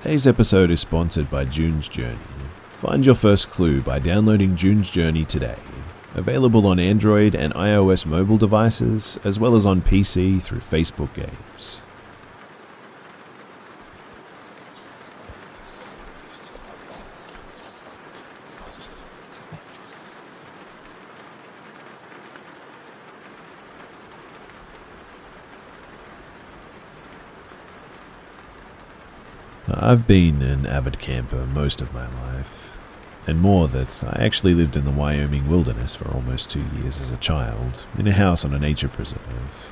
Today's episode is sponsored by June's Journey. Find your first clue by downloading June's Journey today. Available on Android and iOS mobile devices, as well as on PC through Facebook Games. I've been an avid camper most of my life, and more that I actually lived in the Wyoming wilderness for almost 2 years as a child, in a house on a nature preserve.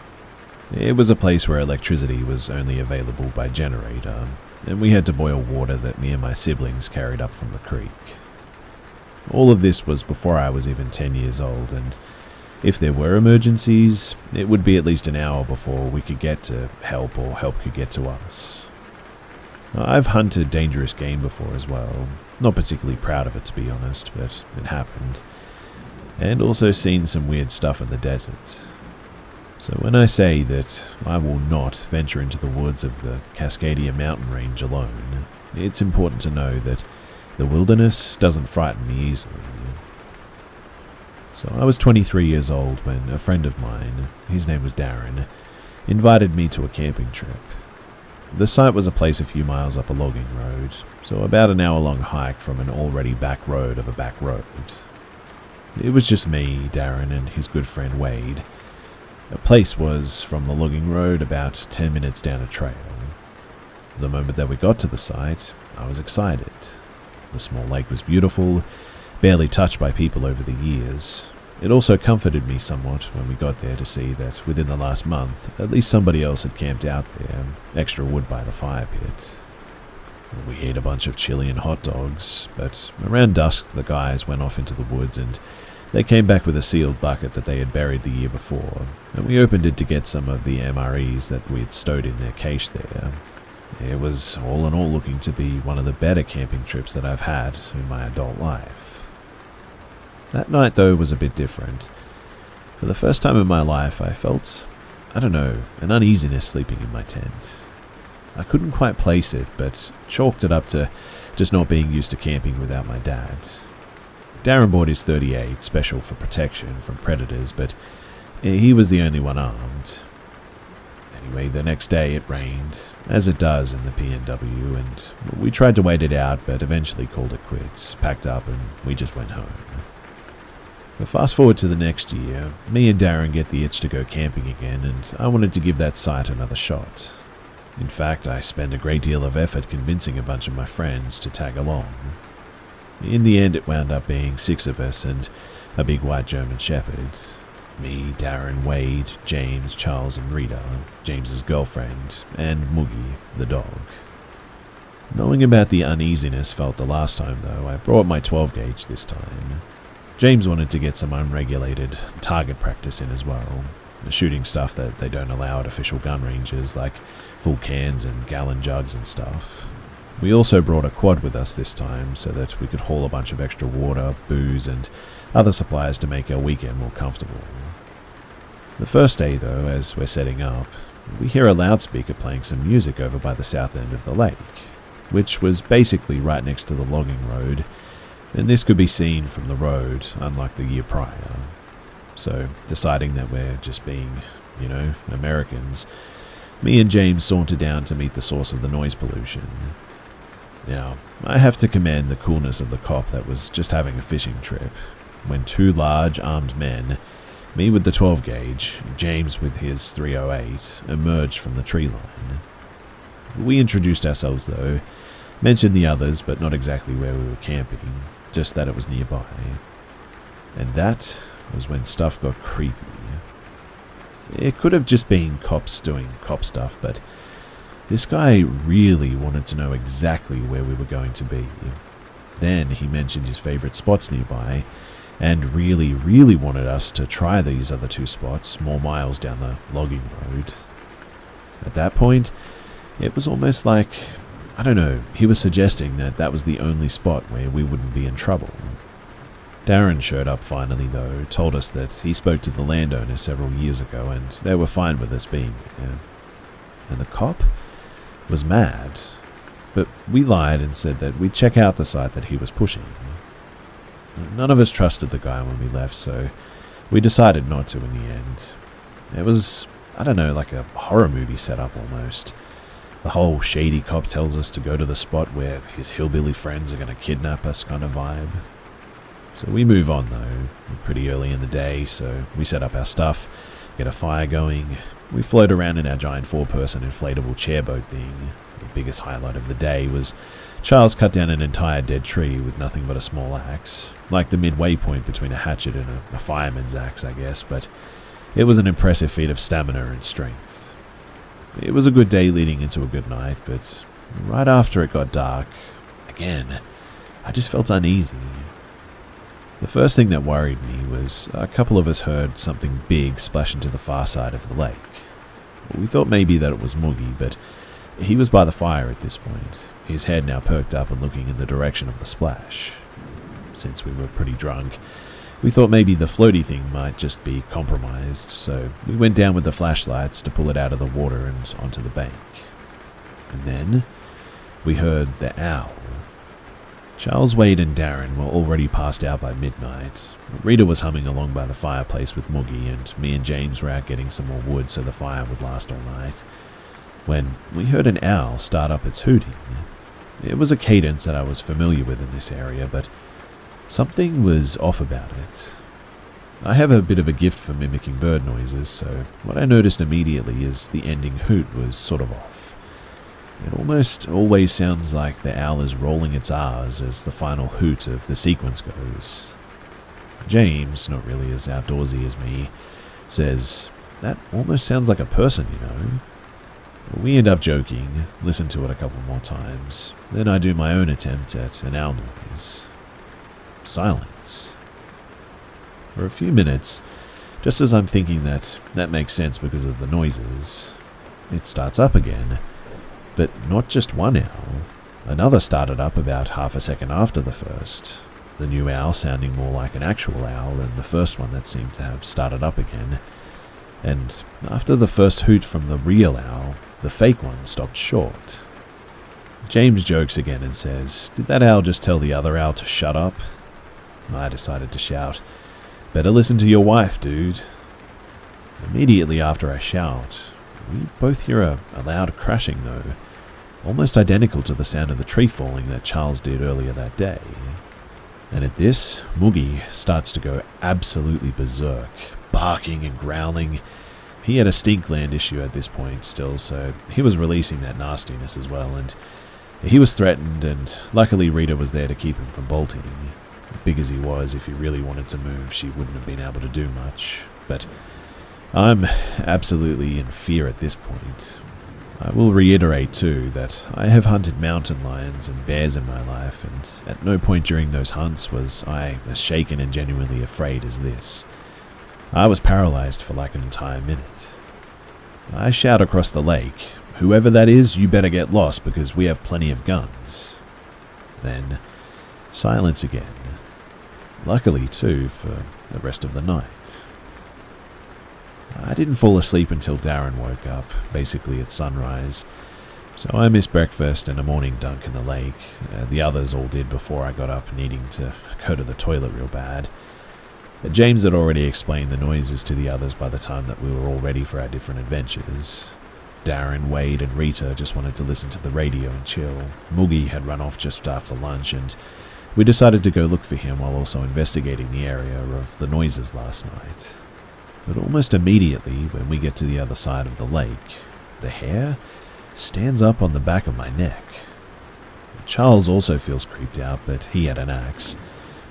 It was a place where electricity was only available by generator, and we had to boil water that me and my siblings carried up from the creek. All of this was before I was even 10 years old, and if there were emergencies, it would be at least an hour before we could get to help or help could get to us. I've hunted dangerous game before as well, not particularly proud of it to be honest, but it happened, and also seen some weird stuff in the desert. So when I say that I will not venture into the woods of the Cascadia mountain range alone, it's important to know that the wilderness doesn't frighten me easily. So I was 23 years old when a friend of mine, his name was Darren, invited me to a camping trip. The site was a place a few miles up a logging road, so about an hour-long hike from an already back road of a back road. It was just me, Darren, and his good friend Wade. The place was from the logging road about 10 minutes down a trail. The moment that we got to the site, I was excited. The small lake was beautiful, barely touched by people over the years. It also comforted me somewhat when we got there to see that within the last month, at least somebody else had camped out there, extra wood by the fire pit. We ate a bunch of chili and hot dogs, but around dusk the guys went off into the woods and they came back with a sealed bucket that they had buried the year before, and we opened it to get some of the MREs that we had stowed in their cache there. It was all in all looking to be one of the better camping trips that I've had in my adult life. That night, though, was a bit different. For the first time in my life, I felt, an uneasiness sleeping in my tent. I couldn't quite place it, but chalked it up to just not being used to camping without my dad. Darren bought his .38, special for protection from predators, but he was the only one armed. Anyway, the next day it rained, as it does in the PNW, and we tried to wait it out, but eventually called it quits, packed up, and we just went home. But fast forward to the next year, me and Darren get the itch to go camping again, and I wanted to give that site another shot. In fact, I spent a great deal of effort convincing a bunch of my friends to tag along. In the end, it wound up being 6 of us and a big white German shepherd. Me, Darren, Wade, James, Charles, and Rita, James's girlfriend, and Moogie, the dog. Knowing about the uneasiness felt the last time, though, I brought my 12 gauge this time. James wanted to get some unregulated target practice in as well, shooting stuff that they don't allow at official gun ranges, like full cans and gallon jugs and stuff. We also brought a quad with us this time so that we could haul a bunch of extra water, booze, and other supplies to make our weekend more comfortable. The first day, though, as we're setting up, we hear a loudspeaker playing some music over by the south end of the lake, which was basically right next to the logging road, and this could be seen from the road, unlike the year prior. So, deciding that we're just being, Americans, me and James sauntered down to meet the source of the noise pollution. Now, I have to commend the coolness of the cop that was just having a fishing trip, when 2 large, armed men, me with the 12 gauge, James with his .308, emerged from the tree line. We introduced ourselves though, mentioned the others but not exactly where we were camping, just that it was nearby. And that was when stuff got creepy. It could have just been cops doing cop stuff, but this guy really wanted to know exactly where we were going to be. Then he mentioned his favorite spots nearby, and really wanted us to try these other 2 spots more miles down the logging road. At that point, it was almost like, he was suggesting that that was the only spot where we wouldn't be in trouble. Darren showed up finally though, told us that he spoke to the landowners several years ago and they were fine with us being there. And the cop was mad. but we lied and said that we'd check out the site that he was pushing. None of us trusted the guy when we left, so we decided not to in the end. It was, I don't know, like a horror movie setup almost. The whole shady cop tells us to go to the spot where his hillbilly friends are going to kidnap us kind of vibe. So we move on though, pretty early in the day, so we set up our stuff, get a fire going. We float around in our giant 4-person inflatable chairboat thing. The biggest highlight of the day was Charles cut down an entire dead tree with nothing but a small axe, like the midway point between a hatchet and a fireman's axe, I guess, but it was an impressive feat of stamina and strength. It was a good day leading into a good night, but right after it got dark, again, I just felt uneasy. The first thing that worried me was a couple of us heard something big splash into the far side of the lake. We thought maybe that it was Moogie, but he was by the fire at this point, his head now perked up and looking in the direction of the splash. Since we were pretty drunk, we thought maybe the floaty thing might just be compromised, so we went down with the flashlights to pull it out of the water and onto the bank. And then we heard the owl. Charles, Wade and Darren were already passed out by midnight. Rita was humming along by the fireplace with Moogie, and me and James were out getting some more wood so the fire would last all night, when we heard an owl start up its hooting. It was a cadence that I was familiar with in this area, but something was off about it. I have a bit of a gift for mimicking bird noises, so what I noticed immediately is the ending hoot was sort of off. It almost always sounds like the owl is rolling its R's as the final hoot of the sequence goes. James, not really as outdoorsy as me, says, "That almost sounds like a person, you know." We end up joking, listen to it a couple more times, then I do my own attempt at an owl noise. Silence. For a few minutes, just as I'm thinking that makes sense because of the noises, it starts up again. But not just one owl. Another started up about half a second after the first. The new owl sounding more like an actual owl than the first one that seemed to have started up again. And after the first hoot from the real owl, the fake one stopped short. James jokes again and says, "Did that owl just tell the other owl to shut up?" I decided to shout, "Better listen to your wife, dude." Immediately after I shout, we both hear a loud crashing though, almost identical to the sound of the tree falling that Charles did earlier that day. And at this, Moogie starts to go absolutely berserk, barking and growling. He had a stink gland issue at this point still, so he was releasing that nastiness as well, and he was threatened, and luckily Rita was there to keep him from bolting. Big as he was, if he really wanted to move, she wouldn't have been able to do much, but I'm absolutely in fear at this point. I will reiterate too that I have hunted mountain lions and bears in my life, and at no point during those hunts was I as shaken and genuinely afraid as this. I was paralyzed for like an entire minute. I shout across the lake, "Whoever that is, you better get lost because we have plenty of guns." Then, silence again. Luckily too, for the rest of the night. I didn't fall asleep until Darren woke up, basically at sunrise, so I missed breakfast and a morning dunk in the lake. The others all did before I got up, needing to go to the toilet real bad. James had already explained the noises to the others by the time that we were all ready for our different adventures. Darren, Wade and Rita just wanted to listen to the radio and chill. Moogie had run off just after lunch, and we decided to go look for him while also investigating the area of the noises last night. But almost immediately, when we get to the other side of the lake, the hair stands up on the back of my neck. Charles also feels creeped out, but he had an axe.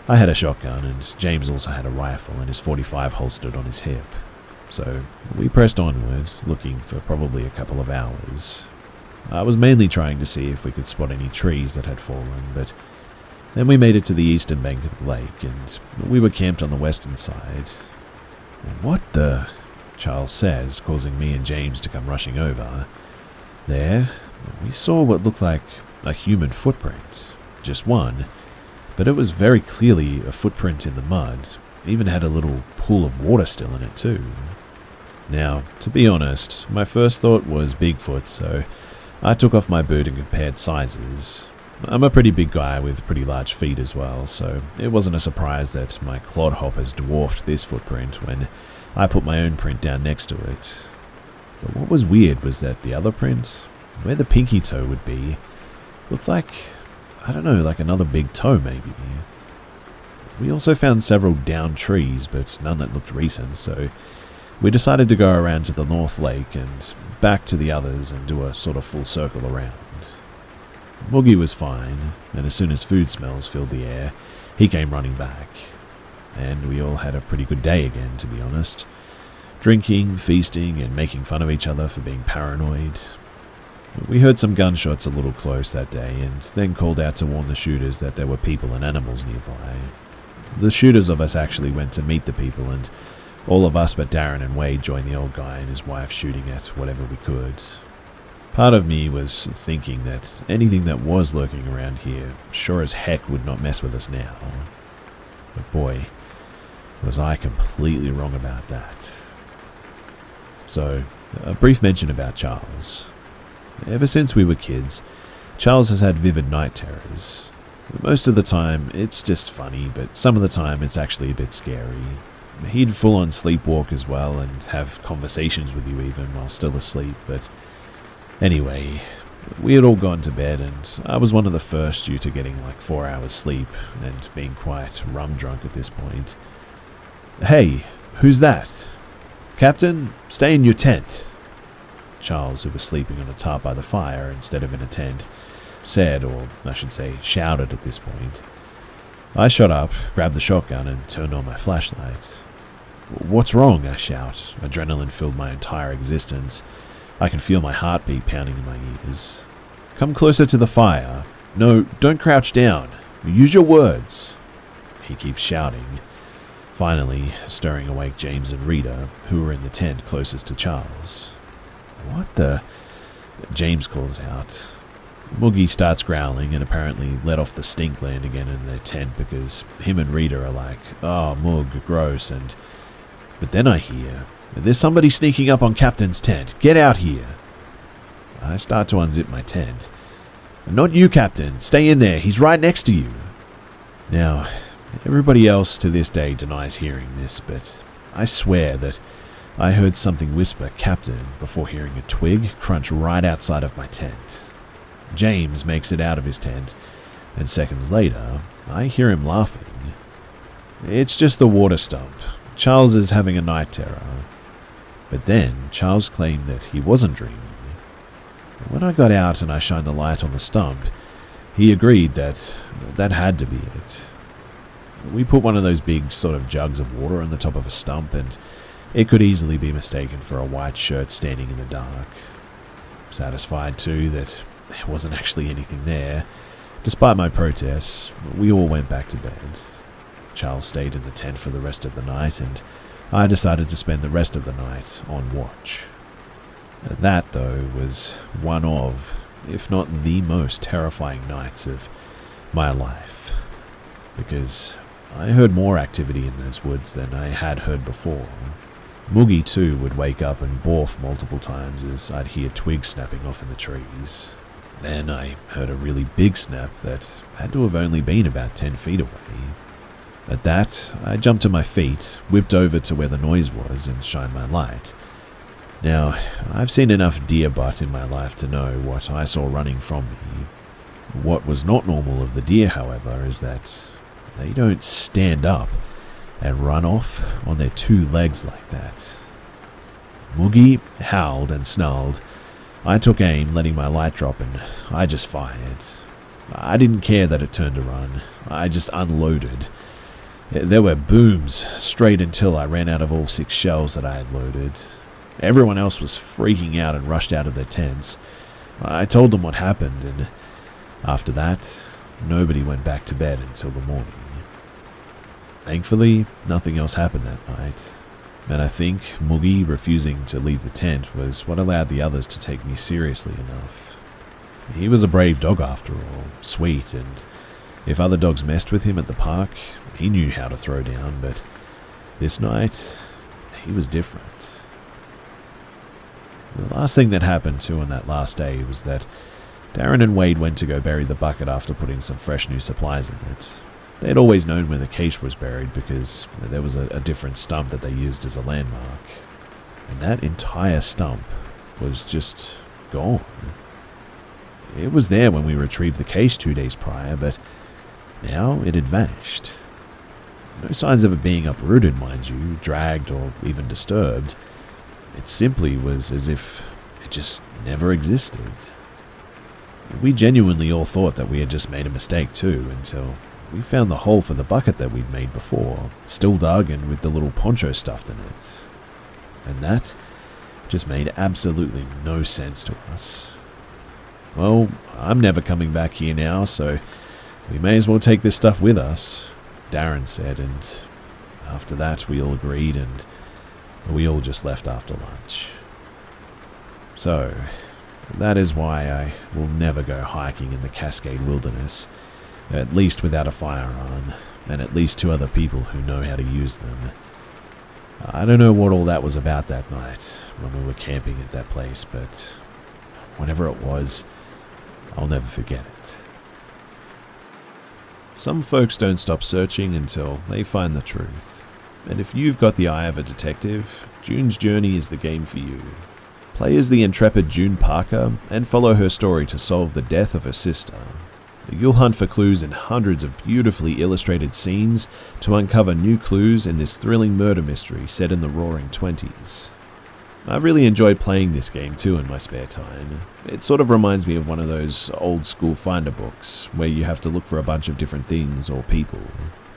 I had a shotgun, and James also had a rifle and his .45 holstered on his hip. So we pressed onward, looking for probably a couple of hours. I was mainly trying to see if we could spot any trees that had fallen, but then we made it to the eastern bank of the lake, and we were camped on the western side. "What the?" Charles says, causing me and James to come rushing over. There, we saw what looked like a human footprint. Just one, but it was very clearly a footprint in the mud, even had a little pool of water still in it too. Now, to be honest, my first thought was Bigfoot, so I took off my boot and compared sizes. I'm a pretty big guy with pretty large feet as well, so it wasn't a surprise that my clodhoppers dwarfed this footprint when I put my own print down next to it. But what was weird was that the other print, where the pinky toe would be, looked like, I don't know, like another big toe maybe. We also found several downed trees, but none that looked recent, so we decided to go around to the North Lake and back to the others and do a sort of full circle around. Moogie was fine, and as soon as food smells filled the air, he came running back. And we all had a pretty good day again, to be honest. Drinking, feasting, and making fun of each other for being paranoid. We heard some gunshots a little close that day, and then called out to warn the shooters that there were people and animals nearby. The shooters of us actually went to meet the people, and all of us but Darren and Wade joined the old guy and his wife shooting at whatever we could. Part of me was thinking that anything that was lurking around here sure as heck would not mess with us now. But boy, was I completely wrong about that. So, a brief mention about Charles. Ever since we were kids, Charles has had vivid night terrors. Most of the time, it's just funny, but some of the time it's actually a bit scary. He'd full-on sleepwalk as well and have conversations with you even while still asleep, but anyway, we had all gone to bed and I was one of the first due to getting like 4 hours sleep and being quite rum drunk at this point. "Hey, who's that? Captain, stay in your tent." Charles, who was sleeping on a tarp by the fire instead of in a tent, said, or I should say shouted at this point. I shot up, grabbed the shotgun and turned on my flashlight. "What's wrong?" I shout. Adrenaline filled my entire existence. I can feel my heartbeat pounding in my ears. "Come closer to the fire. No, don't crouch down. Use your words." He keeps shouting, finally stirring awake James and Rita, who were in the tent closest to Charles. "What the?" James calls out. Moogie starts growling and apparently let off the stink gland again in their tent because him and Rita are like, "Oh, Moog, gross," but then I hear, "There's somebody sneaking up on Captain's tent. Get out here." I start to unzip my tent. "Not you, Captain. Stay in there. He's right next to you." Now, everybody else to this day denies hearing this, but I swear that I heard something whisper "Captain" before hearing a twig crunch right outside of my tent. James makes it out of his tent, and seconds later, I hear him laughing. It's just the water stump. Charles is having a night terror. But then, Charles claimed that he wasn't dreaming. When I got out and I shined the light on the stump, he agreed that that had to be it. We put one of those big sort of jugs of water on the top of a stump, and it could easily be mistaken for a white shirt standing in the dark. Satisfied, too, that there wasn't actually anything there. Despite my protests, we all went back to bed. Charles stayed in the tent for the rest of the night, and I decided to spend the rest of the night on watch. That, though, was one of, if not the most terrifying nights of my life, because I heard more activity in those woods than I had heard before. Moogie, too, would wake up and barf multiple times as I'd hear twigs snapping off in the trees. Then I heard a really big snap that had to have only been about 10 feet away. At that, I jumped to my feet, whipped over to where the noise was, and shined my light. Now, I've seen enough deer butt in my life to know what I saw running from me. What was not normal of the deer, however, is that they don't stand up and run off on their two legs like that. Moogie howled and snarled. I took aim, letting my light drop, and I just fired. I didn't care that it turned to run. I just unloaded. There were booms straight until I ran out of all 6 shells that I had loaded. Everyone else was freaking out and rushed out of their tents. I told them what happened, and after that, nobody went back to bed until the morning. Thankfully, nothing else happened that night, and I think Moogie refusing to leave the tent was what allowed the others to take me seriously enough. He was a brave dog after all, sweet, and if other dogs messed with him at the park, he knew how to throw down, but this night, he was different. The last thing that happened too on that last day was that Darren and Wade went to go bury the bucket after putting some fresh new supplies in it. They'd always known where the cache was buried because there was a different stump that they used as a landmark. And that entire stump was just gone. It was there when we retrieved the cache 2 days prior, but now it had vanished. No signs of it being uprooted, mind you, dragged or even disturbed. It simply was as if it just never existed. We genuinely all thought that we had just made a mistake too, until we found the hole for the bucket that we'd made before, still dug and with the little poncho stuffed in it. And that just made absolutely no sense to us. Well, I'm never coming back here now, so we may as well take this stuff with us, Darren said, and after that we all agreed and we all just left after lunch. So, that is why I will never go hiking in the Cascade Wilderness, at least without a firearm, and at least 2 other people who know how to use them. I don't know what all that was about that night when we were camping at that place, but whatever it was, I'll never forget it. Some folks don't stop searching until they find the truth. And if you've got the eye of a detective, June's Journey is the game for you. Play as the intrepid June Parker and follow her story to solve the death of her sister. You'll hunt for clues in hundreds of beautifully illustrated scenes to uncover new clues in this thrilling murder mystery set in the Roaring '20s. I really enjoyed playing this game too in my spare time. It sort of reminds me of one of those old school finder books where you have to look for a bunch of different things or people.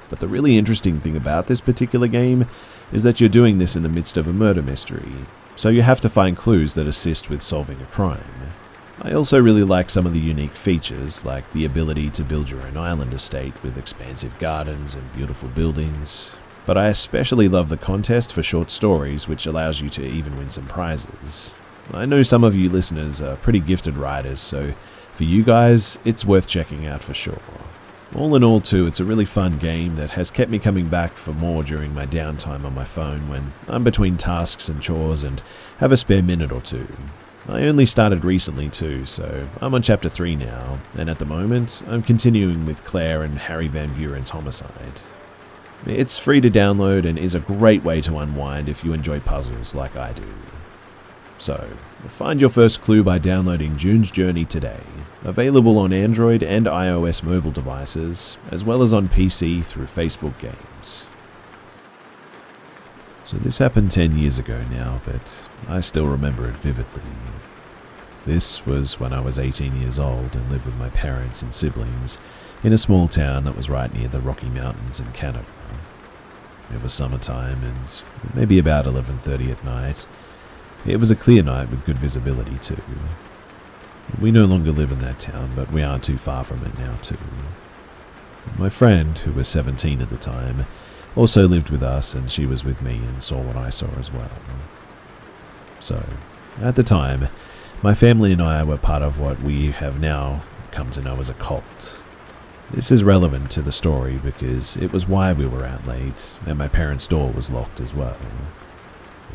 But the really interesting thing about this particular game is that you're doing this in the midst of a murder mystery, so you have to find clues that assist with solving a crime. I also really like some of the unique features, like the ability to build your own island estate with expansive gardens and beautiful buildings. But I especially love the contest for short stories, which allows you to even win some prizes. I know some of you listeners are pretty gifted writers, so for you guys, it's worth checking out for sure. All in all too, it's a really fun game that has kept me coming back for more during my downtime on my phone when I'm between tasks and chores and have a spare minute or two. I only started recently too, so I'm on chapter 3 now, and at the moment, I'm continuing with Claire and Harry Van Buren's homicide. It's free to download and is a great way to unwind if you enjoy puzzles like I do. So, find your first clue by downloading June's Journey today, available on Android and iOS mobile devices, as well as on PC through Facebook Games. So this happened 10 years ago now, but I still remember it vividly. This was when I was 18 years old and lived with my parents and siblings in a small town that was right near the Rocky Mountains in Canada. It was summertime and maybe about 11:30 at night. It was a clear night with good visibility too. We no longer live in that town, but we aren't too far from it now too. My friend, who was 17 at the time, also lived with us, and she was with me and saw what I saw as well. So, at the time, my family and I were part of what we have now come to know as a cult. This is relevant to the story because it was why we were out late, and my parents' door was locked as well.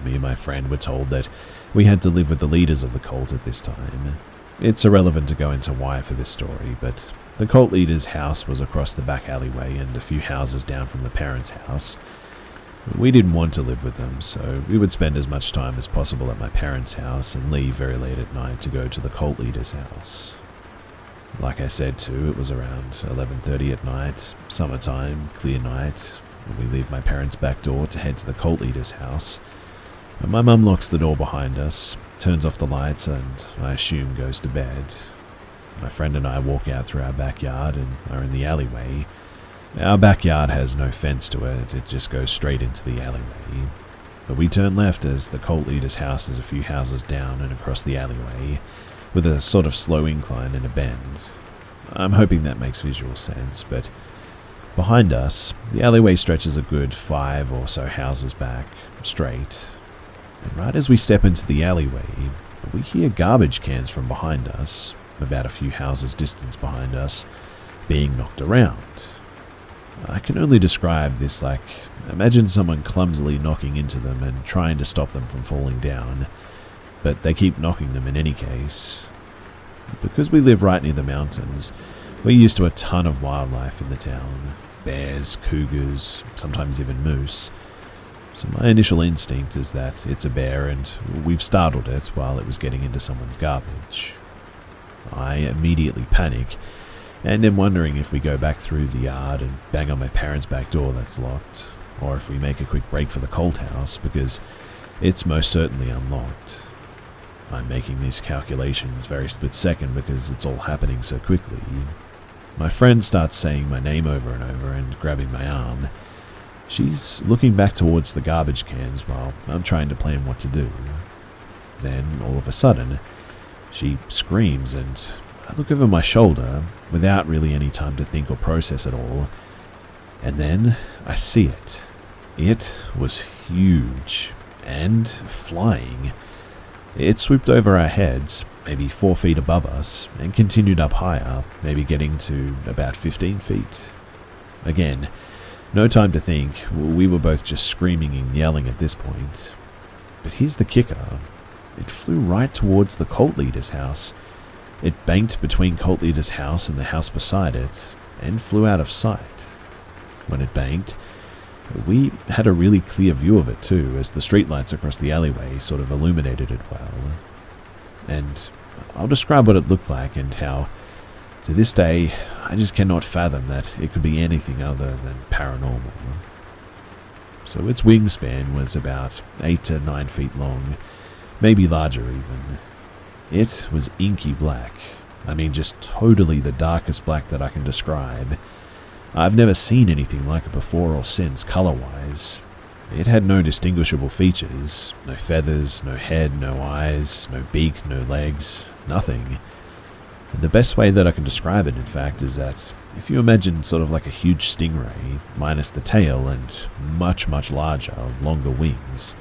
Me and my friend were told that we had to live with the leaders of the cult at this time. It's irrelevant to go into why for this story, but the cult leader's house was across the back alleyway and a few houses down from the parents' house. We didn't want to live with them, so we would spend as much time as possible at my parents' house and leave very late at night to go to the cult leader's house. Like I said too, it was around 11:30 at night, summertime, clear night, when we leave my parents' back door to head to the cult leader's house. And my mum locks the door behind us, turns off the lights, and I assume goes to bed. My friend and I walk out through our backyard and are in the alleyway. Our backyard has no fence to it, it just goes straight into the alleyway. But we turn left as the cult leader's house is a few houses down and across the alleyway, with a sort of slow incline and a bend. I'm hoping that makes visual sense, but behind us, the alleyway stretches a good 5 or so houses back, straight. And right as we step into the alleyway, we hear garbage cans from behind us, about a few houses distance behind us, being knocked around. I can only describe this like, imagine someone clumsily knocking into them and trying to stop them from falling down. but they keep knocking them in any case. Because we live right near the mountains, we're used to a ton of wildlife in the town. Bears, cougars, sometimes even moose. So my initial instinct is that it's a bear and we've startled it while it was getting into someone's garbage. I immediately panic and am wondering if we go back through the yard and bang on my parents' back door that's locked, or if we make a quick break for the Colt house because it's most certainly unlocked. I'm making these calculations very split second because it's all happening so quickly. My friend starts saying my name over and over and grabbing my arm. She's looking back towards the garbage cans while I'm trying to plan what to do. Then, all of a sudden, she screams and I look over my shoulder without really any time to think or process at all. And then I see it. It was huge and flying. It swooped over our heads, maybe 4 feet above us, and continued up higher, maybe getting to about 15 feet. Again, no time to think, we were both just screaming and yelling at this point. But here's the kicker. It flew right towards the cult leader's house. It banked between cult leader's house and the house beside it, and flew out of sight. When it banked, we had a really clear view of it too, as the streetlights across the alleyway sort of illuminated it well. And I'll describe what it looked like and how, to this day, I just cannot fathom that it could be anything other than paranormal. So its wingspan was about 8 to 9 feet long, maybe larger even. It was inky black. I mean, just totally the darkest black that I can describe. I've never seen anything like it before or since, color-wise. It had no distinguishable features, no feathers, no head, no eyes, no beak, no legs, nothing. The best way that I can describe it, in fact, is that if you imagine sort of like a huge stingray, minus the tail and much, much larger, longer wings.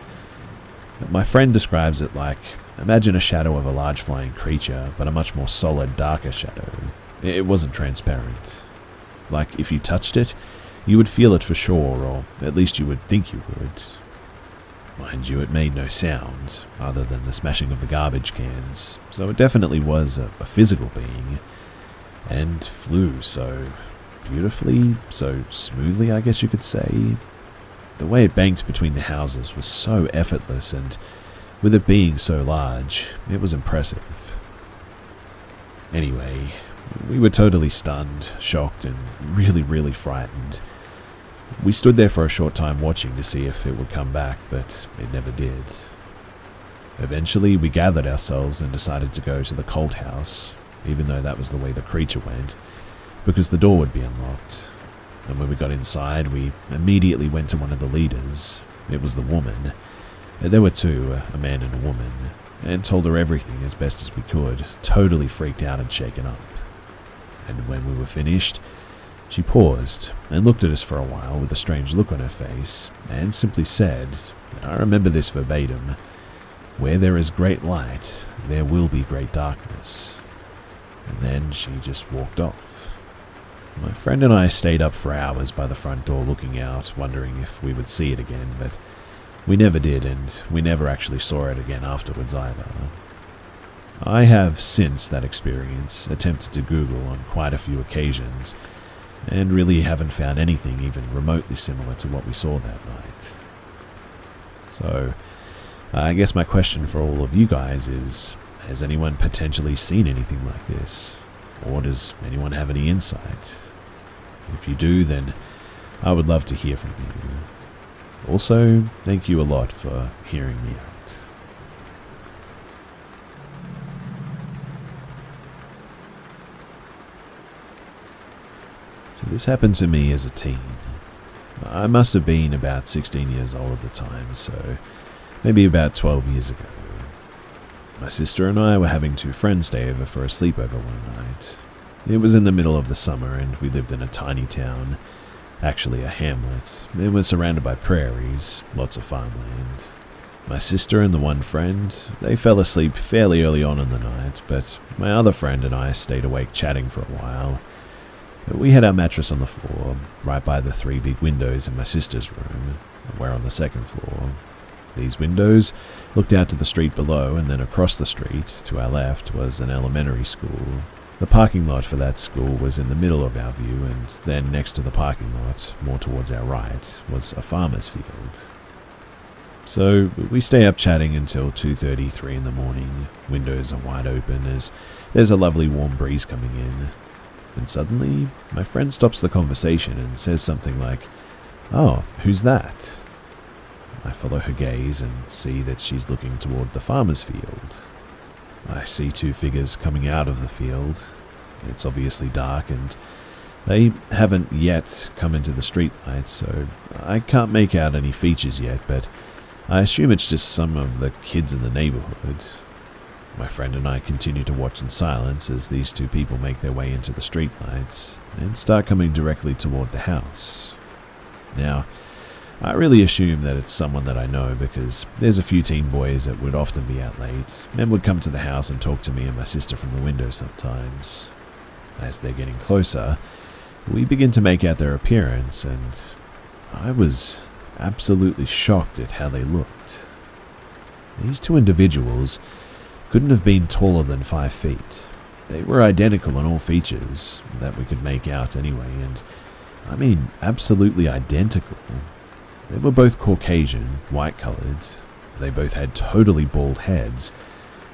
My friend describes it like, imagine a shadow of a large flying creature, but a much more solid, darker shadow. It wasn't transparent. Like, if you touched it, you would feel it for sure, or at least you would think you would. Mind you, it made no sound, other than the smashing of the garbage cans, so it definitely was a physical being, and flew so beautifully, so smoothly, I guess you could say. The way it banked between the houses was so effortless, and with it being so large, it was impressive. Anyway, we were totally stunned, shocked, and really, really frightened. We stood there for a short time watching to see if it would come back, but it never did. Eventually, we gathered ourselves and decided to go to the cult house, even though that was the way the creature went, because the door would be unlocked. And when we got inside, we immediately went to one of the leaders. It was the woman. There were two, a man and a woman, and told her everything as best as we could, totally freaked out and shaken up. And when we were finished, she paused and looked at us for a while with a strange look on her face, and simply said, and I remember this verbatim, "Where there is great light, there will be great darkness." And then she just walked off. My friend and I stayed up for hours by the front door looking out, wondering if we would see it again, but we never did, and we never actually saw it again afterwards either. I have, since that experience, attempted to Google on quite a few occasions, and really haven't found anything even remotely similar to what we saw that night. So, I guess my question for all of you guys is, has anyone potentially seen anything like this? Or does anyone have any insight? If you do, then I would love to hear from you. Also, thank you a lot for hearing me out. So this happened to me as a teen. I must have been about 16 years old at the time, so maybe about 12 years ago. My sister and I were having two friends stay over for a sleepover one night. It was in the middle of the summer and we lived in a tiny town, actually a hamlet. It was surrounded by prairies, lots of farmland. My sister and the one friend, they fell asleep fairly early on in the night, but my other friend and I stayed awake chatting for a while. We had our mattress on the floor, right by the three big windows in my sister's room. We're on the second floor. These windows looked out to the street below, and then across the street, to our left, was an elementary school. The parking lot for that school was in the middle of our view, and then next to the parking lot, more towards our right, was a farmer's field. So we stay up chatting until 2:33 in the morning. Windows are wide open as there's a lovely warm breeze coming in. And suddenly, my friend stops the conversation and says something like, "Oh, who's that?" I follow her gaze and see that she's looking toward the farmer's field. I see two figures coming out of the field. It's obviously dark and they haven't yet come into the streetlights, so I can't make out any features yet, but I assume it's just some of the kids in the neighborhood. My friend and I continue to watch in silence as these two people make their way into the streetlights and start coming directly toward the house. Now, I really assume that it's someone that I know because there's a few teen boys that would often be out late and would come to the house and talk to me and my sister from the window sometimes. As they're getting closer, we begin to make out their appearance, and I was absolutely shocked at how they looked. These two individuals couldn't have been taller than 5 feet. They were identical in all features that we could make out anyway, and I mean absolutely identical. They were both Caucasian, white-colored. They both had totally bald heads,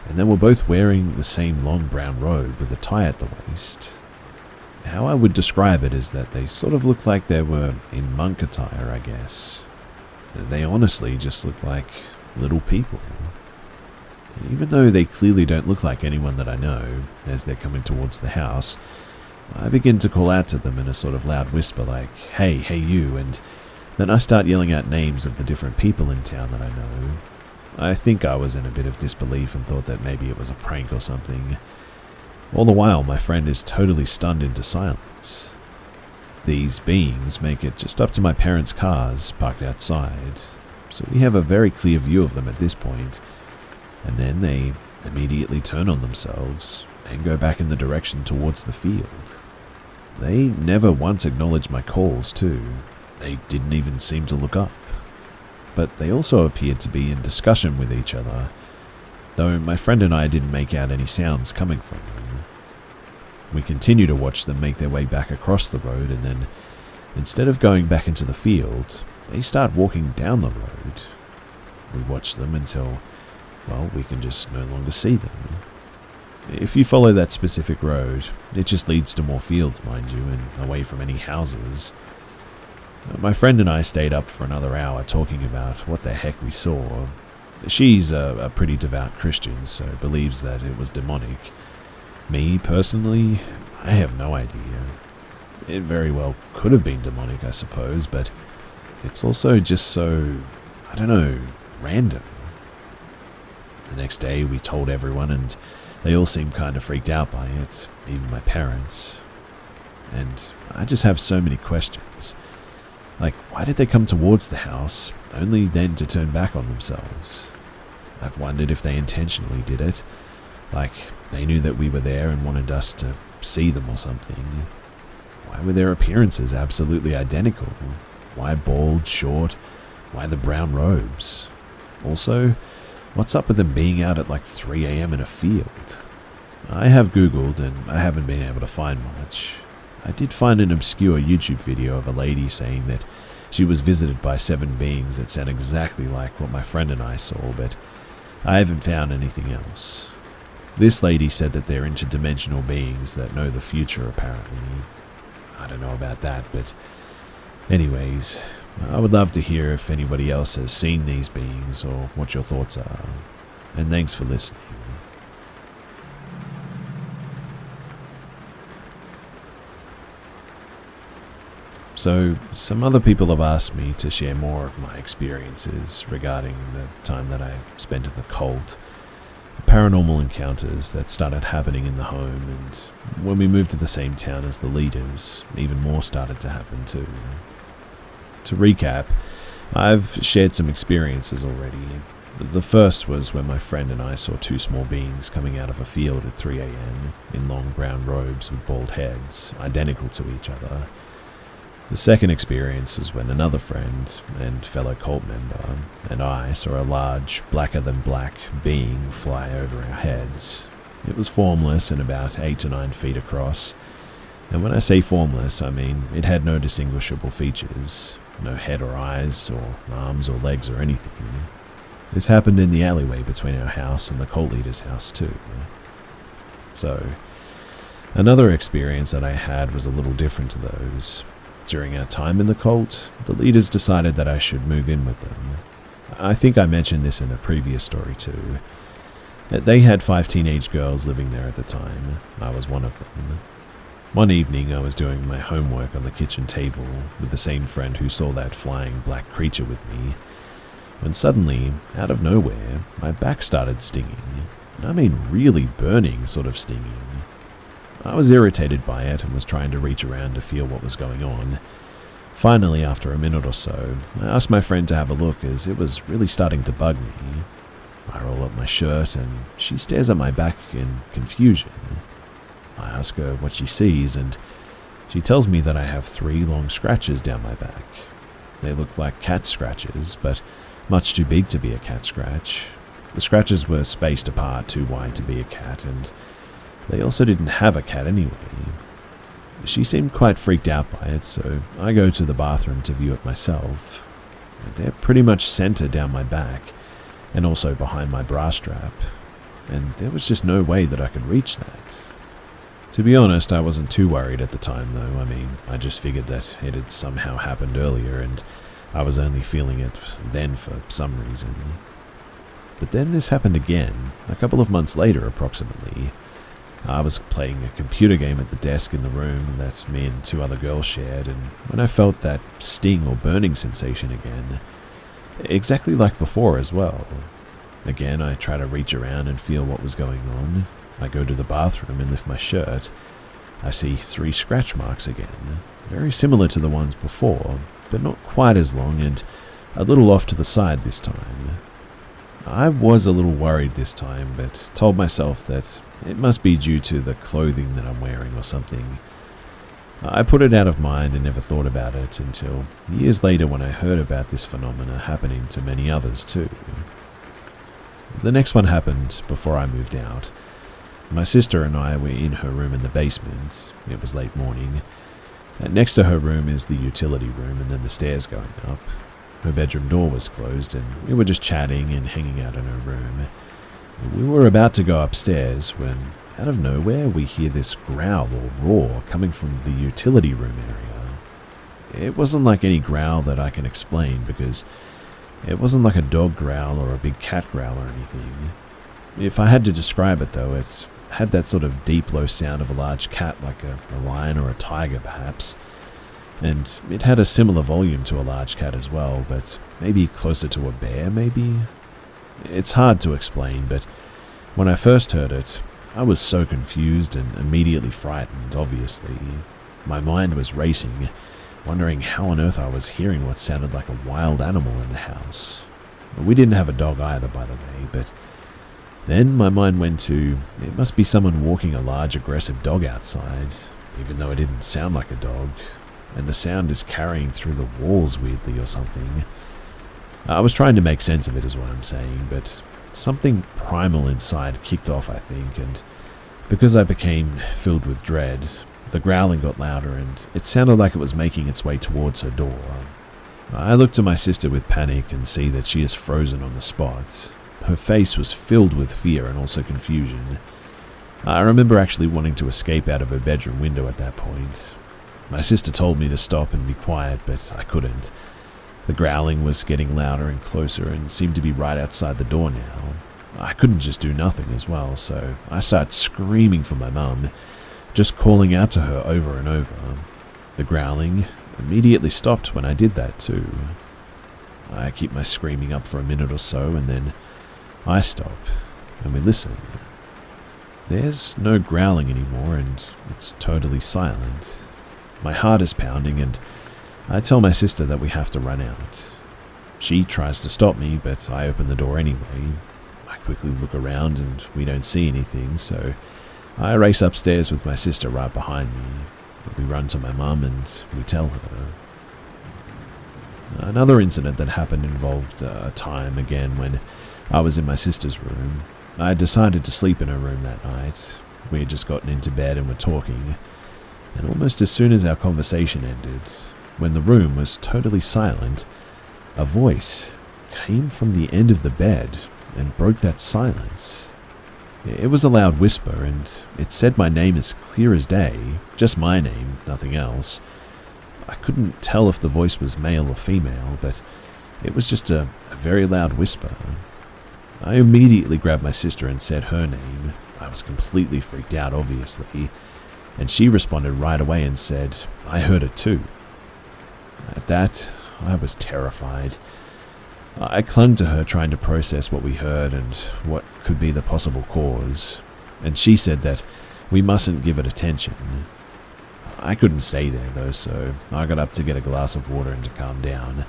and they were both wearing the same long brown robe with a tie at the waist. How I would describe it is that they sort of looked like they were in monk attire, I guess. They honestly just look like little people. Even though they clearly don't look like anyone that I know, as they're coming towards the house, I begin to call out to them in a sort of loud whisper like, hey you, and then I start yelling out names of the different people in town that I know. I think I was in a bit of disbelief and thought that maybe it was a prank or something. All the while, my friend is totally stunned into silence. These beings make it just up to my parents' cars parked outside, so we have a very clear view of them at this point, and then they immediately turn on themselves and go back in the direction towards the field. They never once acknowledged my calls, too. They didn't even seem to look up. But they also appeared to be in discussion with each other, though my friend and I didn't make out any sounds coming from them. We continue to watch them make their way back across the road, and then, instead of going back into the field, they start walking down the road. We watch them until, well, we can just no longer see them. If you follow that specific road, it just leads to more fields, mind you, and away from any houses. My friend and I stayed up for another hour talking about what the heck we saw. She's a pretty devout Christian, so believes that it was demonic. Me, personally, I have no idea. It very well could have been demonic, I suppose, but it's also just so, I don't know, random. The next day we told everyone, and they all seemed kind of freaked out by it, even my parents. And I just have so many questions. Like, why did they come towards the house, only then to turn back on themselves? I've wondered if they intentionally did it, like they knew that we were there and wanted us to see them or something. Why were their appearances absolutely identical? Why bald, short? Why the brown robes? Also, what's up with them being out at like 3 a.m. in a field? I have Googled and I haven't been able to find much. I did find an obscure YouTube video of a lady saying that she was visited by 7 beings that sound exactly like what my friend and I saw, but I haven't found anything else. This lady said that they're interdimensional beings that know the future, apparently. I don't know about that, but anyways, I would love to hear if anybody else has seen these beings or what your thoughts are. And thanks for listening. So, some other people have asked me to share more of my experiences regarding the time that I spent in the cult, paranormal encounters that started happening in the home, and when we moved to the same town as the leaders, even more started to happen too. To recap, I've shared some experiences already. The first was when my friend and I saw 2 small beings coming out of a field at 3 a.m. in long brown robes with bald heads, identical to each other. The second experience was when another friend and fellow cult member and I saw a large, blacker than black being fly over our heads. It was formless and about 8 to 9 feet across, and when I say formless, I mean it had no distinguishable features, no head or eyes or arms or legs or anything. This happened in the alleyway between our house and the cult leader's house too. So, another experience that I had was a little different to those. During our time in the cult, the leaders decided that I should move in with them. I think I mentioned this in a previous story too. They had 5 teenage girls living there at the time. I was one of them. One evening I was doing my homework on the kitchen table with the same friend who saw that flying black creature with me, when suddenly, out of nowhere, my back started stinging. And I mean really burning sort of stinging. I was irritated by it and was trying to reach around to feel what was going on. Finally, after a minute or so, I asked my friend to have a look as it was really starting to bug me. I roll up my shirt and she stares at my back in confusion. I ask her what she sees and she tells me that I have 3 long scratches down my back. They look like cat scratches, but much too big to be a cat scratch. The scratches were spaced apart too wide to be a cat, and they also didn't have a cat anyway. She seemed quite freaked out by it, so I go to the bathroom to view it myself. They're pretty much centered down my back, and also behind my bra strap, and there was just no way that I could reach that. To be honest, I wasn't too worried at the time though. I mean, I just figured that it had somehow happened earlier, and I was only feeling it then for some reason. But then this happened again, a couple of months later approximately. I was playing a computer game at the desk in the room that me and 2 other girls shared, and when I felt that sting or burning sensation again, exactly like before as well. Again, I try to reach around and feel what was going on. I go to the bathroom and lift my shirt. I see 3 scratch marks again, very similar to the ones before, but not quite as long and a little off to the side this time. I was a little worried this time, but told myself that it must be due to the clothing that I'm wearing or something. I put it out of mind and never thought about it until years later when I heard about this phenomena happening to many others too. The next one happened before I moved out. My sister and I were in her room in the basement. It was late morning. Next to her room is the utility room and then the stairs going up. Her bedroom door was closed and we were just chatting and hanging out in her room. We were about to go upstairs when, out of nowhere, we hear this growl or roar coming from the utility room area. It wasn't like any growl that I can explain because it wasn't like a dog growl or a big cat growl or anything. If I had to describe it though, it had that sort of deep low sound of a large cat, like a lion or a tiger perhaps. And it had a similar volume to a large cat as well, but maybe closer to a bear maybe? It's hard to explain, but when I first heard it, I was so confused and immediately frightened, obviously. My mind was racing, wondering how on earth I was hearing what sounded like a wild animal in the house. We didn't have a dog either, by the way, but then my mind went to, it must be someone walking a large aggressive dog outside, even though it didn't sound like a dog, and the sound is carrying through the walls weirdly or something. I was trying to make sense of it is what I'm saying, but something primal inside kicked off, I think, and because I became filled with dread, the growling got louder and it sounded like it was making its way towards her door. I looked to my sister with panic and see that she is frozen on the spot. Her face was filled with fear and also confusion. I remember actually wanting to escape out of her bedroom window at that point. My sister told me to stop and be quiet, but I couldn't. The growling was getting louder and closer and seemed to be right outside the door now. I couldn't just do nothing as well, so I started screaming for my mum, just calling out to her over and over. The growling immediately stopped when I did that too. I keep my screaming up for a minute or so and then I stop and we listen. There's no growling anymore and it's totally silent. My heart is pounding and I tell my sister that we have to run out. She tries to stop me, but I open the door anyway. I quickly look around and we don't see anything, so I race upstairs with my sister right behind me. We run to my mum and we tell her. Another incident that happened involved a time again when I was in my sister's room. I had decided to sleep in her room that night. We had just gotten into bed and were talking, and almost as soon as our conversation ended, when the room was totally silent, a voice came from the end of the bed and broke that silence. It was a loud whisper, and it said my name as clear as day, just my name, nothing else. I couldn't tell if the voice was male or female, but it was just a very loud whisper. I immediately grabbed my sister and said her name. I was completely freaked out, obviously, and she responded right away and said, "I heard it too." At that, I was terrified. I clung to her, trying to process what we heard and what could be the possible cause, and she said that we mustn't give it attention. I couldn't stay there though, so I got up to get a glass of water and to calm down.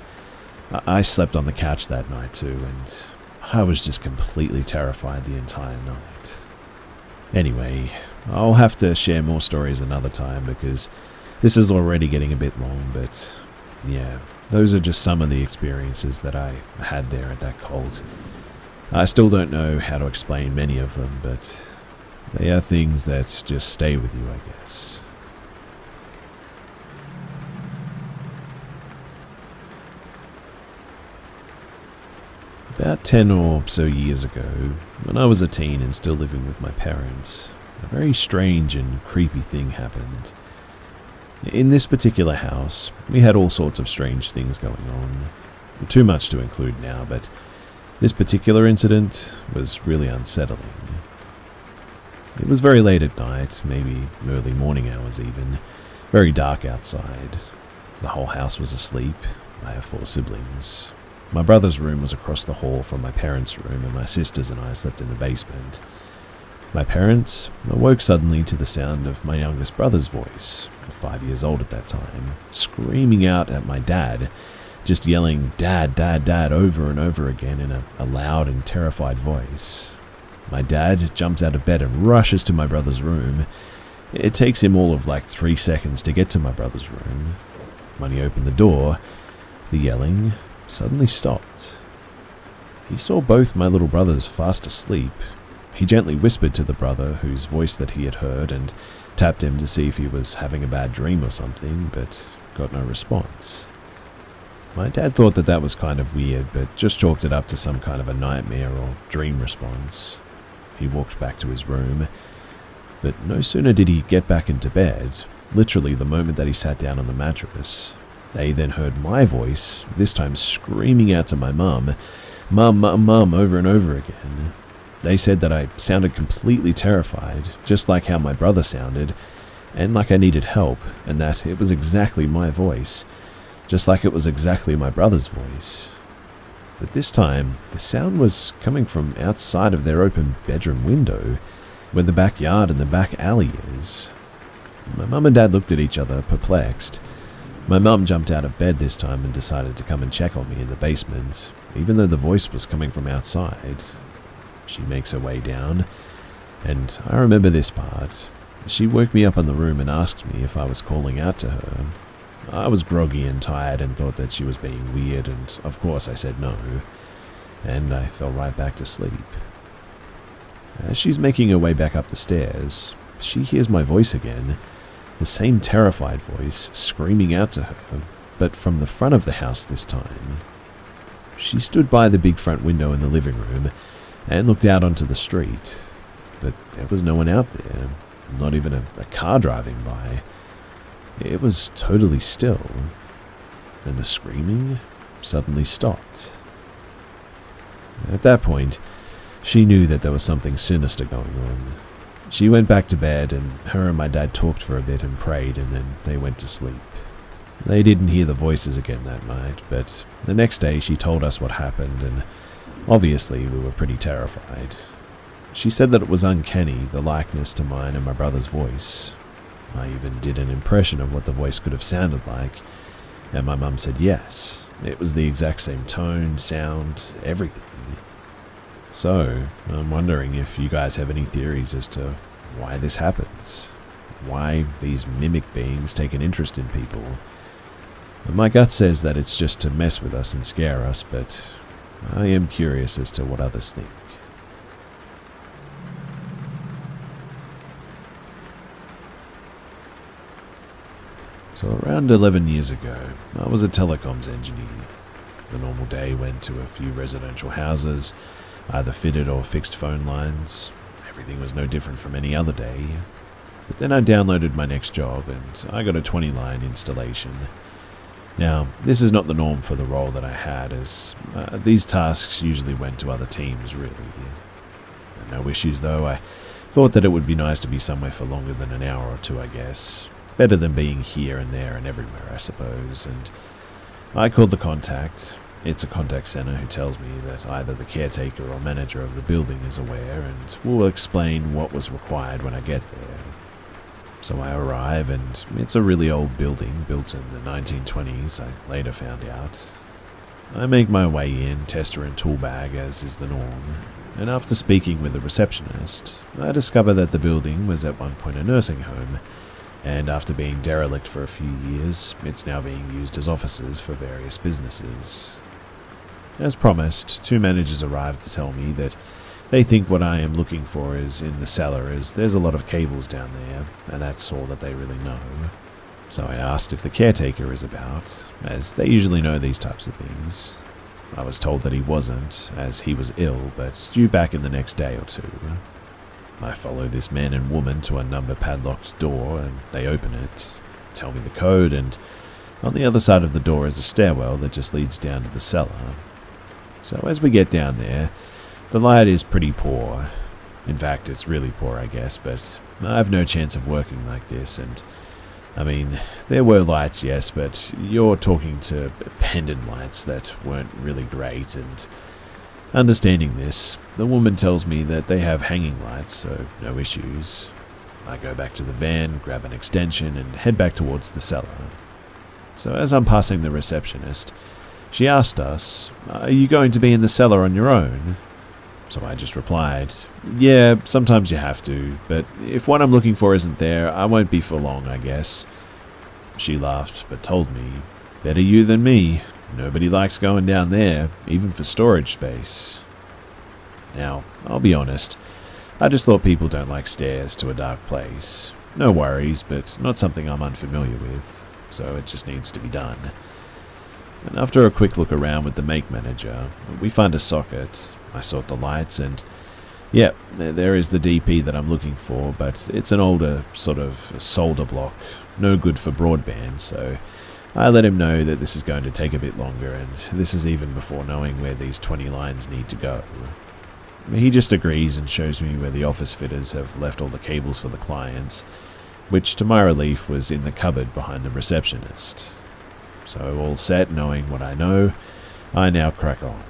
I slept on the couch that night too, and I was just completely terrified the entire night. Anyway, I'll have to share more stories another time because this is already getting a bit long, but yeah, those are just some of the experiences that I had there at that cult. I still don't know how to explain many of them, but they are things that just stay with you, I guess. About 10 or so years ago, when I was a teen and still living with my parents, a very strange and creepy thing happened. In this particular house, we had all sorts of strange things going on. Too much to include now, but this particular incident was really unsettling. It was very late at night, maybe early morning hours even, very dark outside. The whole house was asleep. I have 4 siblings. My brother's room was across the hall from my parents' room, and my sisters and I slept in the basement. My parents awoke suddenly to the sound of my youngest brother's voice, 5 years old at that time, screaming out at my dad, just yelling, "Dad, Dad, Dad," over and over again in a loud and terrified voice. My dad jumps out of bed and rushes to my brother's room. It takes him all of like 3 seconds to get to my brother's room. When he opened the door, the yelling suddenly stopped. He saw both my little brothers fast asleep. He gently whispered to the brother whose voice that he had heard and tapped him to see if he was having a bad dream or something, but got no response. My dad thought that that was kind of weird, but just chalked it up to some kind of a nightmare or dream response. He walked back to his room, but no sooner did he get back into bed, literally the moment that he sat down on the mattress, they then heard my voice, this time screaming out to my mum, "Mum, Mum, Mum," over and over again. They said that I sounded completely terrified, just like how my brother sounded, and like I needed help, and that it was exactly my voice, just like it was exactly my brother's voice. But this time, the sound was coming from outside of their open bedroom window, where the backyard and the back alley is. My mum and dad looked at each other, perplexed. My mum jumped out of bed this time and decided to come and check on me in the basement, even though the voice was coming from outside. She makes her way down, and I remember this part. She woke me up in the room and asked me if I was calling out to her. I was groggy and tired and thought that she was being weird, and of course I said no, and I fell right back to sleep. As she's making her way back up the stairs, she hears my voice again, the same terrified voice screaming out to her, but from the front of the house this time. She stood by the big front window in the living room and looked out onto the street, but there was no one out there, not even a car driving by. It was totally still, and the screaming suddenly stopped. At that point, she knew that there was something sinister going on. She went back to bed, and her and my dad talked for a bit and prayed, and then they went to sleep. They didn't hear the voices again that night, but the next day she told us what happened, and obviously we were pretty terrified. She said that it was uncanny, the likeness to mine and my brother's voice. I even did an impression of what the voice could have sounded like, and my mum said yes, it was the exact same tone, sound, everything. So, I'm wondering if you guys have any theories as to why this happens. why these mimic beings take an interest in people. My gut says that it's just to mess with us and scare us, but I am curious as to what others think. So around 11 years ago, I was a telecoms engineer. The normal day went to a few residential houses, either fitted or fixed phone lines. Everything was no different from any other day. But then I downloaded my next job and I got a 20-line installation. Now, this is not the norm for the role that I had, as these tasks usually went to other teams, really. No issues though. I thought that it would be nice to be somewhere for longer than an hour or two, I guess. Better than being here and there and everywhere, I suppose. And I called the contact. It's a contact center who tells me that either the caretaker or manager of the building is aware and will explain what was required when I get there. So I arrive, and it's a really old building, built in the 1920s, I later found out. I make my way in, tester and tool bag, as is the norm, and after speaking with the receptionist, I discover that the building was at one point a nursing home, and after being derelict for a few years, it's now being used as offices for various businesses. As promised, two managers arrived to tell me that they think what I am looking for is in the cellar, as there's a lot of cables down there, and that's all that they really know. So I asked if the caretaker is about, as they usually know these types of things. I was told that he wasn't, as he was ill, but due back in the next day or two. I follow this man and woman to a number-padlocked door, and they open it, tell me the code, and on the other side of the door is a stairwell that just leads down to the cellar. So as we get down there, the light is pretty poor. In fact, it's really poor, I guess, but I have no chance of working like this, and I mean, there were lights, yes, but you're talking to pendant lights that weren't really great, and understanding this, the woman tells me that they have hanging lights, so no issues. I go back to the van, grab an extension, and head back towards the cellar. So as I'm passing the receptionist, she asked us, "Are you going to be in the cellar on your own?" So I just replied, "Yeah, sometimes you have to, but if what I'm looking for isn't there, I won't be for long, I guess." She laughed, but told me, "Better you than me. Nobody likes going down there, even for storage space." Now, I'll be honest, I just thought people don't like stairs to a dark place. No worries, but not something I'm unfamiliar with, so it just needs to be done. And after a quick look around with the make manager, we find a socket. I sort the lights, and yep, there is the DP that I'm looking for, but it's an older sort of solder block, no good for broadband, so I let him know that this is going to take a bit longer, and this is even before knowing where these 20 lines need to go. He just agrees and shows me where the office fitters have left all the cables for the clients, which to my relief was in the cupboard behind the receptionist. So all set, knowing what I know, I now crack on.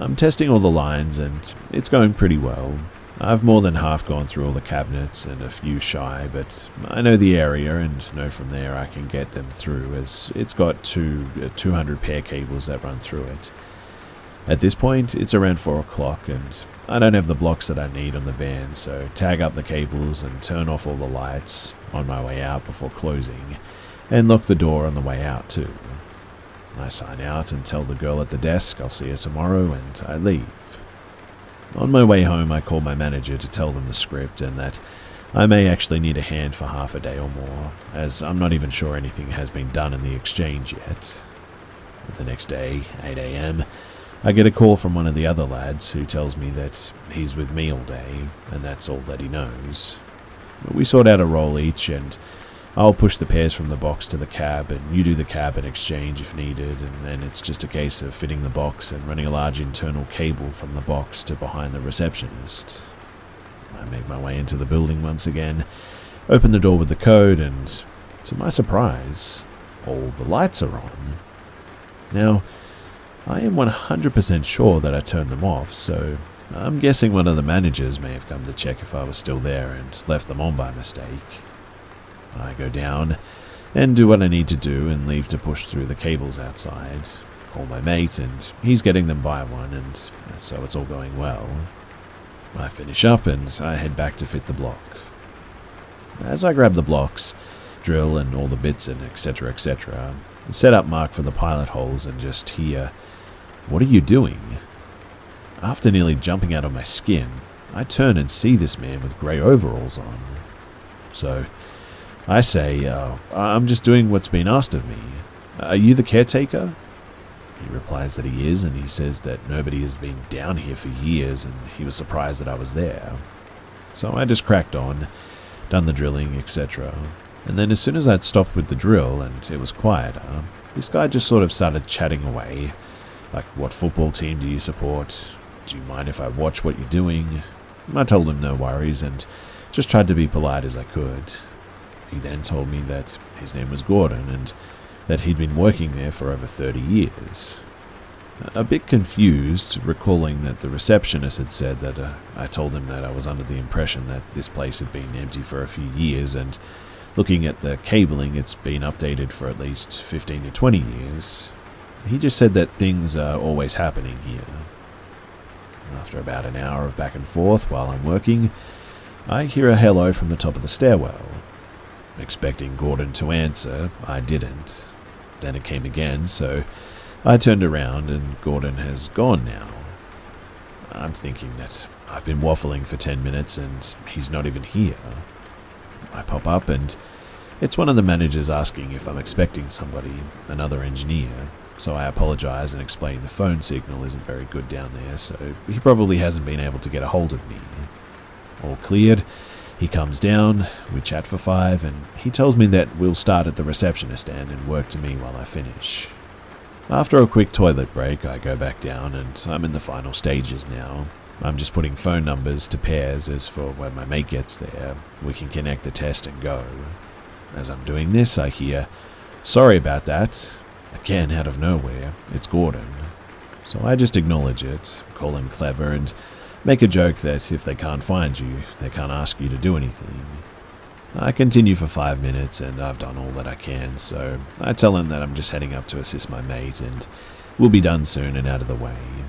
I'm testing all the lines, and it's going pretty well. I've more than half gone through all the cabinets and a few shy, but I know the area and know from there I can get them through, as it's got 200 pair cables that run through it. At this point, it's around 4 o'clock, and I don't have the blocks that I need on the van, so tag up the cables and turn off all the lights on my way out before closing, and lock the door on the way out too. I sign out and tell the girl at the desk I'll see her tomorrow, and I leave. On my way home, I call my manager to tell them the script and that I may actually need a hand for half a day or more, as I'm not even sure anything has been done in the exchange yet. The next day, 8 a.m., I get a call from one of the other lads who tells me that he's with me all day, and that's all that he knows. We sort out a roll each, and I'll push the pairs from the box to the cab, and you do the cab and exchange if needed, and then it's just a case of fitting the box and running a large internal cable from the box to behind the receptionist. I make my way into the building once again, open the door with the code, and to my surprise, all the lights are on. Now, I am 100% sure that I turned them off, so I'm guessing one of the managers may have come to check if I was still there and left them on by mistake. I go down and do what I need to do and leave to push through the cables outside, call my mate, and he's getting them by one, and so it's all going well. I finish up and I head back to fit the block. As I grab the blocks, drill and all the bits and etc., set up mark for the pilot holes and just hear, "What are you doing?" After nearly jumping out of my skin, I turn and see this man with grey overalls on. So I say, "I'm just doing what's been asked of me. Are you the caretaker?" He replies that he is, and he says that nobody has been down here for years, and he was surprised that I was there. So I just cracked on, done the drilling, etc. And then as soon as I'd stopped with the drill and it was quieter, this guy just sort of started chatting away, like, "What football team do you support? Do you mind if I watch what you're doing?" I told him no worries and just tried to be polite as I could. He then told me that his name was Gordon and that he'd been working there for over 30 years. A bit confused, recalling that the receptionist had said that I told him that I was under the impression that this place had been empty for a few years, and looking at the cabling, it's been updated for at least 15 to 20 years. He just said that things are always happening here. After about an hour of back and forth while I'm working, I hear a hello from the top of the stairwell. Expecting Gordon to answer, I didn't. Then it came again, so I turned around and Gordon has gone now. I'm thinking that I've been waffling for 10 minutes and he's not even here. I pop up and it's one of the managers asking if I'm expecting somebody, another engineer. So I apologize and explain the phone signal isn't very good down there, so he probably hasn't been able to get a hold of me. All cleared, he comes down, we chat for 5, and he tells me that we'll start at the receptionist stand and work to me while I finish. After a quick toilet break, I go back down and I'm in the final stages now. I'm just putting phone numbers to pairs as for when my mate gets there, we can connect the test and go. As I'm doing this, I hear, "Sorry about that." Again, out of nowhere, it's Gordon. So I just acknowledge it, call him clever, and make a joke that if they can't find you, they can't ask you to do anything. I continue for 5 minutes, and I've done all that I can, so I tell him that I'm just heading up to assist my mate, and we'll be done soon and out of the way.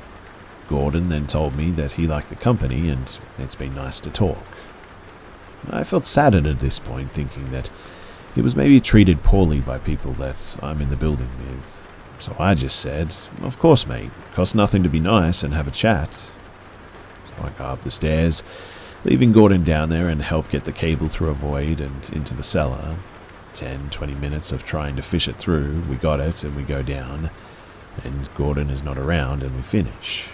Gordon then told me that he liked the company, and it's been nice to talk. I felt saddened at this point, thinking that he was maybe treated poorly by people that I'm in the building with. So I just said, "Of course, mate. Costs nothing to be nice and have a chat." So I go up the stairs, leaving Gordon down there and help get the cable through a void and into the cellar. 10-20 minutes of trying to fish it through, we got it and we go down, and Gordon is not around and we finish.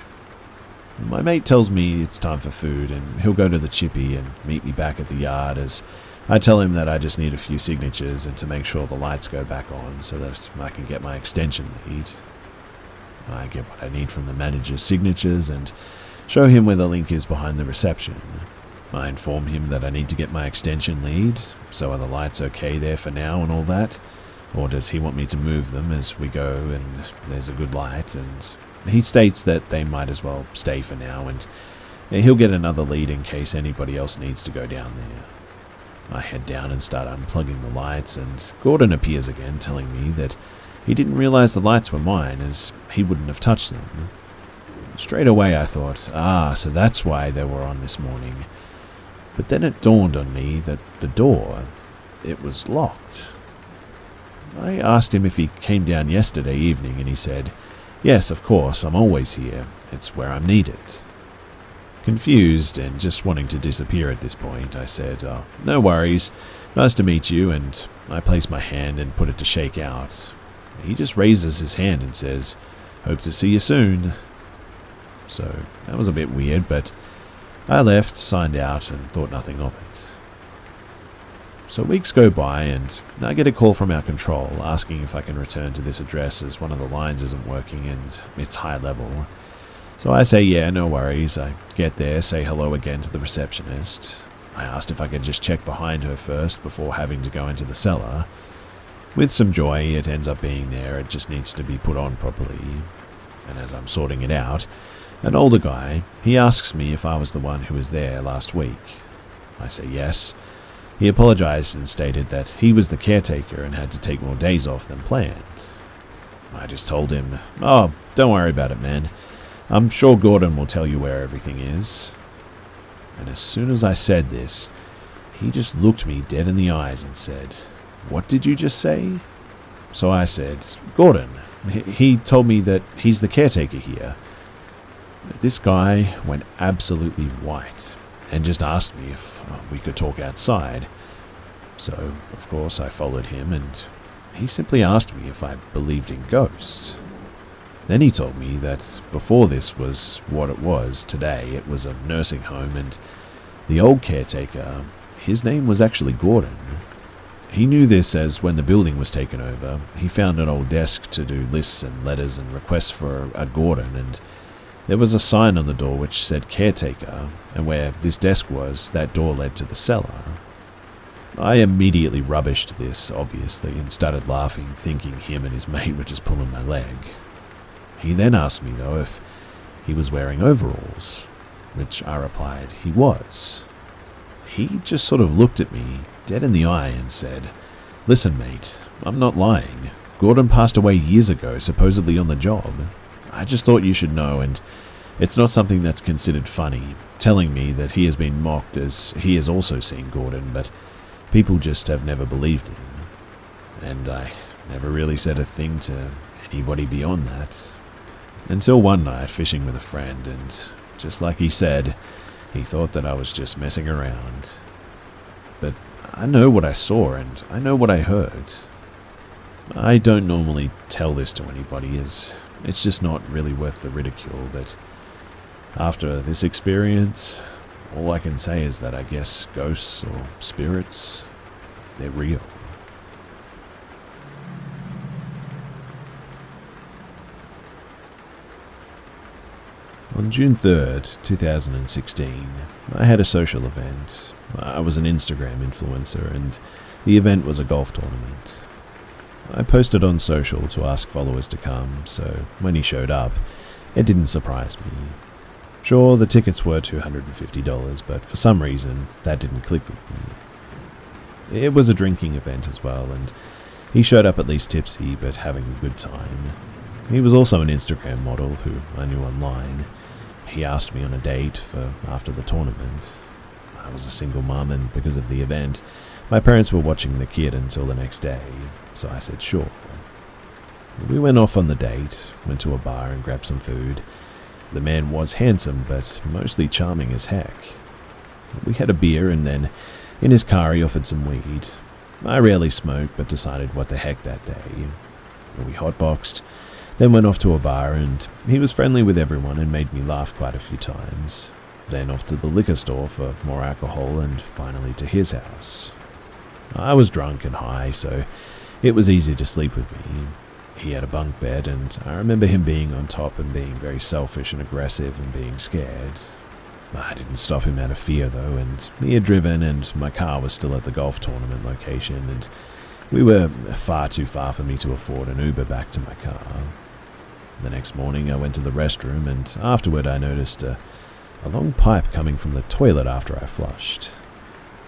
My mate tells me it's time for food and he'll go to the chippy and meet me back at the yard, as I tell him that I just need a few signatures and to make sure the lights go back on so that I can get my extension lead. I get what I need from the manager's signatures and show him where the link is behind the reception. I inform him that I need to get my extension lead, so are the lights okay there for now and all that? Or does he want me to move them as we go and there's a good light? And he states that they might as well stay for now and he'll get another lead in case anybody else needs to go down there. I head down and start unplugging the lights, and Gordon appears again, telling me that he didn't realize the lights were mine, as he wouldn't have touched them. Straight away I thought, so that's why they were on this morning. But then it dawned on me that the door, it was locked. I asked him if he came down yesterday evening, and he said, "Yes, of course, I'm always here. It's where I'm needed." Confused and just wanting to disappear at this point, I said, "No worries, nice to meet you," and I place my hand and put it to shake out. He just raises his hand and says, "Hope to see you soon." So that was a bit weird, but I left, signed out, and thought nothing of it. So weeks go by, and I get a call from our control asking if I can return to this address as one of the lines isn't working and it's high level. So I say, yeah, no worries. I get there, say hello again to the receptionist. I asked if I could just check behind her first before having to go into the cellar. With some joy, it ends up being there. It just needs to be put on properly. And as I'm sorting it out, an older guy, he asks me if I was the one who was there last week. I say yes. He apologized and stated that he was the caretaker and had to take more days off than planned. I just told him, "Oh, don't worry about it, man. I'm sure Gordon will tell you where everything is." And as soon as I said this, He just looked me dead in the eyes and said, "What did you just say?" So I said, "Gordon. He told me that he's the caretaker here." This guy went absolutely white and just asked me if we could talk outside. So, of course, I followed him, and he simply asked me if I believed in ghosts. Then he told me that before this was what it was today, it was a nursing home, and the old caretaker, his name was actually Gordon. He knew this as when the building was taken over, he found an old desk to do lists and letters and requests for a Gordon, and there was a sign on the door which said caretaker, and where this desk was, that door led to the cellar. I immediately rubbished this, obviously, and started laughing, thinking him and his mate were just pulling my leg. He then asked me, though, if he was wearing overalls, which I replied he was. He just sort of looked at me, dead in the eye, and said, "Listen, mate, I'm not lying. Gordon passed away years ago, supposedly on the job. I just thought you should know, and it's not something that's considered funny, telling me that he has been mocked as he has also seen Gordon, but people just have never believed him. And I never really said a thing to anybody beyond that. Until one night, fishing with a friend, and just like he said, he thought that I was just messing around. But I know what I saw, and I know what I heard. I don't normally tell this to anybody, as it's just not really worth the ridicule, but after this experience, all I can say is that I guess ghosts or spirits, they're real. On June 3rd, 2016, I had a social event. I was an Instagram influencer, and the event was a golf tournament. I posted on social to ask followers to come, so when he showed up, it didn't surprise me. Sure, the tickets were $250, but for some reason, that didn't click with me. It was a drinking event as well, and he showed up at least tipsy, but having a good time. He was also an Instagram model who I knew online. He asked me on a date for after the tournament. I was a single mum, and because of the event, my parents were watching the kid until the next day, so I said sure. We went off on the date, went to a bar and grabbed some food. The man was handsome, but mostly charming as heck. We had a beer, and then in his car he offered some weed. I rarely smoke, but decided what the heck that day. We hotboxed, then went off to a bar, and he was friendly with everyone and made me laugh quite a few times. Then off to the liquor store for more alcohol, and finally to his house. I was drunk and high, so it was easy to sleep with me. He had a bunk bed, and I remember him being on top and being very selfish and aggressive and being scared. I didn't stop him out of fear, though, and he had driven, and my car was still at the golf tournament location, and we were far too far for me to afford an Uber back to my car. The next morning, I went to the restroom, and afterward I noticed a long pipe coming from the toilet after I flushed.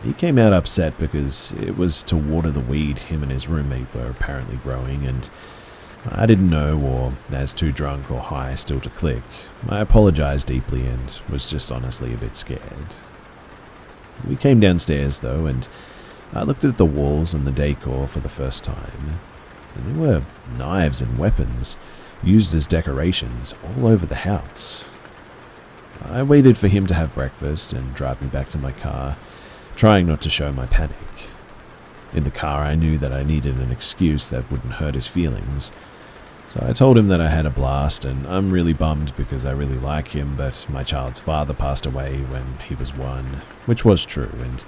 He came out upset because it was to water the weed him and his roommate were apparently growing, and I didn't know, or as too drunk or high still to click. I apologized deeply and was just honestly a bit scared. We came downstairs though, and I looked at the walls and the decor for the first time, and there were knives and weapons used as decorations all over the house. I waited for him to have breakfast and drive me back to my car, trying not to show my panic. In the car, I knew that I needed an excuse that wouldn't hurt his feelings, so I told him that I had a blast and I'm really bummed because I really like him, but my child's father passed away when he was 1, which was true, and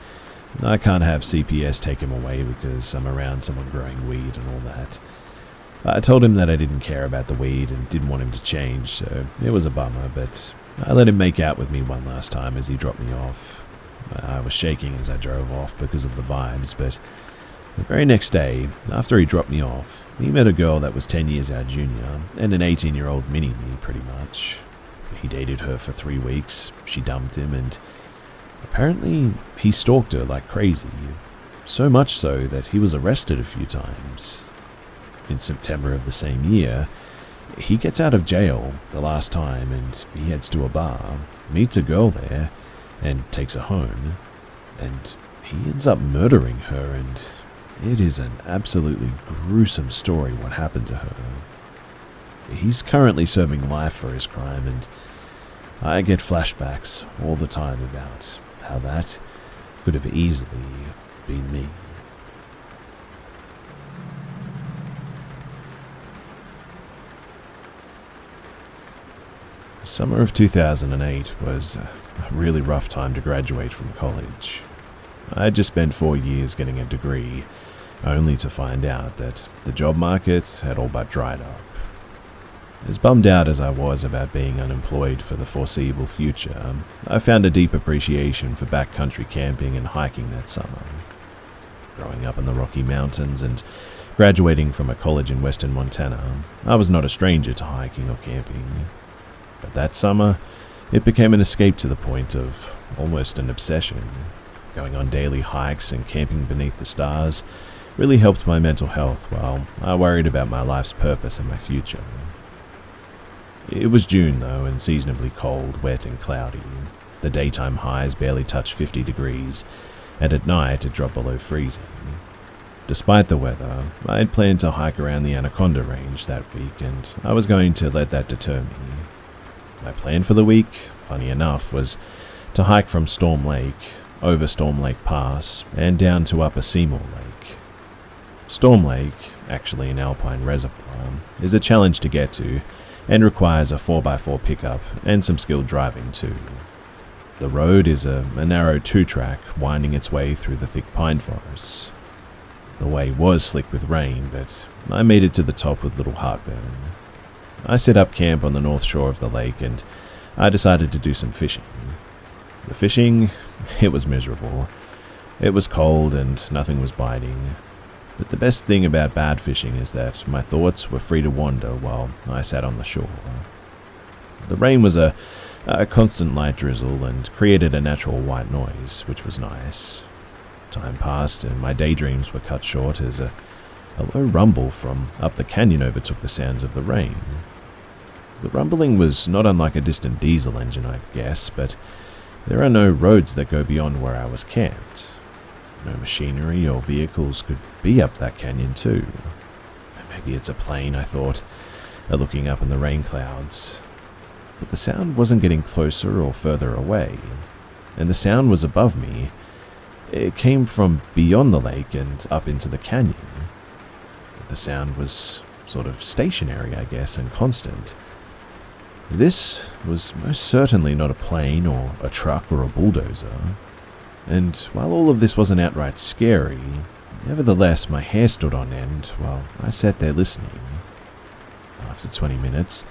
I can't have CPS take him away because I'm around someone growing weed and all that. I told him that I didn't care about the weed and didn't want him to change, so it was a bummer, but I let him make out with me one last time as he dropped me off. I was shaking as I drove off because of the vibes, but the very next day, after he dropped me off, he met a girl that was 10 years our junior, and an 18-year-old mini-me, pretty much. He dated her for 3 weeks, she dumped him, and apparently he stalked her like crazy. So much so that he was arrested a few times. In September of the same year, he gets out of jail the last time, and he heads to a bar, meets a girl there, and takes her home. And he ends up murdering her, and it is an absolutely gruesome story what happened to her. He's currently serving life for his crime, and I get flashbacks all the time about how that could have easily been me. The summer of 2008 was a really rough time to graduate from college. I had just spent 4 years getting a degree, only to find out that the job market had all but dried up. As bummed out as I was about being unemployed for the foreseeable future, I found a deep appreciation for backcountry camping and hiking that summer. Growing up in the Rocky Mountains and graduating from a college in western Montana, I was not a stranger to hiking or camping. But that summer, it became an escape to the point of almost an obsession. Going on daily hikes and camping beneath the stars really helped my mental health while I worried about my life's purpose and my future. It was June though, and seasonably cold, wet and cloudy. The daytime highs barely touched 50 degrees, and at night it dropped below freezing. Despite the weather, I had planned to hike around the Anaconda Range that week, and I was going to let that deter me. My plan for the week, funny enough, was to hike from Storm Lake, over Storm Lake Pass, and down to Upper Seymour Lake. Storm Lake, actually an alpine reservoir, is a challenge to get to, and requires a 4x4 pickup and some skilled driving too. The road is a narrow 2-track winding its way through the thick pine forests. The way was slick with rain, but I made it to the top with little heartburn. I set up camp on the north shore of the lake, and I decided to do some fishing. The fishing, it was miserable. It was cold and nothing was biting. But the best thing about bad fishing is that my thoughts were free to wander while I sat on the shore. The rain was a constant light drizzle and created a natural white noise, which was nice. Time passed and my daydreams were cut short as a low rumble from up the canyon overtook the sounds of the rain. The rumbling was not unlike a distant diesel engine, I guess, but there are no roads that go beyond where I was camped. No machinery or vehicles could be up that canyon too. Maybe it's a plane, I thought, looking up in the rain clouds. But the sound wasn't getting closer or further away, and the sound was above me. It came from beyond the lake and up into the canyon. The sound was sort of stationary, I guess, and constant. This was most certainly not a plane or a truck or a bulldozer. And while all of this wasn't outright scary, nevertheless my hair stood on end while I sat there listening. After 20 minutes,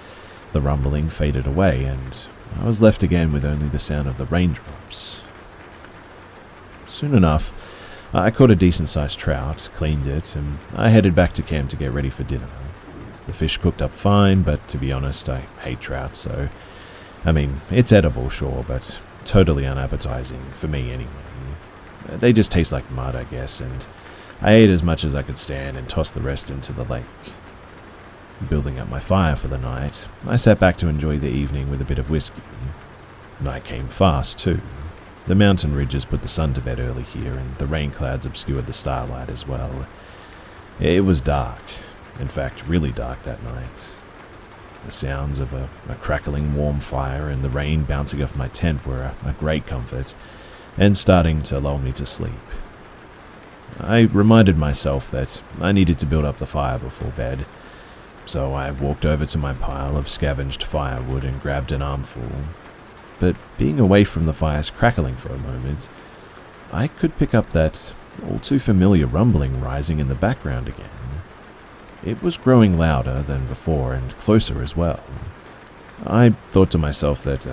the rumbling faded away and I was left again with only the sound of the raindrops. Soon enough, I caught a decent-sized trout, cleaned it, and I headed back to camp to get ready for dinner. The fish cooked up fine, but to be honest, I hate trout, so... it's edible, sure, but totally unappetizing, for me anyway. They just taste like mud, I guess, and I ate as much as I could stand and tossed the rest into the lake. Building up my fire for the night, I sat back to enjoy the evening with a bit of whiskey. Night came fast, too. The mountain ridges put the sun to bed early here, and the rain clouds obscured the starlight as well. It was dark, in fact, really dark that night. The sounds of a crackling warm fire and the rain bouncing off my tent were a great comfort, and starting to lull me to sleep. I reminded myself that I needed to build up the fire before bed, so I walked over to my pile of scavenged firewood and grabbed an armful. But being away from the fire's crackling for a moment, I could pick up that all too familiar rumbling rising in the background again. It was growing louder than before and closer as well. I thought to myself that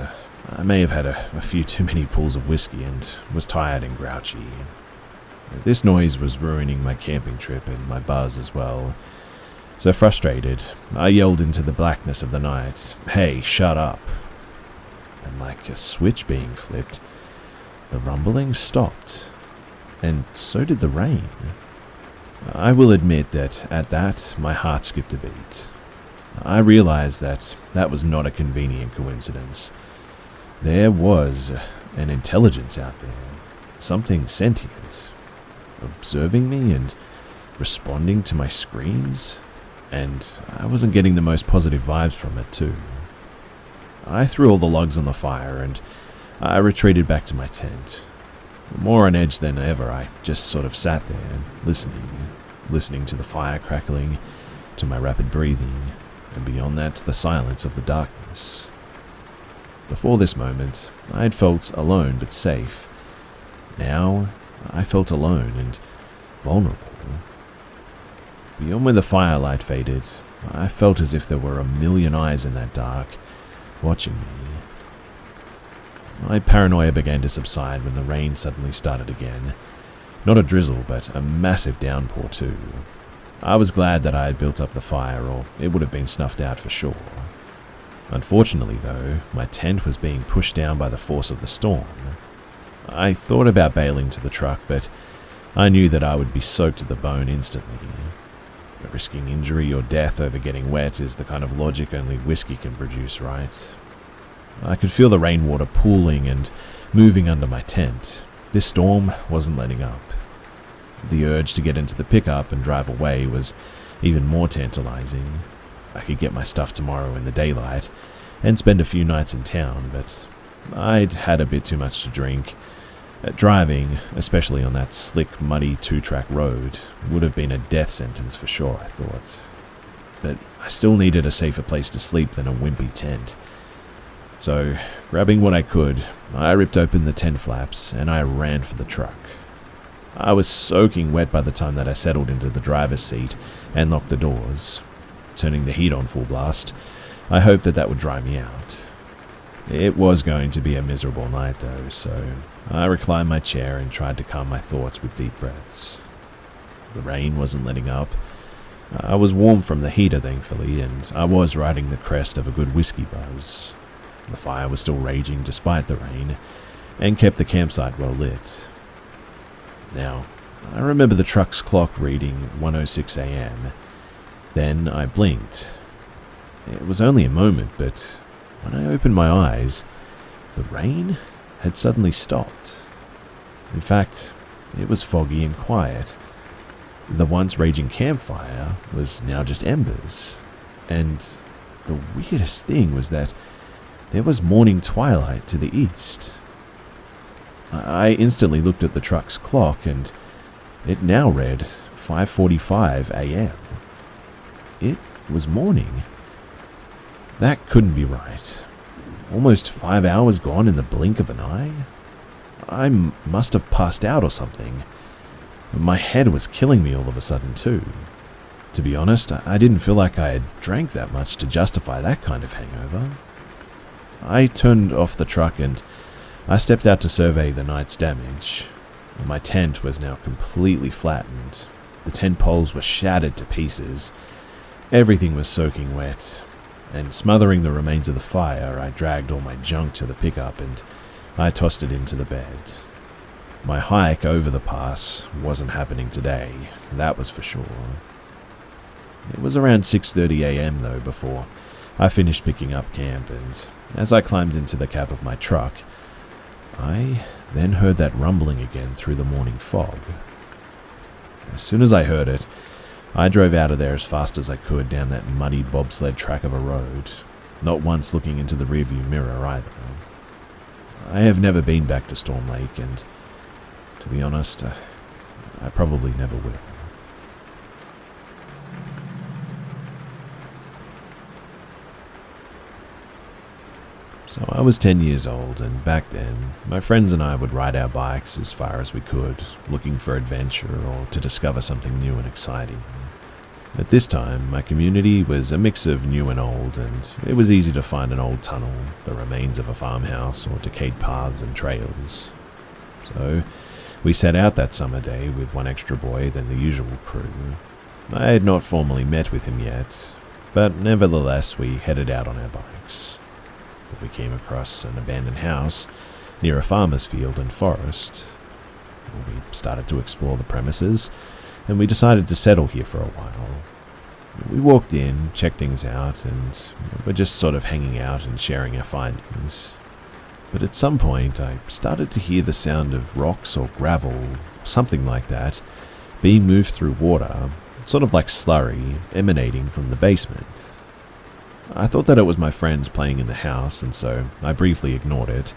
I may have had a few too many pulls of whiskey and was tired and grouchy. This noise was ruining my camping trip and my buzz as well. So frustrated, I yelled into the blackness of the night, "Hey, shut up!" And like a switch being flipped, the rumbling stopped, and so did the rain. I will admit that at that, my heart skipped a beat. I realized that that was not a convenient coincidence. There was an intelligence out there, something sentient, observing me and responding to my screams, and I wasn't getting the most positive vibes from it too. I threw all the logs on the fire and I retreated back to my tent. More on edge than ever, I just sort of sat there, listening to the fire crackling, to my rapid breathing, and beyond that, the silence of the darkness. Before this moment, I had felt alone but safe. Now, I felt alone and vulnerable. Beyond where the firelight faded, I felt as if there were a million eyes in that dark, watching me. My paranoia began to subside when the rain suddenly started again. Not a drizzle, but a massive downpour too. I was glad that I had built up the fire, or it would have been snuffed out for sure. Unfortunately, though, my tent was being pushed down by the force of the storm. I thought about bailing to the truck, but I knew that I would be soaked to the bone instantly. Risking injury or death over getting wet is the kind of logic only whiskey can produce, right? I could feel the rainwater pooling and moving under my tent. This storm wasn't letting up. The urge to get into the pickup and drive away was even more tantalizing. I could get my stuff tomorrow in the daylight and spend a few nights in town, but I'd had a bit too much to drink. Driving, especially on that slick, muddy 2-track road, would have been a death sentence for sure, I thought. But I still needed a safer place to sleep than a wimpy tent. So, grabbing what I could, I ripped open the tent flaps and I ran for the truck. I was soaking wet by the time that I settled into the driver's seat and locked the doors. Turning the heat on full blast, I hoped that would dry me out. It was going to be a miserable night though, so I reclined my chair and tried to calm my thoughts with deep breaths. The rain wasn't letting up. I was warm from the heater, thankfully, and I was riding the crest of a good whiskey buzz. The fire was still raging despite the rain, and kept the campsite well lit. Now, I remember the truck's clock reading 1:06 a.m. Then I blinked. It was only a moment, but when I opened my eyes, the rain had suddenly stopped. In fact, it was foggy and quiet. The once raging campfire was now just embers. And the weirdest thing was that there was morning twilight to the east. I instantly looked at the truck's clock and it now read 5:45 a.m. It was morning. That couldn't be right. Almost 5 hours gone in the blink of an eye? I must have passed out or something. My head was killing me all of a sudden too. To be honest, I didn't feel like I had drank that much to justify that kind of hangover. I turned off the truck and I stepped out to survey the night's damage. My tent was now completely flattened. The tent poles were shattered to pieces. Everything was soaking wet. And smothering the remains of the fire, I dragged all my junk to the pickup and I tossed it into the bed. My hike over the pass wasn't happening today, that was for sure. It was around 6:30 a.m. though before I finished picking up camp, and as I climbed into the cab of my truck, I then heard that rumbling again through the morning fog. As soon as I heard it, I drove out of there as fast as I could down that muddy bobsled track of a road, not once looking into the rearview mirror either. I have never been back to Storm Lake, and to be honest, I probably never will. So I was 10 years old, and back then, my friends and I would ride our bikes as far as we could, looking for adventure or to discover something new and exciting. At this time, my community was a mix of new and old, and it was easy to find an old tunnel, the remains of a farmhouse, or decayed paths and trails. So, we set out that summer day with one extra boy than the usual crew. I had not formally met with him yet, but nevertheless we headed out on our bikes. We came across an abandoned house near a farmer's field and forest. We started to explore the premises, and we decided to settle here for a while. We walked in, checked things out, and were just sort of hanging out and sharing our findings. But at some point, I started to hear the sound of rocks or gravel, something like that, being moved through water, sort of like slurry, emanating from the basement. I thought that it was my friends playing in the house, and so I briefly ignored it.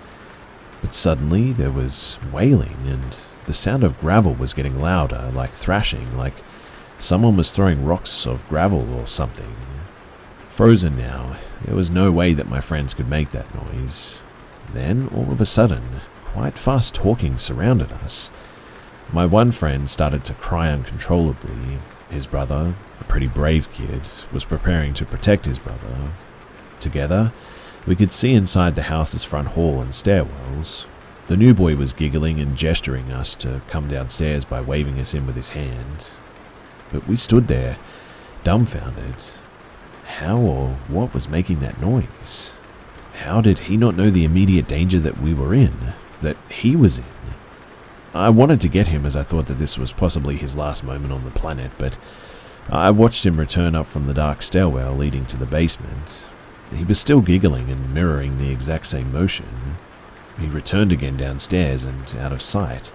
But suddenly there was wailing, and the sound of gravel was getting louder, like thrashing, like someone was throwing rocks of gravel or something. Frozen now, there was no way that my friends could make that noise. Then, all of a sudden, quite fast talking surrounded us. My one friend started to cry uncontrollably. His brother, a pretty brave kid, was preparing to protect his brother. Together, we could see inside the house's front hall and stairwells. The new boy was giggling and gesturing us to come downstairs by waving us in with his hand. But we stood there, dumbfounded. How or what was making that noise? How did he not know the immediate danger that we were in, that he was in? I wanted to get him as I thought that this was possibly his last moment on the planet, but I watched him return up from the dark stairwell leading to the basement. He was still giggling and mirroring the exact same motion. He returned again downstairs and out of sight.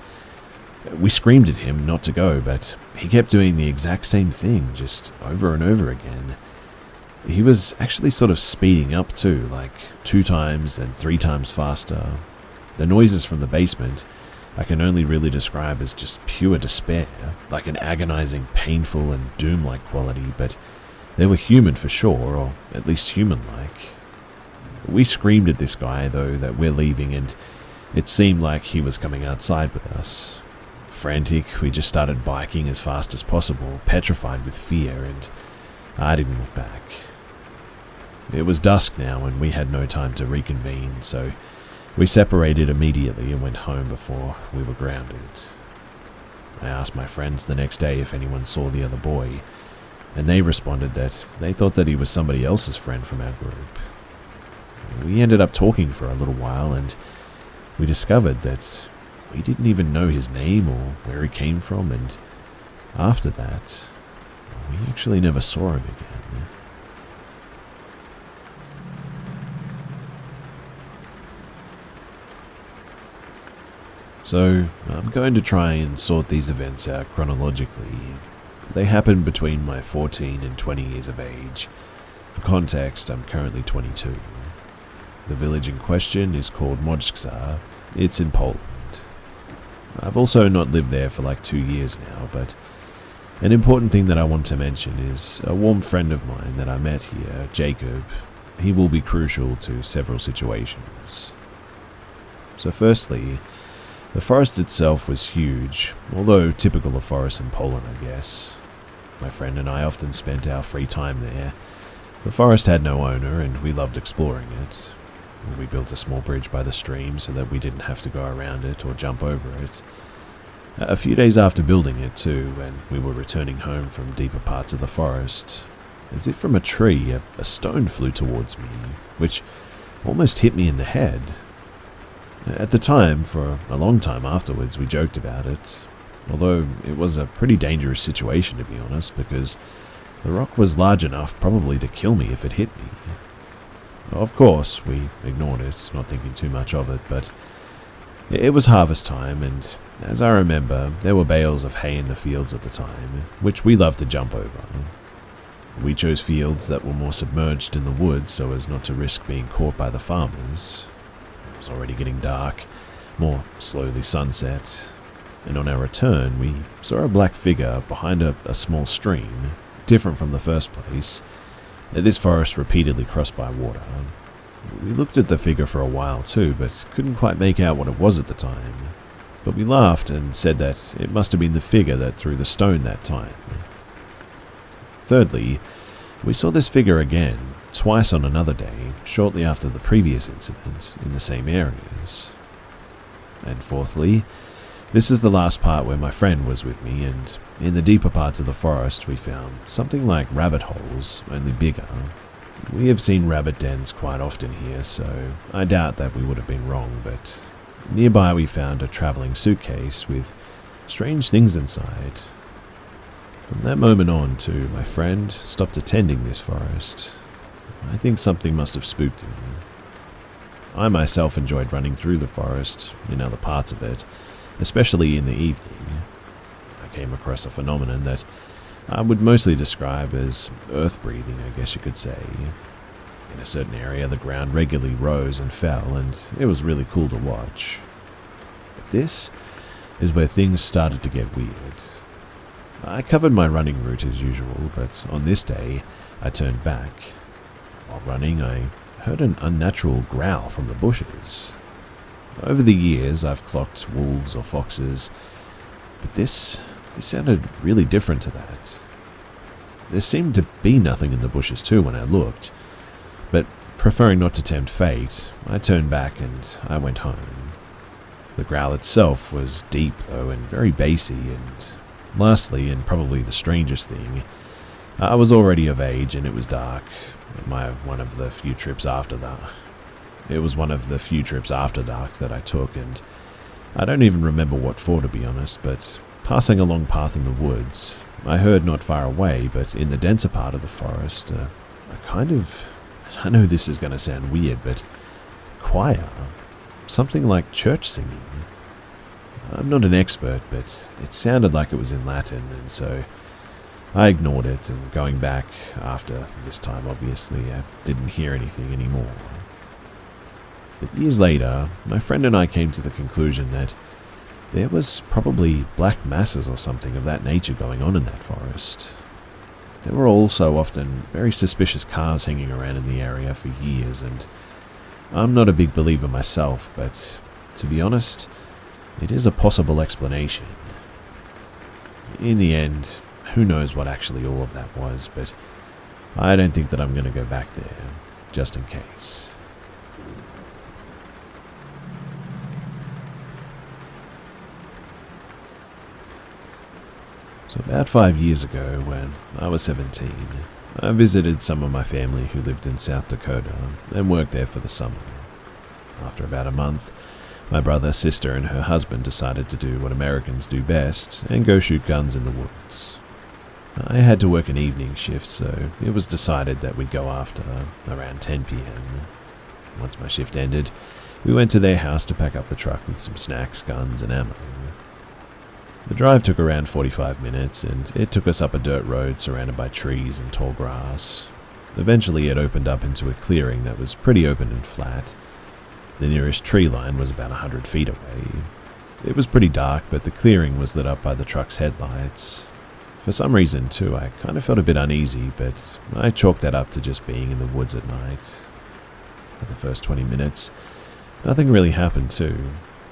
We screamed at him not to go, but he kept doing the exact same thing, just over and over again. He was actually sort of speeding up too, like 2 times and 3 times faster. The noises from the basement I can only really describe as just pure despair, like an agonizing, painful and doom-like quality, but they were human for sure, or at least human-like. We screamed at this guy, though, that we're leaving, and it seemed like he was coming outside with us. Frantic, we just started biking as fast as possible, petrified with fear, and I didn't look back. It was dusk now, and we had no time to reconvene, so we separated immediately and went home before we were grounded. I asked my friends the next day if anyone saw the other boy, and they responded that they thought that he was somebody else's friend from our group. We ended up talking for a little while, and we discovered that we didn't even know his name or where he came from, and after that, we actually never saw him again. So, I'm going to try and sort these events out chronologically. They happened between my 14 and 20 years of age. For context, I'm currently 22. The village in question is called Mojca. It's in Poland. I've also not lived there for like 2 years now, but an important thing that I want to mention is a warm friend of mine that I met here, Jacob. He will be crucial to several situations. So firstly, the forest itself was huge, although typical of forests in Poland, I guess. My friend and I often spent our free time there. The forest had no owner, and we loved exploring it. We built a small bridge by the stream so that we didn't have to go around it or jump over it. A few days after building it, too, when we were returning home from deeper parts of the forest, as if from a tree, a stone flew towards me, which almost hit me in the head. At the time, for a long time afterwards, we joked about it, although it was a pretty dangerous situation to be honest, because the rock was large enough probably to kill me if it hit me. Of course, we ignored it, not thinking too much of it, but it was harvest time, and as I remember, there were bales of hay in the fields at the time, which we loved to jump over. We chose fields that were more submerged in the woods so as not to risk being caught by the farmers. It was already getting dark, more slowly sunset, and on our return we saw a black figure behind a small stream, different from the first place. This forest repeatedly crossed by water. We looked at the figure for a while too, but couldn't quite make out what it was at the time. But we laughed and said that it must have been the figure that threw the stone that time. Thirdly, we saw this figure again, twice on another day, shortly after the previous incident, in the same areas. And fourthly, this is the last part where my friend was with me, and in the deeper parts of the forest we found something like rabbit holes, only bigger. We have seen rabbit dens quite often here, so I doubt that we would have been wrong, but nearby we found a travelling suitcase with strange things inside. From that moment on, too, my friend stopped attending this forest. I think something must have spooked him. I myself enjoyed running through the forest in other parts of it, especially in the evening. I came across a phenomenon that I would mostly describe as earth-breathing, I guess you could say. In a certain area, the ground regularly rose and fell, and it was really cool to watch. But this is where things started to get weird. I covered my running route as usual, but on this day, I turned back. While running, I heard an unnatural growl from the bushes. Over the years, I've clocked wolves or foxes, but this sounded really different to that. There seemed to be nothing in the bushes too when I looked, but preferring not to tempt fate, I turned back and I went home. The growl itself was deep though and very bassy, and lastly, and probably the strangest thing, I was already of age and it was dark. It was one of the few trips after dark that I took, and I don't even remember what for, to be honest, but passing a long path in the woods, I heard not far away, but in the denser part of the forest, a kind of, I know this is going to sound weird, but choir, something like church singing. I'm not an expert, but it sounded like it was in Latin, and so I ignored it, and going back after this time, obviously, I didn't hear anything anymore. But years later, my friend and I came to the conclusion that there was probably black masses or something of that nature going on in that forest. There were also often very suspicious cars hanging around in the area for years, and I'm not a big believer myself, but to be honest, it is a possible explanation. In the end, who knows what actually all of that was, but I don't think that I'm going to go back there, just in case. So about 5 years ago, when I was 17, I visited some of my family who lived in South Dakota and worked there for the summer. After about a month, my brother, sister, and her husband decided to do what Americans do best and go shoot guns in the woods. I had to work an evening shift, so it was decided that we'd go after around 10 p.m. Once my shift ended, we went to their house to pack up the truck with some snacks, guns, and ammo. The drive took around 45 minutes, and it took us up a dirt road surrounded by trees and tall grass. Eventually, it opened up into a clearing that was pretty open and flat. The nearest tree line was about 100 feet away. It was pretty dark, but the clearing was lit up by the truck's headlights. For some reason, too, I kind of felt a bit uneasy, but I chalked that up to just being in the woods at night. For the first 20 minutes, nothing really happened, too.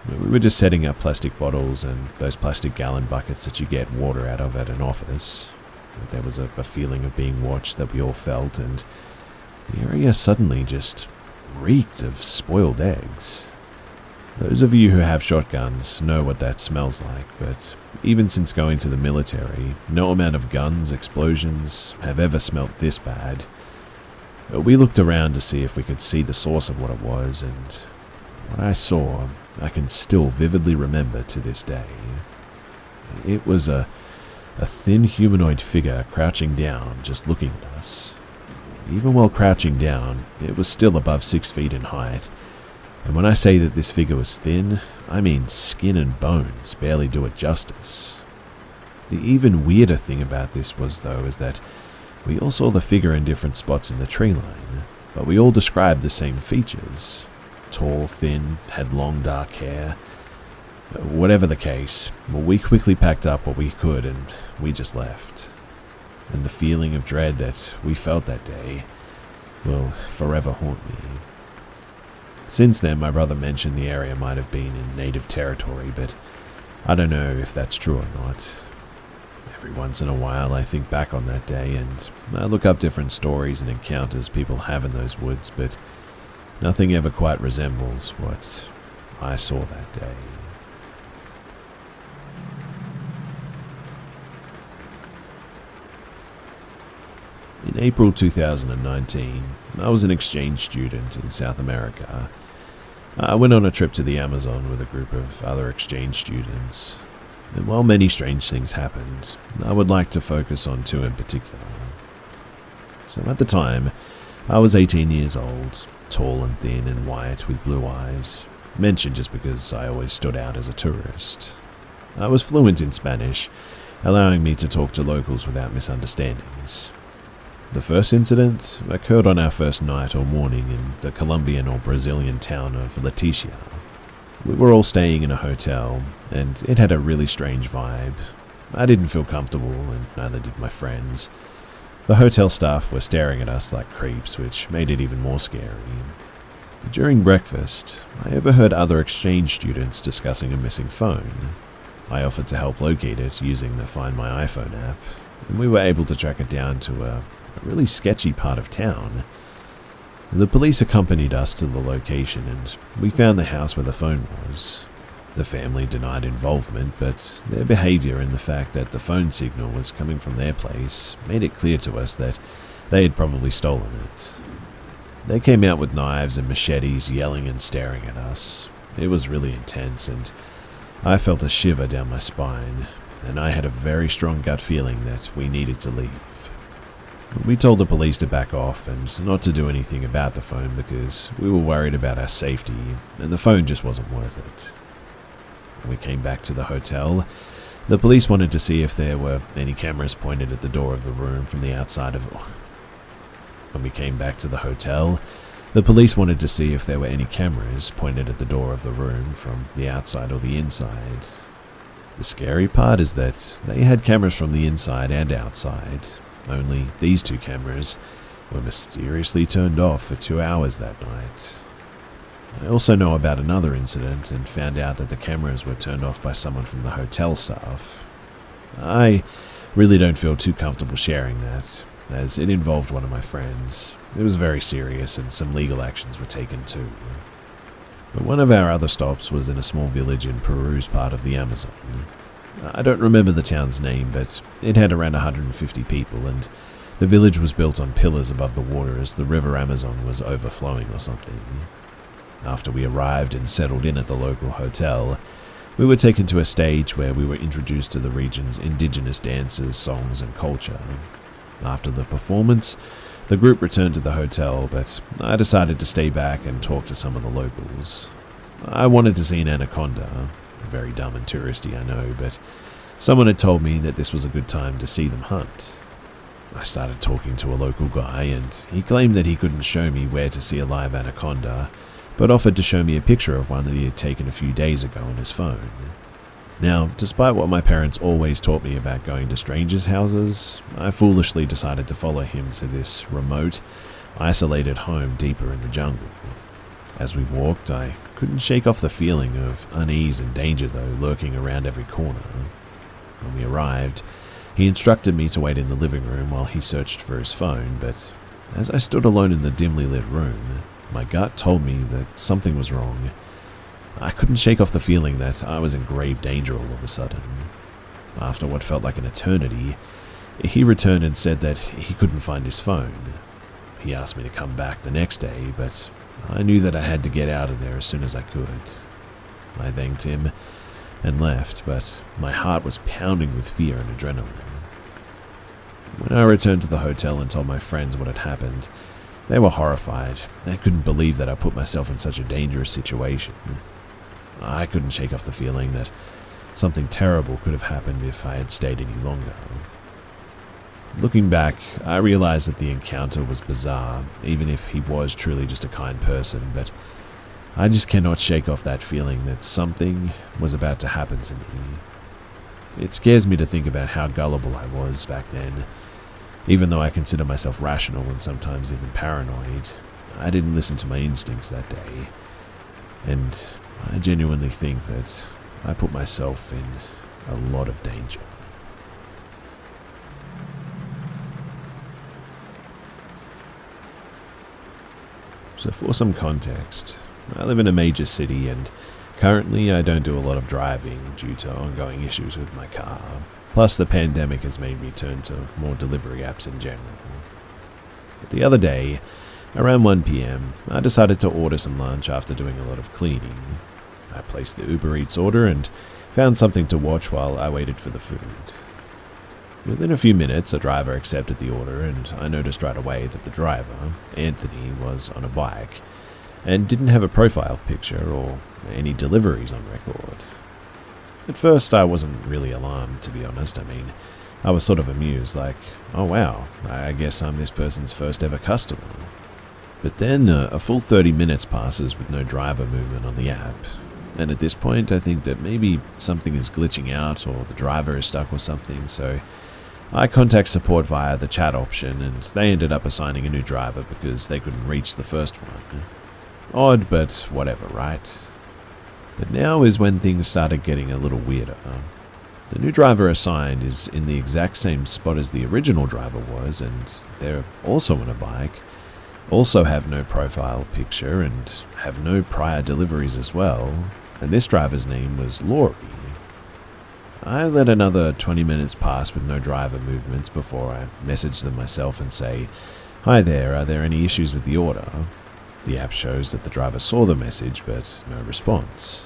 We were just setting up plastic bottles and those plastic gallon buckets that you get water out of at an office. But there was a feeling of being watched that we all felt, and the area suddenly just reeked of spoiled eggs. Those of you who have shotguns know what that smells like, but even since going to the military, no amount of guns, explosions have ever smelt this bad. We looked around to see if we could see the source of what it was, and what I saw, I can still vividly remember to this day. It was a thin humanoid figure crouching down, just looking at us. Even while crouching down, it was still above 6 feet in height, and when I say that this figure was thin, I mean skin and bones barely do it justice. The even weirder thing about this was, though, is that we all saw the figure in different spots in the tree line, but we all described the same features. Tall, thin, had long dark hair. Whatever the case, we quickly packed up what we could and we just left. And the feeling of dread that we felt that day will forever haunt me. Since then, my brother mentioned the area might have been in native territory, but I don't know if that's true or not. Every once in a while I think back on that day and I look up different stories and encounters people have in those woods, but nothing ever quite resembles what I saw that day. In April 2019, I was an exchange student in South America. I went on a trip to the Amazon with a group of other exchange students. And while many strange things happened, I would like to focus on two in particular. So at the time, I was 18 years old, tall and thin and white with blue eyes, mentioned just because I always stood out as a tourist. I was fluent in Spanish, allowing me to talk to locals without misunderstandings. The first incident occurred on our first night or morning in the Colombian or Brazilian town of Leticia. We were all staying in a hotel, and it had a really strange vibe. I didn't feel comfortable, and neither did my friends. The hotel staff were staring at us like creeps, which made it even more scary. During breakfast, I overheard other exchange students discussing a missing phone. I offered to help locate it using the Find My iPhone app, and we were able to track it down to a really sketchy part of town. The police accompanied us to the location, and we found the house where the phone was. The family denied involvement, but their behavior and the fact that the phone signal was coming from their place made it clear to us that they had probably stolen it. They came out with knives and machetes, yelling and staring at us. It was really intense, and I felt a shiver down my spine, and I had a very strong gut feeling that we needed to leave. We told the police to back off and not to do anything about the phone because we were worried about our safety, and the phone just wasn't worth it. When we came back to the hotel, the police wanted to see if there were any cameras pointed at the door of the room from the outside of it. When we came back to the hotel, the police wanted to see if there were any cameras pointed at the door of the room from the outside or the inside. The scary part is that they had cameras from the inside and outside, only these two cameras were mysteriously turned off for 2 hours that night. I also know about another incident and found out that the cameras were turned off by someone from the hotel staff. I really don't feel too comfortable sharing that, as it involved one of my friends. It was very serious and some legal actions were taken too. But one of our other stops was in a small village in Peru's part of the Amazon. I don't remember the town's name, but it had around 150 people, and the village was built on pillars above the water as the river Amazon was overflowing or something. After we arrived and settled in at the local hotel, we were taken to a stage where we were introduced to the region's indigenous dances, songs, and culture. After the performance, the group returned to the hotel, but I decided to stay back and talk to some of the locals. I wanted to see an anaconda. Very dumb and touristy, I know, but someone had told me that this was a good time to see them hunt. I started talking to a local guy, and he claimed that he couldn't show me where to see a live anaconda, but offered to show me a picture of one that he had taken a few days ago on his phone. Now, despite what my parents always taught me about going to strangers' houses, I foolishly decided to follow him to this remote, isolated home deeper in the jungle. As we walked, I couldn't shake off the feeling of unease and danger, though, lurking around every corner. When we arrived, he instructed me to wait in the living room while he searched for his phone, but as I stood alone in the dimly lit room, my gut told me that something was wrong. I couldn't shake off the feeling that I was in grave danger all of a sudden. After what felt like an eternity, he returned and said that he couldn't find his phone. He asked me to come back the next day, but I knew that I had to get out of there as soon as I could. I thanked him and left, but my heart was pounding with fear and adrenaline. When I returned to the hotel and told my friends what had happened, they were horrified. They couldn't believe that I put myself in such a dangerous situation. I couldn't shake off the feeling that something terrible could have happened if I had stayed any longer. Looking back, I realized that the encounter was bizarre, even if he was truly just a kind person, but I just cannot shake off that feeling that something was about to happen to me. It scares me to think about how gullible I was back then. Even though I consider myself rational and sometimes even paranoid, I didn't listen to my instincts that day. And I genuinely think that I put myself in a lot of danger. So for some context, I live in a major city and currently I don't do a lot of driving due to ongoing issues with my car. Plus the pandemic has made me turn to more delivery apps in general. But the other day, around 1 PM, I decided to order some lunch after doing a lot of cleaning. I placed the Uber Eats order and found something to watch while I waited for the food. Within a few minutes, a driver accepted the order and I noticed right away that the driver, Anthony, was on a bike, and didn't have a profile picture or any deliveries on record. At first, I wasn't really alarmed, to be honest. I was sort of amused, like, oh wow, I guess I'm this person's first ever customer. But then a full 30 minutes passes with no driver movement on the app, and at this point I think that maybe something is glitching out or the driver is stuck or something, so I contact support via the chat option, and they ended up assigning a new driver because they couldn't reach the first one. Odd, but whatever, right? But now is when things started getting a little weirder. The new driver assigned is in the exact same spot as the original driver was, and they're also on a bike, also have no profile picture, and have no prior deliveries as well, and this driver's name was Lori. I let another 20 minutes pass with no driver movements before I message them myself and say, "Hi there, are there any issues with the order?" The app shows that the driver saw the message, but no response.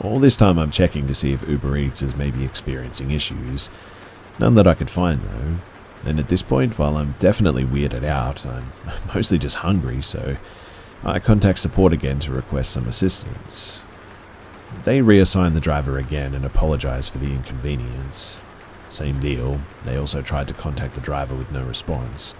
All this time I'm checking to see if Uber Eats is maybe experiencing issues. None that I could find though. And at this point, while I'm definitely weirded out, I'm mostly just hungry, so I contact support again to request some assistance. They reassign the driver again and apologize for the inconvenience. Same deal, they also tried to contact the driver with no response.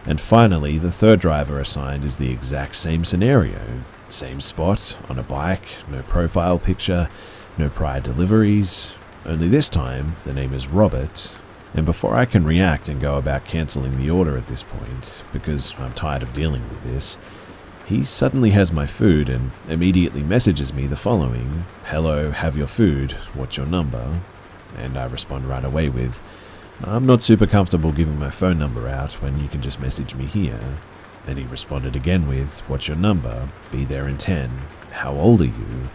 And finally, the third driver assigned is the exact same scenario. Same spot, on a bike, no profile picture, no prior deliveries. Only this time, the name is Robert. And before I can react and go about cancelling the order at this point, because I'm tired of dealing with this, he suddenly has my food and immediately messages me the following: "Hello, have your food, what's your number?" And I respond right away with, "I'm not super comfortable giving my phone number out when you can just message me here." And he responded again with, "What's your number? Be there in 10. How old are you?"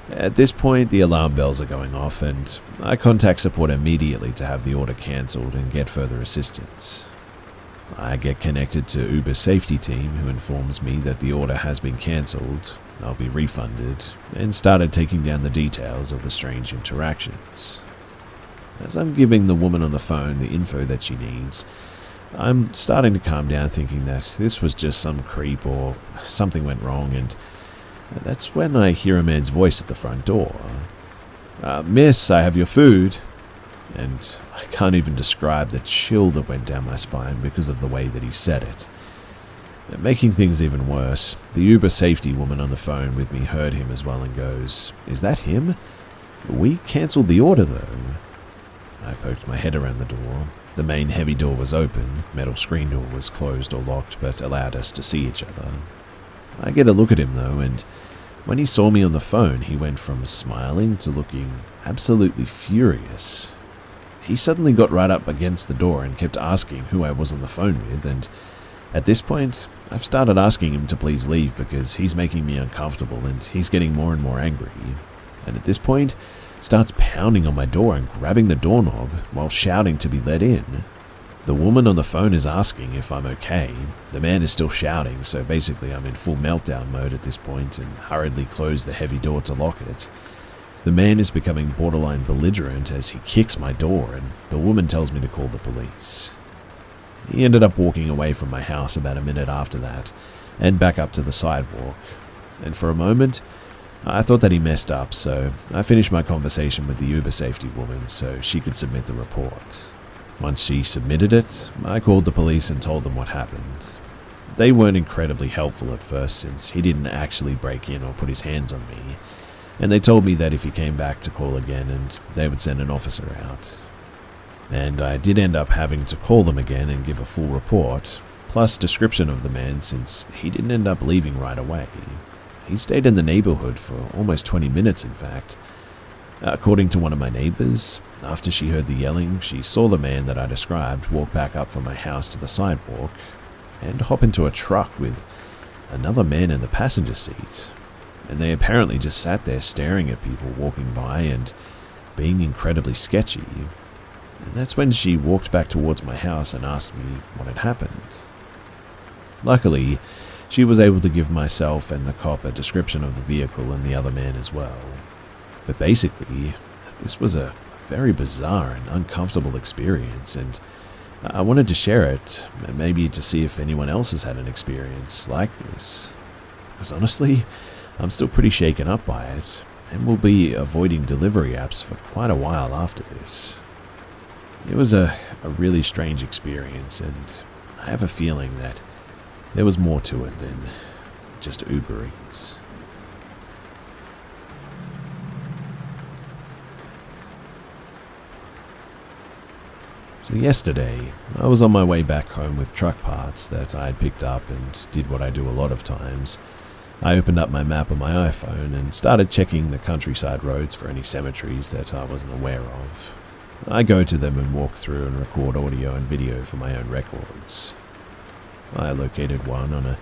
At this point, the alarm bells are going off, and I contact support immediately to have the order cancelled and get further assistance. I get connected to Uber's safety team, who informs me that the order has been cancelled, I'll be refunded, and started taking down the details of the strange interactions. As I'm giving the woman on the phone the info that she needs, I'm starting to calm down, thinking that this was just some creep or something went wrong, and that's when I hear a man's voice at the front door. "Miss, I have your food." And I can't even describe the chill that went down my spine because of the way that he said it. Making things even worse, the Uber safety woman on the phone with me heard him as well and goes, "Is that him? We cancelled the order though." I poked my head around the door. The main heavy door was open, metal screen door was closed or locked but allowed us to see each other. I get a look at him though, and when he saw me on the phone, he went from smiling to looking absolutely furious. He suddenly got right up against the door and kept asking who I was on the phone with, and at this point, I've started asking him to please leave because he's making me uncomfortable and he's getting more and more angry. And at this point, starts pounding on my door and grabbing the doorknob while shouting to be let in. The woman on the phone is asking if I'm okay. The man is still shouting, so basically I'm in full meltdown mode at this point and hurriedly close the heavy door to lock it. The man is becoming borderline belligerent as he kicks my door, and the woman tells me to call the police. He ended up walking away from my house about a minute after that, and back up to the sidewalk. And for a moment, I thought that he messed up, so I finished my conversation with the Uber safety woman so she could submit the report. Once she submitted it, I called the police and told them what happened. They weren't incredibly helpful at first since he didn't actually break in or put his hands on me, and they told me that if he came back to call again and they would send an officer out. And I did end up having to call them again and give a full report, plus description of the man since he didn't end up leaving right away. He stayed in the neighborhood for almost 20 minutes in fact. According to one of my neighbors, after she heard the yelling, she saw the man that I described walk back up from my house to the sidewalk and hop into a truck with another man in the passenger seat. And they apparently just sat there staring at people walking by and being incredibly sketchy. And that's when she walked back towards my house and asked me what had happened. Luckily, she was able to give myself and the cop a description of the vehicle and the other man as well. But basically, this was a very bizarre and uncomfortable experience, and I wanted to share it, maybe to see if anyone else has had an experience like this. because honestly, I'm still pretty shaken up by it, and will be avoiding delivery apps for quite a while after this. It was a really strange experience, and I have a feeling that there was more to it than just Uber Eats. So yesterday, I was on my way back home with truck parts that I had picked up and did what I do a lot of times. I opened up my map on my iPhone and started checking the countryside roads for any cemeteries that I wasn't aware of. I go to them and walk through and record audio and video for my own records. I located one on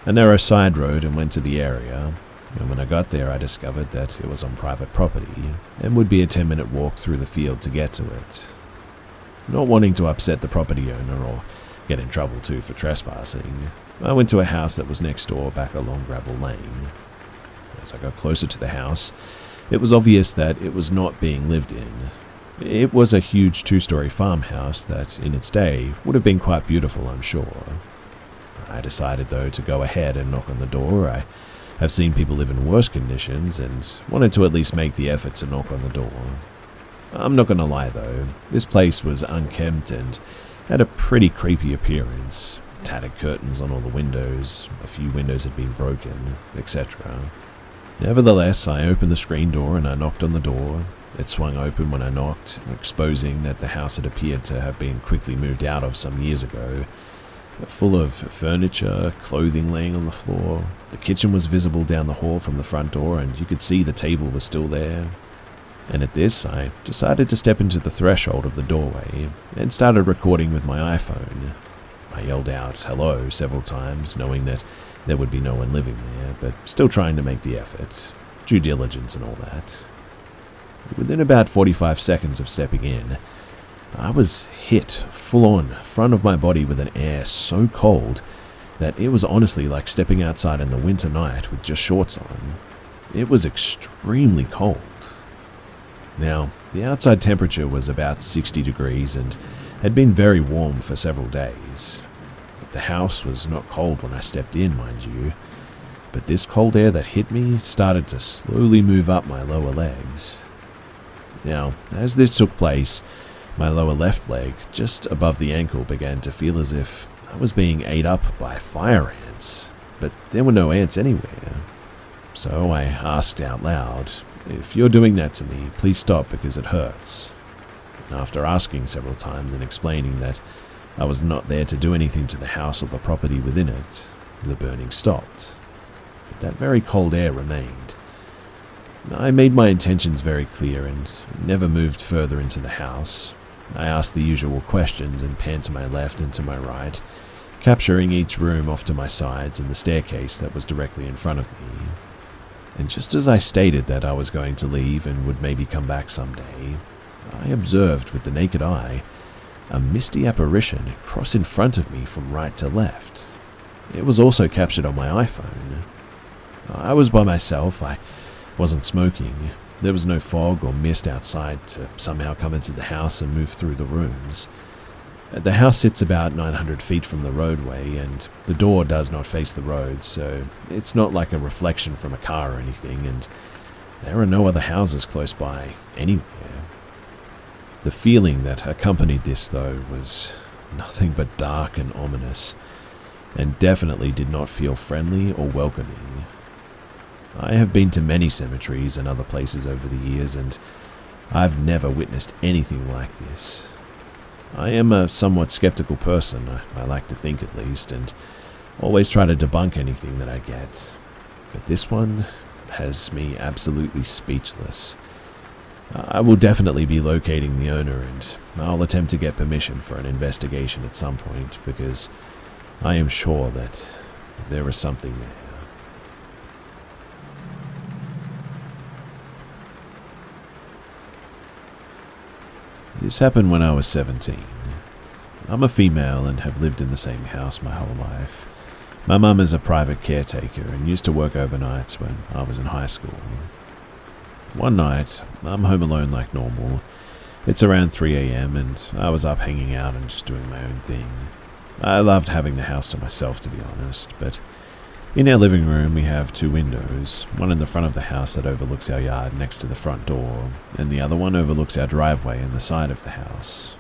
a narrow side road and went to the area, and when I got there I discovered that it was on private property and would be a 10-minute walk through the field to get to it. Not wanting to upset the property owner or get in trouble too for trespassing, I went to a house that was next door back a long gravel lane. As I got closer to the house, it was obvious that it was not being lived in. It was a huge 2-story farmhouse that, in its day, would have been quite beautiful, I'm sure. I decided, though, to go ahead and knock on the door. I have seen people live in worse conditions and wanted to at least make the effort to knock on the door. I'm not going to lie, though, this place was unkempt and had a pretty creepy appearance. Tattered curtains on all the windows, a few windows had been broken, etc. Nevertheless, I opened the screen door and I knocked on the door. It swung open when I knocked, exposing that the house had appeared to have been quickly moved out of some years ago. Full of furniture, clothing laying on the floor. The kitchen was visible down the hall from the front door and you could see the table was still there. And at this, I decided to step into the threshold of the doorway and started recording with my iPhone. I yelled out hello several times, knowing that there would be no one living there, but still trying to make the effort. Due diligence and all that. Within about 45 seconds of stepping in, I was hit full-on front of my body with an air so cold that it was honestly like stepping outside in the winter night with just shorts on. It was extremely cold. Now, the outside temperature was about 60 degrees and had been very warm for several days. The house was not cold when I stepped in, mind you, but this cold air that hit me started to slowly move up my lower legs. Now, as this took place, my lower left leg, just above the ankle, began to feel as if I was being ate up by fire ants, but there were no ants anywhere. So I asked out loud, "If you're doing that to me, please stop because it hurts." And after asking several times and explaining that I was not there to do anything to the house or the property within it, the burning stopped. But that very cold air remained. I made my intentions very clear and never moved further into the house. I asked the usual questions and panned to my left and to my right, capturing each room off to my sides and the staircase that was directly in front of me. And just as I stated that I was going to leave and would maybe come back someday, I observed with the naked eye a misty apparition cross in front of me from right to left. It was also captured on my iPhone. I was by myself, I wasn't smoking, there was no fog or mist outside to somehow come into the house and move through the rooms. The house sits about 900 feet from the roadway and the door does not face the road, so it's not like a reflection from a car or anything, and there are no other houses close by anywhere. The feeling that accompanied this, though, was nothing but dark and ominous, and definitely did not feel friendly or welcoming. I have been to many cemeteries and other places over the years, and I've never witnessed anything like this. I am a somewhat skeptical person, I like to think at least, and always try to debunk anything that I get. But this one has me absolutely speechless. I will definitely be locating the owner, and I'll attempt to get permission for an investigation at some point, because I am sure that there is something there. This happened when I was 17. I'm a female and have lived in the same house my whole life. My mum is a private caretaker and used to work overnights when I was in high school. One night, I'm home alone like normal. It's around 3 a.m. and I was up hanging out and just doing my own thing. I loved having the house to myself, to be honest, but In our living room, we have two windows, one in the front of the house that overlooks our yard next to the front door, and the other one overlooks our driveway and the side of the house.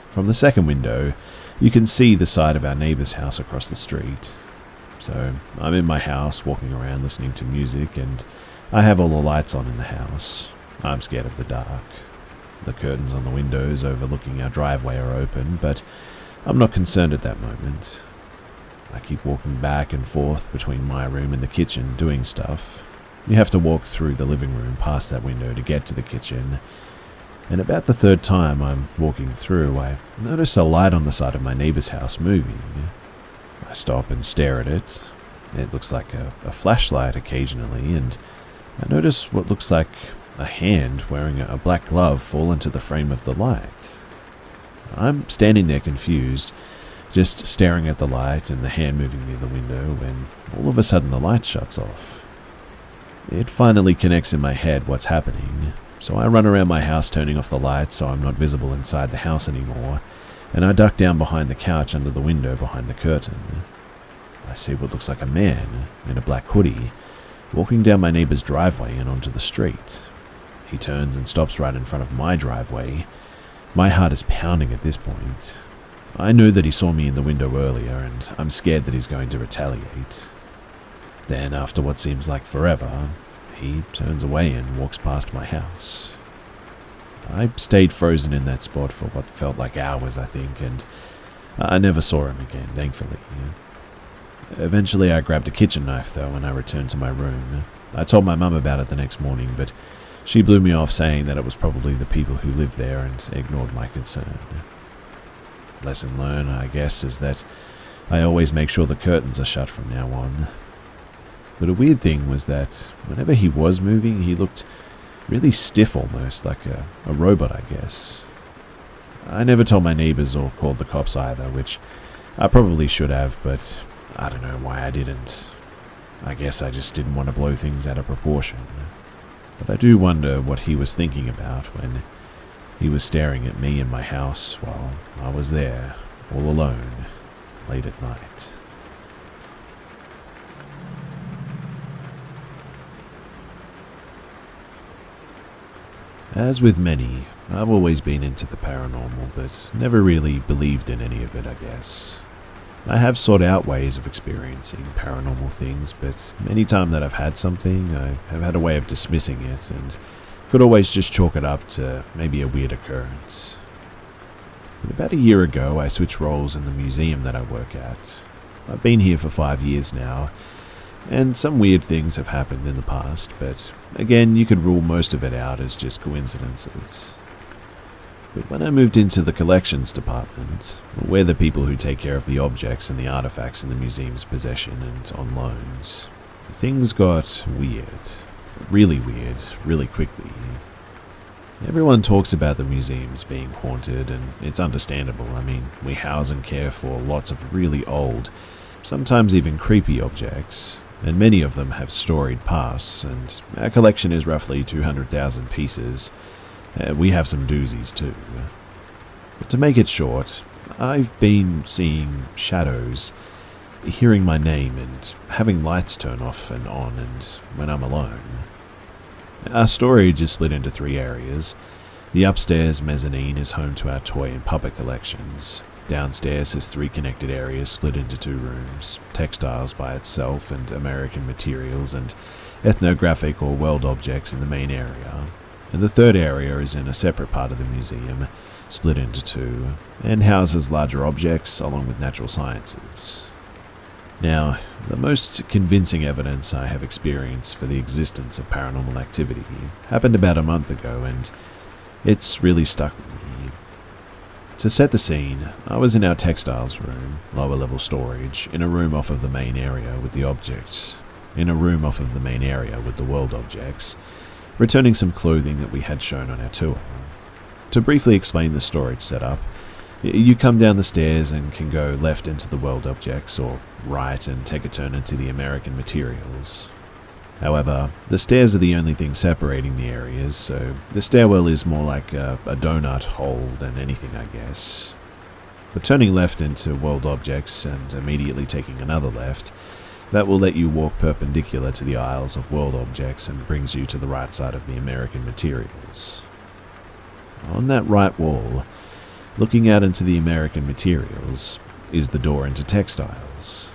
From the second window, you can see the side of our neighbour's house across the street. So I'm in my house, walking around listening to music, and I have all the lights on in the house. I'm scared of the dark. The curtains on the windows overlooking our driveway are open, but I'm not concerned at that moment. I keep walking back and forth between my room and the kitchen doing stuff. You have to walk through the living room past that window to get to the kitchen, and about the third time I'm walking through, I notice a light on the side of my neighbour's house moving. I stop and stare at it. It looks like a flashlight occasionally, and I notice what looks like a hand wearing a black glove fall into the frame of the light. I'm standing there confused, just staring at the light and the hand moving near the window, when all of a sudden the light shuts off. It finally connects in my head what's happening, so I run around my house turning off the light so I'm not visible inside the house anymore, and I duck down behind the couch under the window behind the curtain. I see what looks like a man in a black hoodie walking down my neighbour's driveway and onto the street. He turns and stops right in front of my driveway. My heart is pounding at this point. I know that he saw me in the window earlier, and I'm scared that he's going to retaliate. Then, after what seems like forever, he turns away and walks past my house. I stayed frozen in that spot for what felt like hours, I think, and I never saw him again, thankfully. Eventually, I grabbed a kitchen knife, though, and I returned to my room. I told my mum about it the next morning, but she blew me off, saying that it was probably the people who lived there, and ignored my concern. Lesson learned, I guess, is that I always make sure the curtains are shut from now on. But a weird thing was that whenever he was moving, he looked really stiff almost, like a robot, I guess. I never told my neighbours or called the cops either, which I probably should have, but I don't know why I didn't. I guess I just didn't want to blow things out of proportion. But I do wonder what he was thinking about when he was staring at me in my house while I was there, all alone, late at night. As with many, I've always been into the paranormal, but never really believed in any of it, I guess. I have sought out ways of experiencing paranormal things, but any time that I've had something, I have had a way of dismissing it, and could always just chalk it up to maybe a weird occurrence. But about a year ago, I switched roles in the museum that I work at. I've been here for 5 years now, and some weird things have happened in the past, but again, you could rule most of it out as just coincidences. But when I moved into the collections department, we're the people who take care of the objects and the artifacts in the museum's possession and on loans, things got weird. Really weird, really quickly. Everyone talks about the museums being haunted, and it's understandable. I mean, we house and care for lots of really old, sometimes even creepy objects, and many of them have storied pasts, and our collection is roughly 200,000 pieces. We have some doozies too. But to make it short, I've been seeing shadows, hearing my name, and having lights turn off and on and when I'm alone. Our storage is split into 3 areas. The upstairs mezzanine is home to our toy and puppet collections. Downstairs is 3 connected areas split into 2 rooms, textiles by itself and American materials and ethnographic or world objects in the main area. And the 3rd area is in a separate part of the museum, split into 2, and houses larger objects along with natural sciences. Now, the most convincing evidence I have experienced for the existence of paranormal activity happened about a month ago, and it's really stuck with me. To set the scene, I was in our textiles room, lower level storage, in a room off of the main area with the objects, in a room off of the main area with the world objects, returning some clothing that we had shown on our tour. To briefly explain the storage setup, you come down the stairs and can go left into the world objects, or right and take a turn into the American materials. However, the stairs are the only thing separating the areas, so the stairwell is more like a donut hole than anything, I guess. But turning left into world objects and immediately taking another left, that will let you walk perpendicular to the aisles of world objects and brings you to the right side of the American materials. On that right wall, looking out into the American materials, is the door into textiles.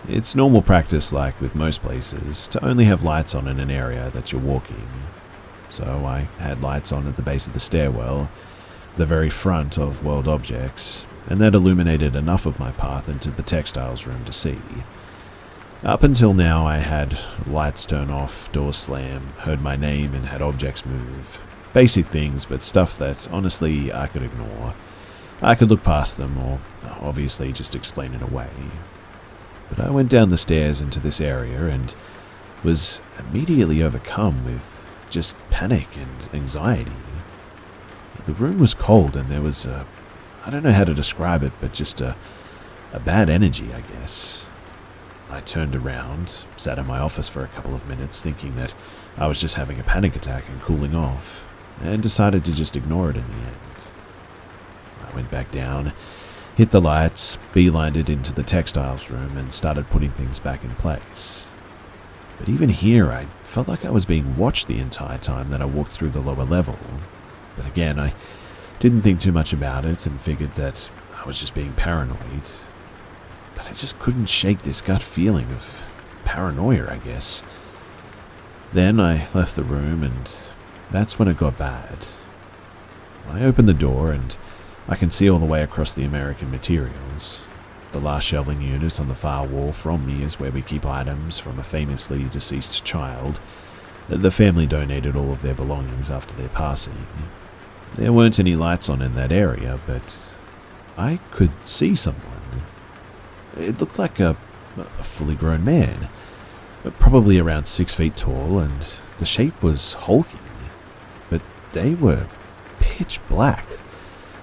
It's normal practice, like with most places, to only have lights on in an area that you're walking. So I had lights on at the base of the stairwell, the very front of world objects, and that illuminated enough of my path into the textiles room to see. Up until now, I had lights turn off, doors slam, heard my name, and had objects move. Basic things, but stuff that, honestly, I could ignore. I could look past them, or obviously just explain it away. But I went down the stairs into this area and was immediately overcome with just panic and anxiety. The room was cold and there was I don't know how to describe it, but just a bad energy, I guess. I turned around, sat in my office for a couple of minutes thinking that I was just having a panic attack and cooling off, and decided to just ignore it in the end. I went back down, hit the lights, beelined it into the textiles room, and started putting things back in place. But even here, I felt like I was being watched the entire time that I walked through the lower level. But again, I didn't think too much about it and figured that I was just being paranoid. But I just couldn't shake this gut feeling of paranoia, I guess. Then I left the room, and that's when it got bad. I opened the door and I can see all the way across the American materials. The last shelving unit on the far wall from me is where we keep items from a famously deceased child. The family donated all of their belongings after their passing. There weren't any lights on in that area, but I could see someone. It looked like a fully grown man, probably around 6 feet tall, and the shape was hulking. But they were pitch black,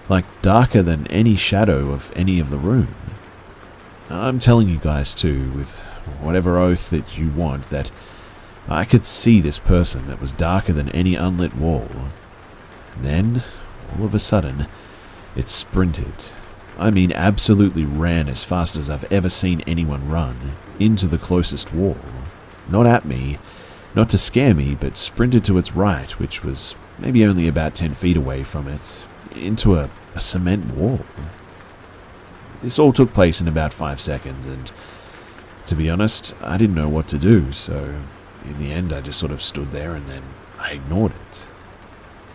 like darker than any shadow of any of the room. I'm telling you guys too, with whatever oath that you want, that I could see this person that was darker than any unlit wall. And then, all of a sudden, it sprinted. I mean, absolutely ran as fast as I've ever seen anyone run, into the closest wall. Not at me, not to scare me, but sprinted to its right, which was maybe only about 10 feet away from it, into a cement wall. This all took place in about 5 seconds, and to be honest, I didn't know what to do, so in the end I just sort of stood there and then I ignored it.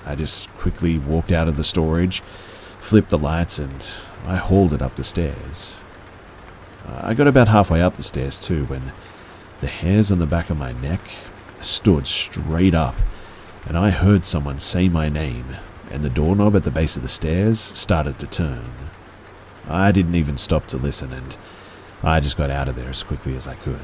I just quickly walked out of the storage, flipped the lights, and I hauled it up the stairs. I got about halfway up the stairs too when the hairs on the back of my neck stood straight up, and I heard someone say my name, and the doorknob at the base of the stairs started to turn. I didn't even stop to listen, and I just got out of there as quickly as I could.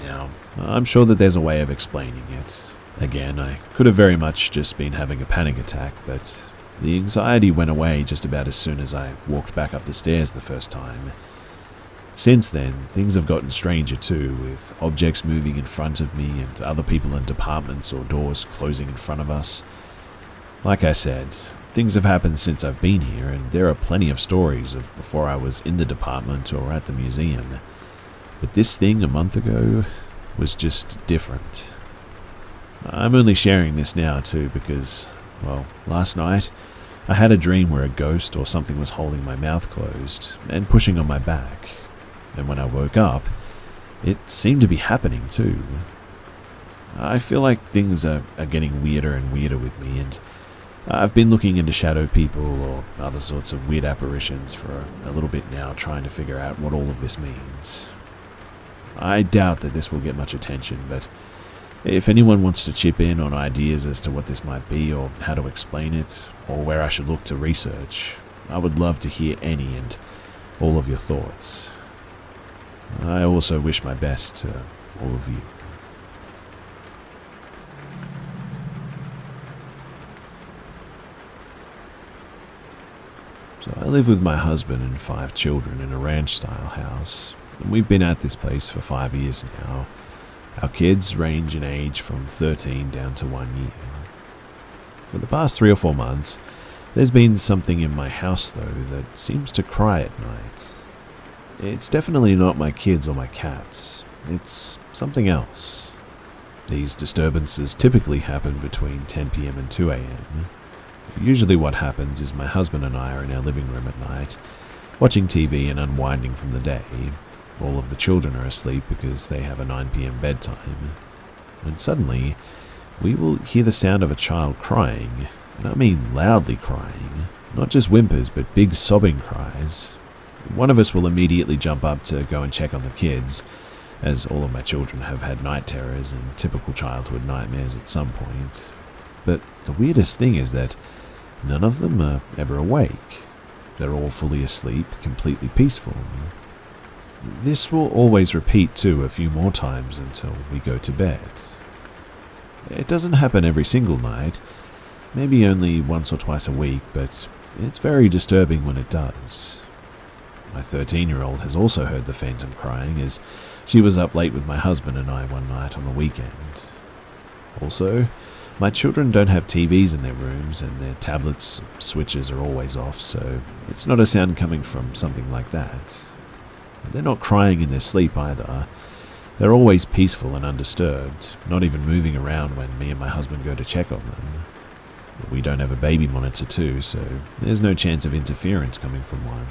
Now, I'm sure that there's a way of explaining it. Again, I could have very much just been having a panic attack, but the anxiety went away just about as soon as I walked back up the stairs the first time. Since then, things have gotten stranger too, with objects moving in front of me and other people in departments or doors closing in front of us. Like I said, things have happened since I've been here, and there are plenty of stories of before I was in the department or at the museum. But this thing a month ago was just different. I'm only sharing this now too because, well, last night I had a dream where a ghost or something was holding my mouth closed and pushing on my back. And when I woke up, it seemed to be happening too. I feel like things are getting weirder and weirder with me, and I've been looking into shadow people or other sorts of weird apparitions for a little bit now, trying to figure out what all of this means. I doubt that this will get much attention, but if anyone wants to chip in on ideas as to what this might be or how to explain it, or where I should look to research, I would love to hear any and all of your thoughts. I also wish my best to all of you. So I live with my husband and 5 children in a ranch-style house, and we've been at this place for 5 years now. Our kids range in age from 13 down to 1 year. For the past 3 or 4 months, there's been something in my house though that seems to cry at night. It's definitely not my kids or my cats. It's something else. These disturbances typically happen between 10 p.m. and 2 a.m. Usually what happens is my husband and I are in our living room at night, watching TV and unwinding from the day. All of the children are asleep because they have a 9 p.m. bedtime. And suddenly, we will hear the sound of a child crying, and I mean loudly crying, not just whimpers but big sobbing cries. One of us will immediately jump up to go and check on the kids, as all of my children have had night terrors and typical childhood nightmares at some point. But the weirdest thing is that none of them are ever awake. They're all fully asleep, completely peaceful. This will always repeat too a few more times until we go to bed. It doesn't happen every single night, maybe only once or twice a week, but it's very disturbing when it does. My 13-year-old has also heard the phantom crying as she was up late with my husband and I one night on the weekend. Also, my children don't have TVs in their rooms and their tablets' switches are always off, so it's not a sound coming from something like that. They're not crying in their sleep either. They're always peaceful and undisturbed, not even moving around when me and my husband go to check on them. We don't have a baby monitor too, so there's no chance of interference coming from one.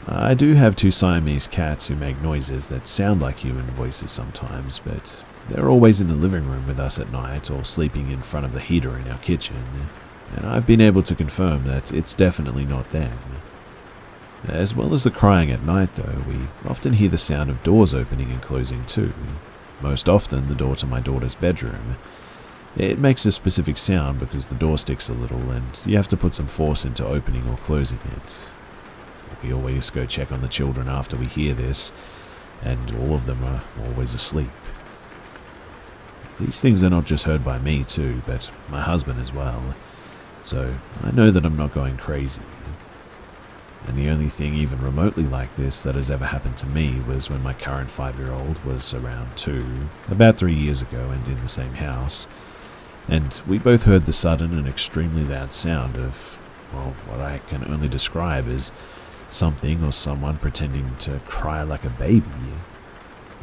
I do have 2 Siamese cats who make noises that sound like human voices sometimes, but they're always in the living room with us at night or sleeping in front of the heater in our kitchen, and I've been able to confirm that it's definitely not them. As well as the crying at night though, we often hear the sound of doors opening and closing too, most often the door to my daughter's bedroom. It makes a specific sound because the door sticks a little and you have to put some force into opening or closing it. We always go check on the children after we hear this, and all of them are always asleep. These things are not just heard by me too, but my husband as well, so I know that I'm not going crazy. And the only thing even remotely like this that has ever happened to me was when my current 5-year-old was around 2, about 3 years ago, and in the same house, and we both heard the sudden and extremely loud sound of, well, what I can only describe as something or someone pretending to cry like a baby.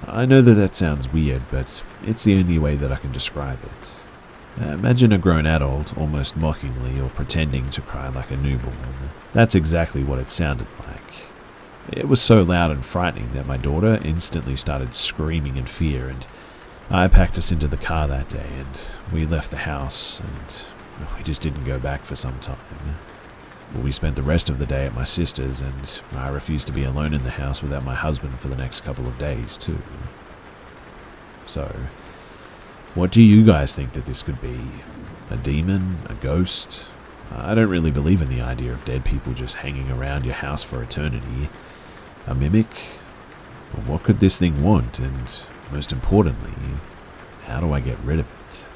I know that that sounds weird, but it's the only way that I can describe it. Imagine a grown adult almost mockingly or pretending to cry like a newborn. That's exactly what it sounded like. It was so loud and frightening that my daughter instantly started screaming in fear, and I packed us into the car that day and we left the house, and we just didn't go back for some time. We spent the rest of the day at my sister's, and I refused to be alone in the house without my husband for the next couple of days too. So, what do you guys think that this could be? A demon? A ghost? I don't really believe in the idea of dead people just hanging around your house for eternity. A mimic? Well, what could this thing want? And most importantly, how do I get rid of it?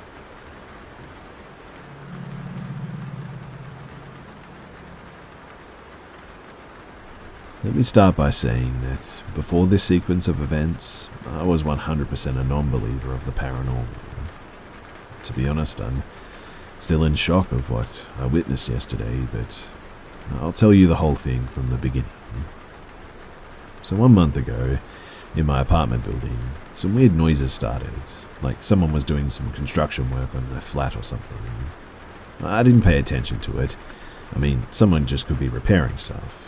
Let me start by saying that before this sequence of events, I was 100% a non-believer of the paranormal. To be honest, I'm still in shock of what I witnessed yesterday, but I'll tell you the whole thing from the beginning. So 1 month ago, in my apartment building, some weird noises started, like someone was doing some construction work on their flat or something. I didn't pay attention to it. I mean, someone just could be repairing stuff.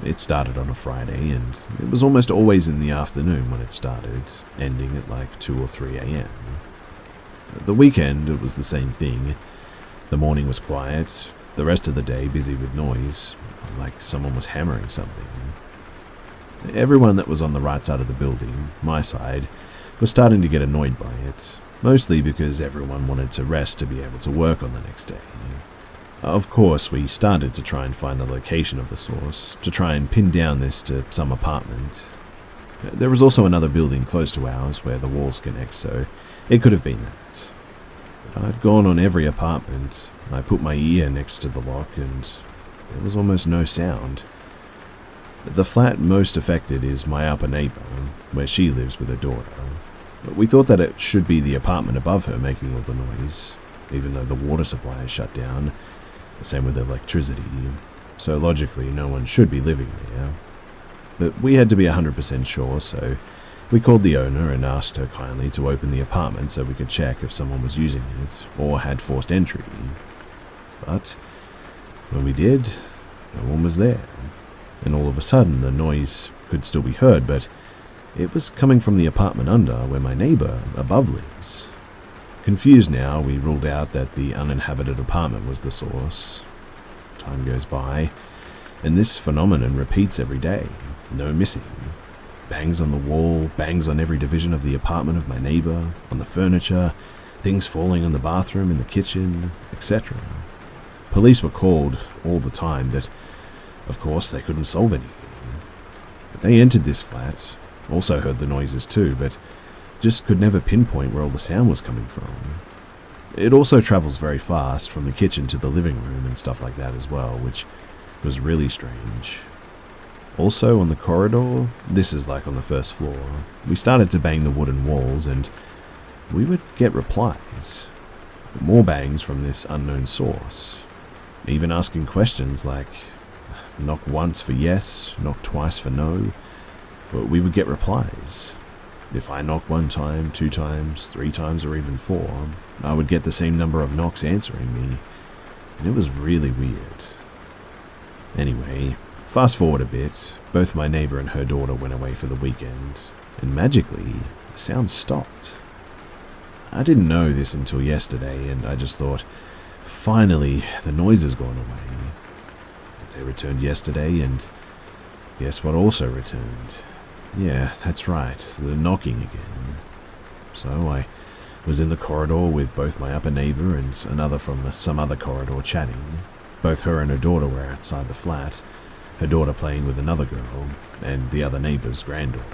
It started on a Friday, and it was almost always in the afternoon when it started, ending at like 2 or 3 a.m. The weekend, it was the same thing. The morning was quiet, the rest of the day busy with noise, like someone was hammering something. Everyone that was on the right side of the building, my side, was starting to get annoyed by it, mostly because everyone wanted to rest to be able to work on the next day. Of course, we started to try and find the location of the source, to try and pin down this to some apartment. There was also another building close to ours where the walls connect, so it could have been that. But I'd gone on every apartment. I put my ear next to the lock and there was almost no sound. The flat most affected is my upper neighbor, where she lives with her daughter. We thought that it should be the apartment above her making all the noise, even though the water supply is shut down. The same with electricity, so logically no one should be living there. but we had to be 100% sure, so we called the owner and asked her kindly to open the apartment so we could check if someone was using it or had forced entry. But when we did, no one was there, and all of a sudden the noise could still be heard, but it was coming from the apartment under where my neighbour above lives. Confused now, we ruled out that the uninhabited apartment was the source. Time goes by, and this phenomenon repeats every day. No missing. Bangs on the wall, bangs on every division of the apartment of my neighbour, on the furniture, things falling on the bathroom, in the kitchen, etc. Police were called all the time, but of course they couldn't solve anything. They entered this flat, also heard the noises too, but just could never pinpoint where all the sound was coming from. It also travels very fast from the kitchen to the living room and stuff like that as well, which was really strange. Also on the corridor, this is like on the first floor, we started to bang the wooden walls and we would get replies. More bangs from this unknown source. Even asking questions like, knock once for yes, knock twice for no, but we would get replies. If I knocked 1 time, 2 times, 3 times, or even 4, I would get the same number of knocks answering me, and it was really weird. Anyway, fast forward a bit, both my neighbour and her daughter went away for the weekend, and magically, the sound stopped. I didn't know this until yesterday, and I just thought, finally, the noise has gone away. They returned yesterday, and guess what also returned? Yeah, that's right, the knocking again. So I was in the corridor with both my upper neighbour and another from some other corridor chatting. Both her and her daughter were outside the flat, her daughter playing with another girl, and the other neighbour's granddaughter.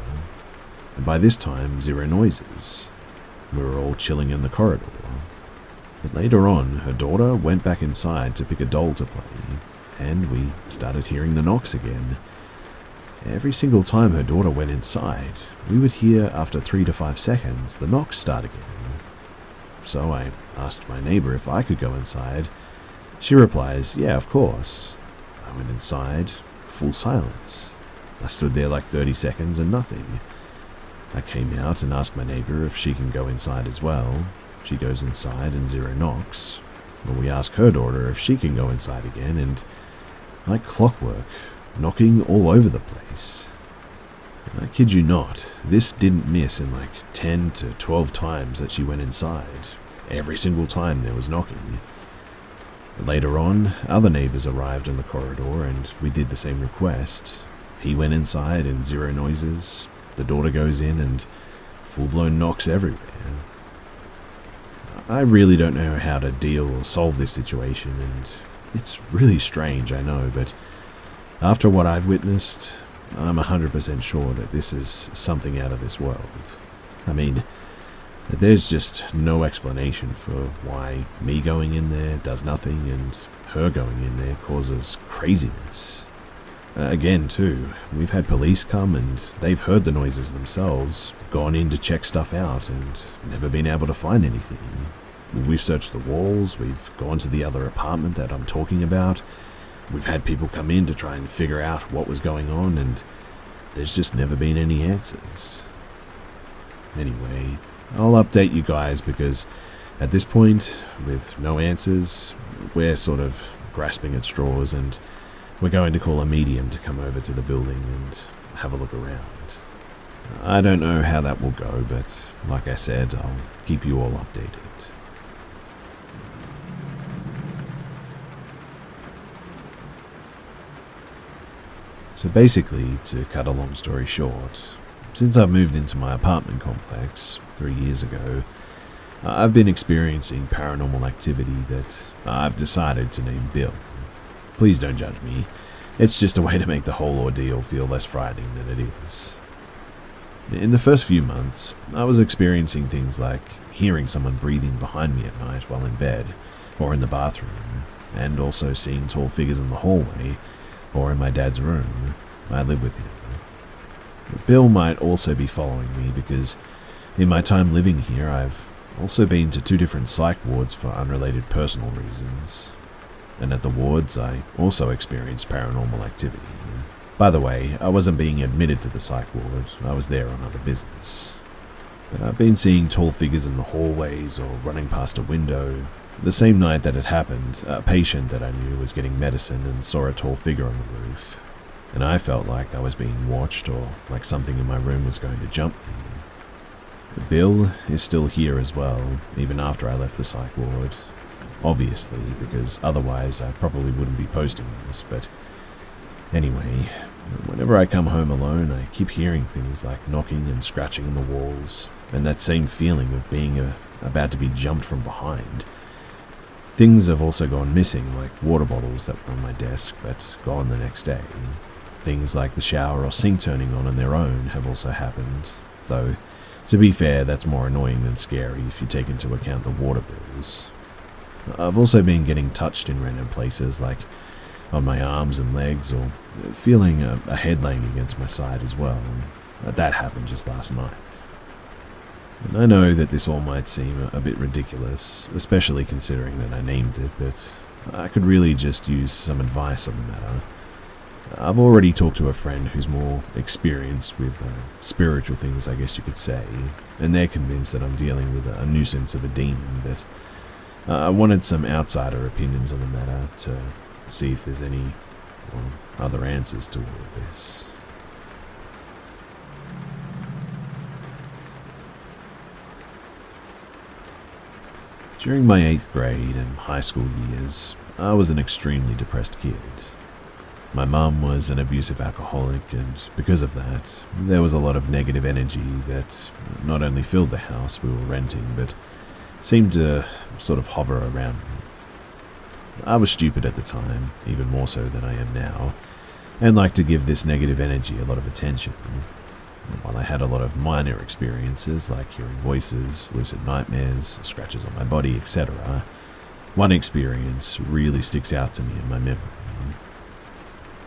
And by this time, 0 noises. We were all chilling in the corridor. But later on, her daughter went back inside to pick a doll to play, and we started hearing the knocks again. Every single time her daughter went inside, we would hear after 3 to 5 seconds the knocks start again. So I asked my neighbour if I could go inside. She replies, yeah, of course. I went inside, full silence. I stood there like 30 seconds and nothing. I came out and asked my neighbour if she can go inside as well. She goes inside and 0 knocks. Well, we ask her daughter if she can go inside again, and like clockwork, knocking all over the place. And I kid you not, this didn't miss in like 10 to 12 times that she went inside. Every single time there was knocking. Later on, other neighbours arrived in the corridor and we did the same request. He went inside and 0 noises. The daughter goes in and full-blown knocks everywhere. I really don't know how to deal or solve this situation, and it's really strange, I know, but after what I've witnessed, I'm 100% sure that this is something out of this world. I mean, there's just no explanation for why me going in there does nothing and her going in there causes craziness. Again, too, we've had police come and they've heard the noises themselves, gone in to check stuff out and never been able to find anything. We've searched the walls, we've gone to the other apartment that I'm talking about. We've had people come in to try and figure out what was going on, and there's just never been any answers. Anyway, I'll update you guys because at this point, with no answers, we're sort of grasping at straws, and we're going to call a medium to come over to the building and have a look around. I don't know how that will go, but like I said, I'll keep you all updated. So basically, to cut a long story short, since I've moved into my apartment complex 3 years ago, I've been experiencing paranormal activity that I've decided to name Bill. Please don't judge me. It's just a way to make the whole ordeal feel less frightening than it is. In the first few months, I was experiencing things like hearing someone breathing behind me at night while in bed, or in the bathroom, and also seeing tall figures in the hallway, or in my dad's room. I live with him. Bill might also be following me because in my time living here, I've also been to 2 different psych wards for unrelated personal reasons. And at the wards, I also experienced paranormal activity. By the way, I wasn't being admitted to the psych ward, I was there on other business. But I've been seeing tall figures in the hallways or running past a window. The same night that it happened, a patient that I knew was getting medicine and saw a tall figure on the roof. And I felt like I was being watched or like something in my room was going to jump me. Bill is still here as well, even after I left the psych ward. Obviously, because otherwise I probably wouldn't be posting this, but anyway, whenever I come home alone, I keep hearing things like knocking and scratching on the walls, and that same feeling of being about to be jumped from behind. Things have also gone missing, like water bottles that were on my desk, but gone the next day. Things like the shower or sink turning on their own have also happened, though, to be fair, that's more annoying than scary if you take into account the water bills. I've also been getting touched in random places, like on my arms and legs, or feeling a head laying against my side as well. That happened just last night. And I know that this all might seem a bit ridiculous, especially considering that I named it, but I could really just use some advice on the matter. I've already talked to a friend who's more experienced with spiritual things, I guess you could say, and they're convinced that I'm dealing with a nuisance of a demon, but I wanted some outsider opinions on the matter to see if there's any other answers to all of this. During my 8th grade and high school years, I was an extremely depressed kid. My mum was an abusive alcoholic, and because of that, there was a lot of negative energy that not only filled the house we were renting, but seemed to sort of hover around me. I was stupid at the time, even more so than I am now, and liked to give this negative energy a lot of attention. While I had a lot of minor experiences like hearing voices, lucid nightmares, scratches on my body, etc., one experience really sticks out to me in my memory.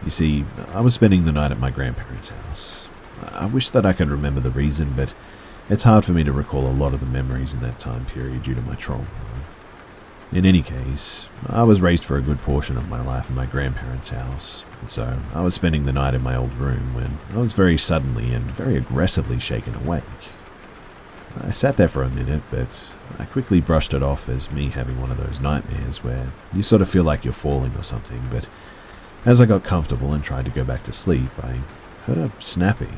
You see, I was spending the night at my grandparents' house. I wish that I could remember the reason, but it's hard for me to recall a lot of the memories in that time period due to my trauma. In any case, I was raised for a good portion of my life in my grandparents' house, and so I was spending the night in my old room when I was very suddenly and very aggressively shaken awake. I sat there for a minute, but I quickly brushed it off as me having one of those nightmares where you sort of feel like you're falling or something, but as I got comfortable and tried to go back to sleep, I heard a snapping.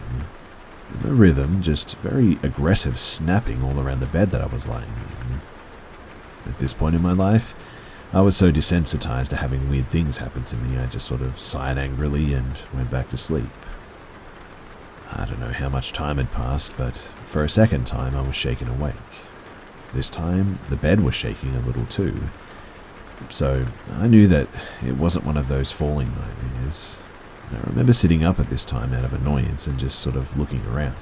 No rhythm, just very aggressive snapping all around the bed that I was lying in. At this point in my life, I was so desensitized to having weird things happen to me, I just sort of sighed angrily and went back to sleep. I don't know how much time had passed, but for a second time I was shaken awake. This time, the bed was shaking a little too. So I knew that it wasn't one of those falling nightmares. I remember sitting up at this time out of annoyance and just sort of looking around.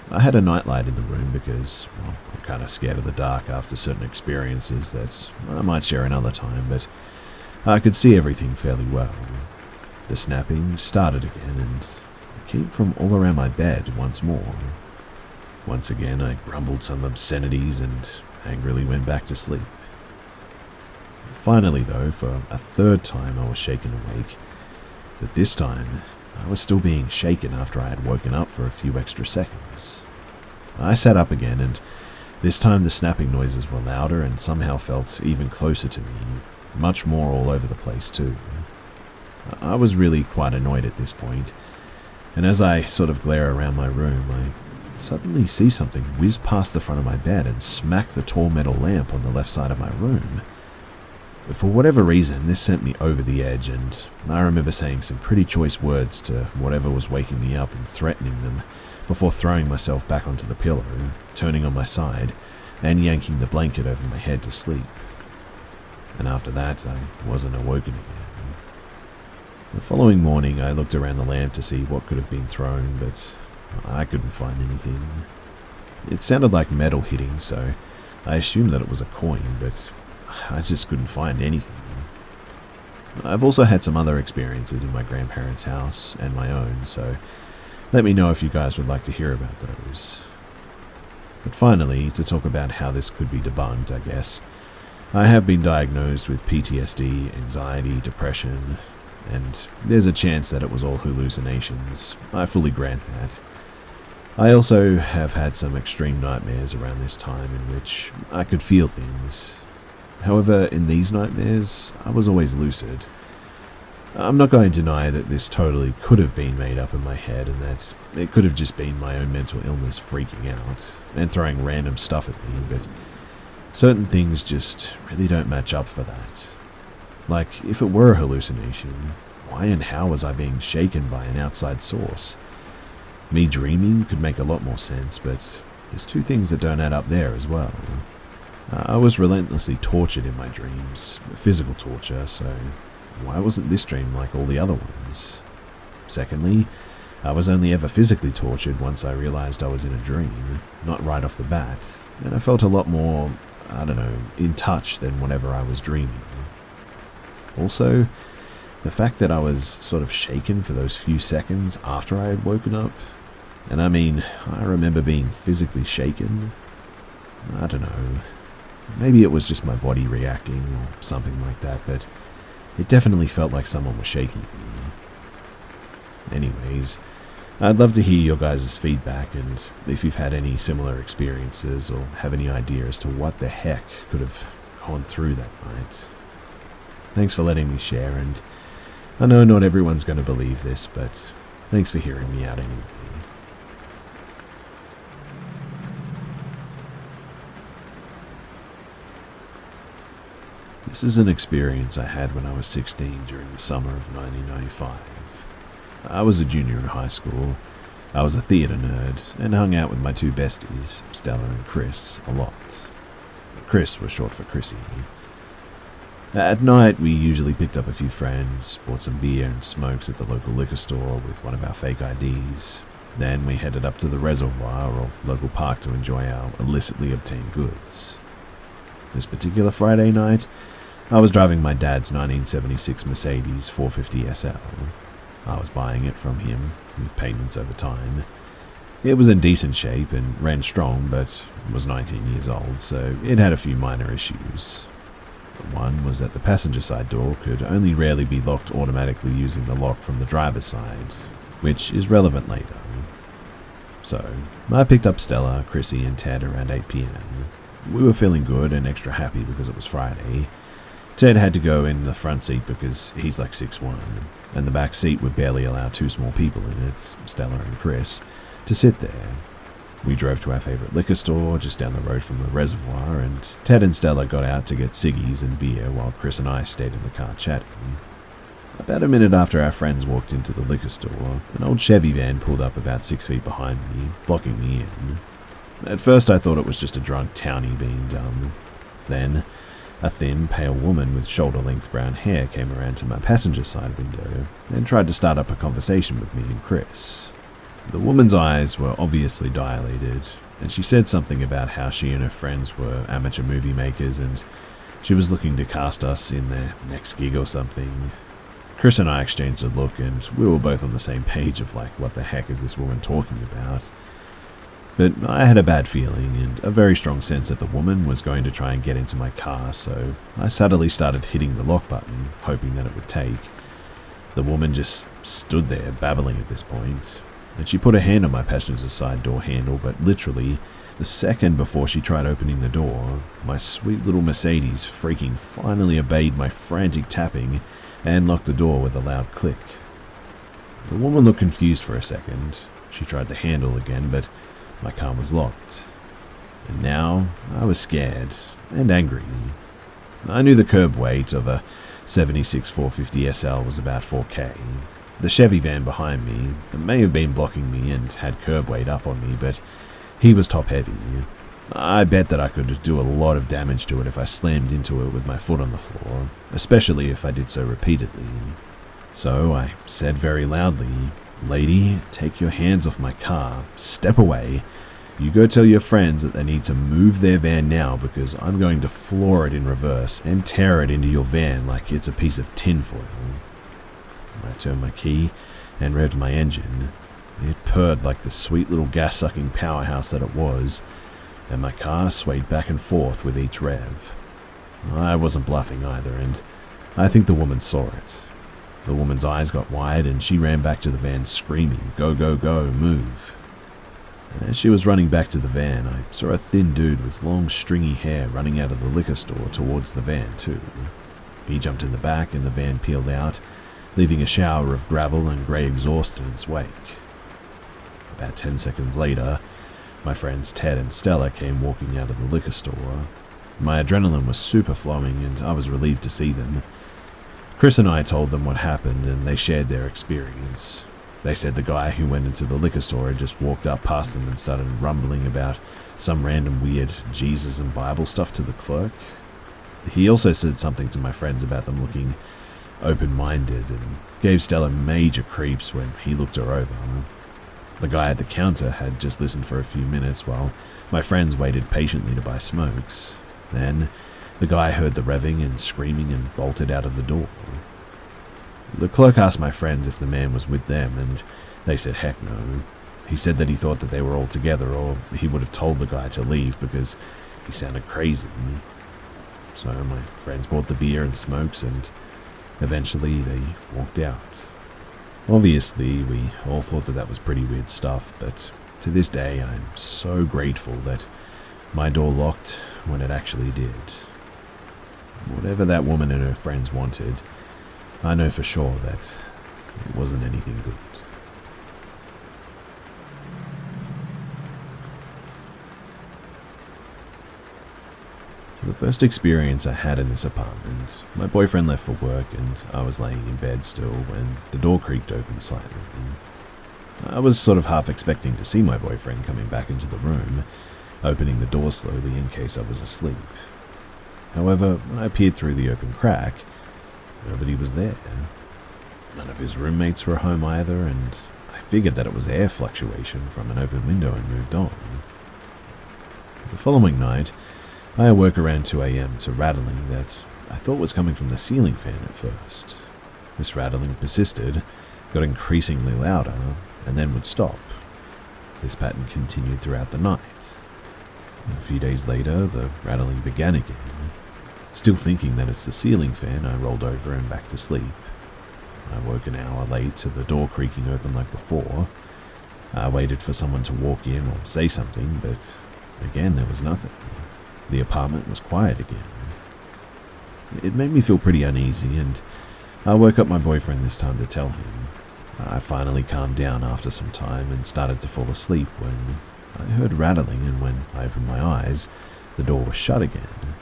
I had a nightlight in the room because, well, I'm kind of scared of the dark after certain experiences that I might share another time, but I could see everything fairly well. The snapping started again and it came from all around my bed once more. Once again, I grumbled some obscenities and angrily went back to sleep. Finally, though, for a third time I was shaken awake, but this time I was still being shaken after I had woken up for a few extra seconds. I sat up again, and this time the snapping noises were louder and somehow felt even closer to me, much more all over the place too. I was really quite annoyed at this point, and as I sort of glare around my room, I suddenly see something whiz past the front of my bed and smack the tall metal lamp on the left side of my room. For whatever reason, this sent me over the edge, and I remember saying some pretty choice words to whatever was waking me up and threatening them before throwing myself back onto the pillow, turning on my side, and yanking the blanket over my head to sleep. And after that, I wasn't awoken again. The following morning, I looked around the lamp to see what could have been thrown, but I couldn't find anything. It sounded like metal hitting, so I assumed that it was a coin, but I just couldn't find anything. I've also had some other experiences in my grandparents' house and my own, so let me know if you guys would like to hear about those. But finally, to talk about how this could be debunked, I guess, I have been diagnosed with PTSD, anxiety, depression, and there's a chance that it was all hallucinations. I fully grant that. I also have had some extreme nightmares around this time in which I could feel things. However, in these nightmares, I was always lucid. I'm not going to deny that this totally could have been made up in my head and that it could have just been my own mental illness freaking out and throwing random stuff at me, but certain things just really don't match up for that. Like, if it were a hallucination, why and how was I being shaken by an outside source? Me dreaming could make a lot more sense, but there's two things that don't add up there as well. I was relentlessly tortured in my dreams, physical torture, so why wasn't this dream like all the other ones? Secondly, I was only ever physically tortured once I realized I was in a dream, not right off the bat, and I felt a lot more, in touch than whenever I was dreaming. Also, the fact that I was sort of shaken for those few seconds after I had woken up, and I remember being physically shaken. I don't know, maybe it was just my body reacting or something like that, but it definitely felt like someone was shaking me. Anyways, I'd love to hear your guys' feedback and if you've had any similar experiences or have any idea as to what the heck could have gone through that night. Thanks for letting me share, and I know not everyone's going to believe this, but thanks for hearing me out anyway. This is an experience I had when I was 16 during the summer of 1995. I was a junior in high school. I was a theatre nerd and hung out with my two besties, Stella and Chris, a lot. Chris was short for Chrissy. At night, we usually picked up a few friends, bought some beer and smokes at the local liquor store with one of our fake IDs. Then we headed up to the reservoir or local park to enjoy our illicitly obtained goods. This particular Friday night, I was driving my dad's 1976 Mercedes 450 SL. I was buying it from him, with payments over time. It was in decent shape and ran strong, but was 19 years old, so it had a few minor issues. One was that the passenger side door could only rarely be locked automatically using the lock from the driver's side, which is relevant later. So, I picked up Stella, Chrissy, and Ted around 8 p.m. We were feeling good and extra happy because it was Friday. Ted had to go in the front seat because he's like 6'1", and the back seat would barely allow two small people in it, Stella and Chris, to sit there. We drove to our favorite liquor store just down the road from the reservoir, and Ted and Stella got out to get ciggies and beer while Chris and I stayed in the car chatting. About a minute after our friends walked into the liquor store, an old Chevy van pulled up about 6 feet behind me, blocking me in. At first I thought it was just a drunk townie being dumb. Then, a thin, pale woman with shoulder-length brown hair came around to my passenger side window and tried to start up a conversation with me and Chris. The woman's eyes were obviously dilated, and she said something about how she and her friends were amateur movie makers and she was looking to cast us in their next gig or something. Chris and I exchanged a look, and we were both on the same page of what the heck is this woman talking about? But I had a bad feeling and a very strong sense that the woman was going to try and get into my car, so I subtly started hitting the lock button, hoping that it would take. The woman just stood there, babbling at this point, and she put her hand on my passenger side door handle, but literally, the second before she tried opening the door, my sweet little Mercedes freaking finally obeyed my frantic tapping and locked the door with a loud click. The woman looked confused for a second. She tried the handle again, but my car was locked. And now I was scared and angry. I knew the curb weight of a 76 450 SL was about 4K. The Chevy van behind me may have been blocking me and had curb weight up on me, but he was top heavy. I bet that I could do a lot of damage to it if I slammed into it with my foot on the floor, especially if I did so repeatedly. So I said very loudly, "Lady, take your hands off my car, step away. You go tell your friends that they need to move their van now because I'm going to floor it in reverse and tear it into your van like it's a piece of tinfoil." I turned my key and revved my engine. It purred like the sweet little gas-sucking powerhouse that it was, and my car swayed back and forth with each rev. I wasn't bluffing either, and I think the woman saw it. The woman's eyes got wide and she ran back to the van screaming, "Go, go, go, move." And as she was running back to the van, I saw a thin dude with long stringy hair running out of the liquor store towards the van too. He jumped in the back and the van peeled out, leaving a shower of gravel and grey exhaust in its wake. About 10 seconds later, my friends Ted and Stella came walking out of the liquor store. My adrenaline was super flowing and I was relieved to see them. Chris and I told them what happened and they shared their experience. They said the guy who went into the liquor store had just walked up past them and started rumbling about some random weird Jesus and Bible stuff to the clerk. He also said something to my friends about them looking open-minded and gave Stella major creeps when he looked her over. The guy at the counter had just listened for a few minutes while my friends waited patiently to buy smokes. Then the guy heard the revving and screaming and bolted out of the door. The clerk asked my friends if the man was with them, and they said heck no. He said that he thought that they were all together, or he would have told the guy to leave because he sounded crazy. So my friends bought the beer and smokes, and eventually they walked out. Obviously, we all thought that that was pretty weird stuff, but to this day I'm so grateful that my door locked when it actually did. Whatever that woman and her friends wanted, I know for sure that it wasn't anything good. So the first experience I had in this apartment, my boyfriend left for work and I was laying in bed still when the door creaked open slightly. I was sort of half expecting to see my boyfriend coming back into the room, opening the door slowly in case I was asleep. However, when I peered through the open crack, nobody was there. None of his roommates were home either, and I figured that it was air fluctuation from an open window and moved on. The following night, I awoke around 2 a.m. to rattling that I thought was coming from the ceiling fan at first. This rattling persisted, got increasingly louder, and then would stop. This pattern continued throughout the night. A few days later, the rattling began again. Still thinking that it's the ceiling fan, I rolled over and back to sleep. I woke an hour late to the door creaking open like before. I waited for someone to walk in or say something, but again there was nothing. The apartment was quiet again. It made me feel pretty uneasy, and I woke up my boyfriend this time to tell him. I finally calmed down after some time and started to fall asleep when I heard rattling, and when I opened my eyes, the door was shut again.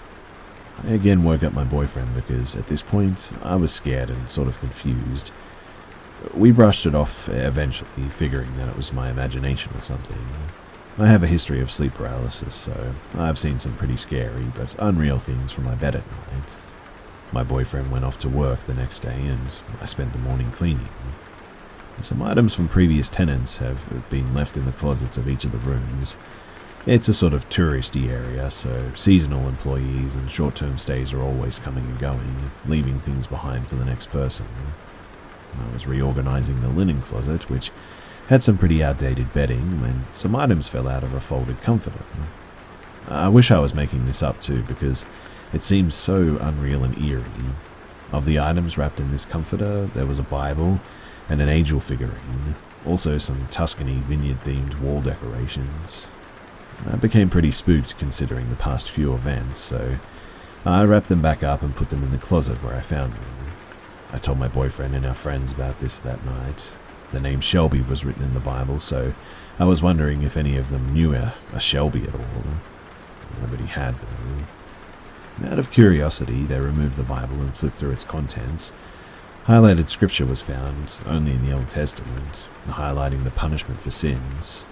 I again woke up my boyfriend because at this point I was scared and sort of confused. We brushed it off eventually, figuring that it was my imagination or something. I have a history of sleep paralysis, so I've seen some pretty scary but unreal things from my bed at night. My boyfriend went off to work the next day and I spent the morning cleaning. Some items from previous tenants have been left in the closets of each of the rooms. It's a sort of touristy area, so seasonal employees and short-term stays are always coming and going, leaving things behind for the next person. I was reorganizing the linen closet, which had some pretty outdated bedding, when some items fell out of a folded comforter. I wish I was making this up too, because it seems so unreal and eerie. Of the items wrapped in this comforter, there was a Bible and an angel figurine, also some Tuscany vineyard-themed wall decorations. I became pretty spooked considering the past few events, so I wrapped them back up and put them in the closet where I found them. I told my boyfriend and our friends about this that night. The name Shelby was written in the Bible, so I was wondering if any of them knew a Shelby at all. Nobody had, though. Out of curiosity, they removed the Bible and flipped through its contents. Highlighted scripture was found only in the Old Testament, highlighting the punishment for sins.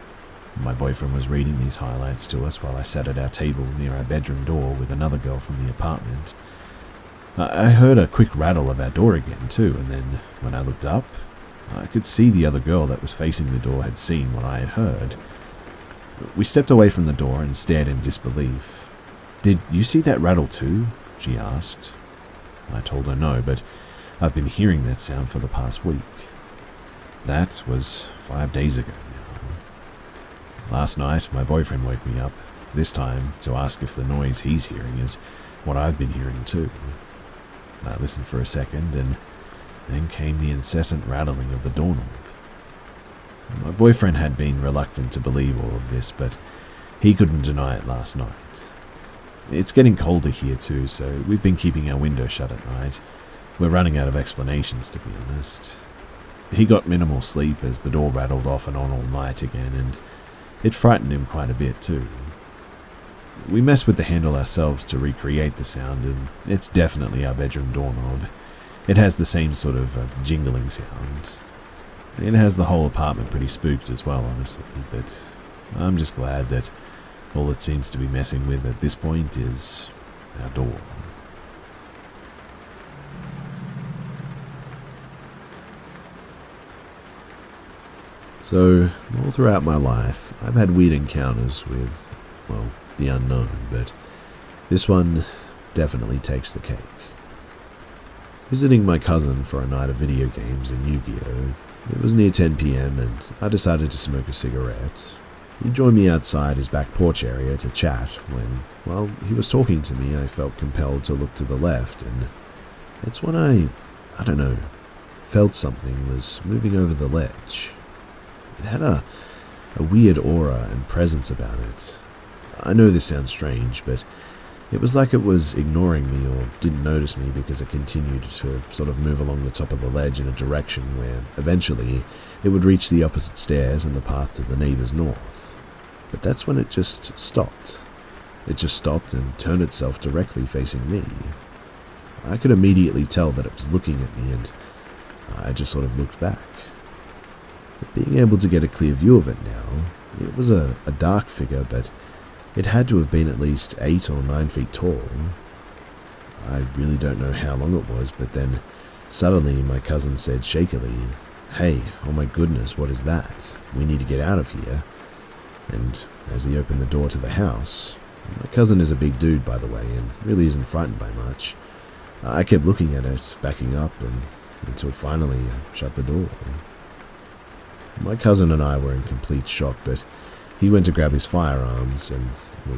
My boyfriend was reading these highlights to us while I sat at our table near our bedroom door with another girl from the apartment. I heard a quick rattle of our door again too, and then when I looked up, I could see the other girl that was facing the door had seen what I had heard. We stepped away from the door and stared in disbelief. "Did you see that rattle too?" she asked. I told her no, but I've been hearing that sound for the past week. That was 5 days ago now. Last night, my boyfriend woke me up, this time to ask if the noise he's hearing is what I've been hearing too. I listened for a second, and Then came the incessant rattling of the doorknob. My boyfriend had been reluctant to believe all of this, but he couldn't deny it last night. It's getting colder here too, so we've been keeping our window shut at night. We're running out of explanations, to be honest. He got minimal sleep as the door rattled off and on all night again, and it frightened him quite a bit too. We messed with the handle ourselves to recreate the sound, and it's definitely our bedroom doorknob. It has the same sort of jingling sound. It has the whole apartment pretty spooked as well, honestly, but I'm just glad that all it seems to be messing with at this point is our door. So, all throughout my life, I've had weird encounters with, well, the unknown, but this one definitely takes the cake. Visiting my cousin for a night of video games in Yu-Gi-Oh! It was near 10 PM and I decided to smoke a cigarette. He joined me outside his back porch area to chat when, while he was talking to me, I felt compelled to look to the left, and that's when I don't know, felt something was moving over the ledge. It had a weird aura and presence about it. I know this sounds strange, but it was like it was ignoring me or didn't notice me because it continued to sort of move along the top of the ledge in a direction where eventually it would reach the opposite stairs and the path to the neighbor's north. But that's when it just stopped. It just stopped and turned itself directly facing me. I could immediately tell that it was looking at me, and I just sort of looked back. But being able to get a clear view of it now, it was a dark figure, but it had to have been at least 8 or 9 feet tall. I really don't know how long it was, but then suddenly my cousin said shakily, "Hey, oh my goodness, what is that? We need to get out of here." And as he opened the door to the house, my cousin is a big dude, by the way, and really isn't frightened by much. I kept looking at it, backing up, until finally I shut the door. My cousin and I were in complete shock, but he went to grab his firearms, and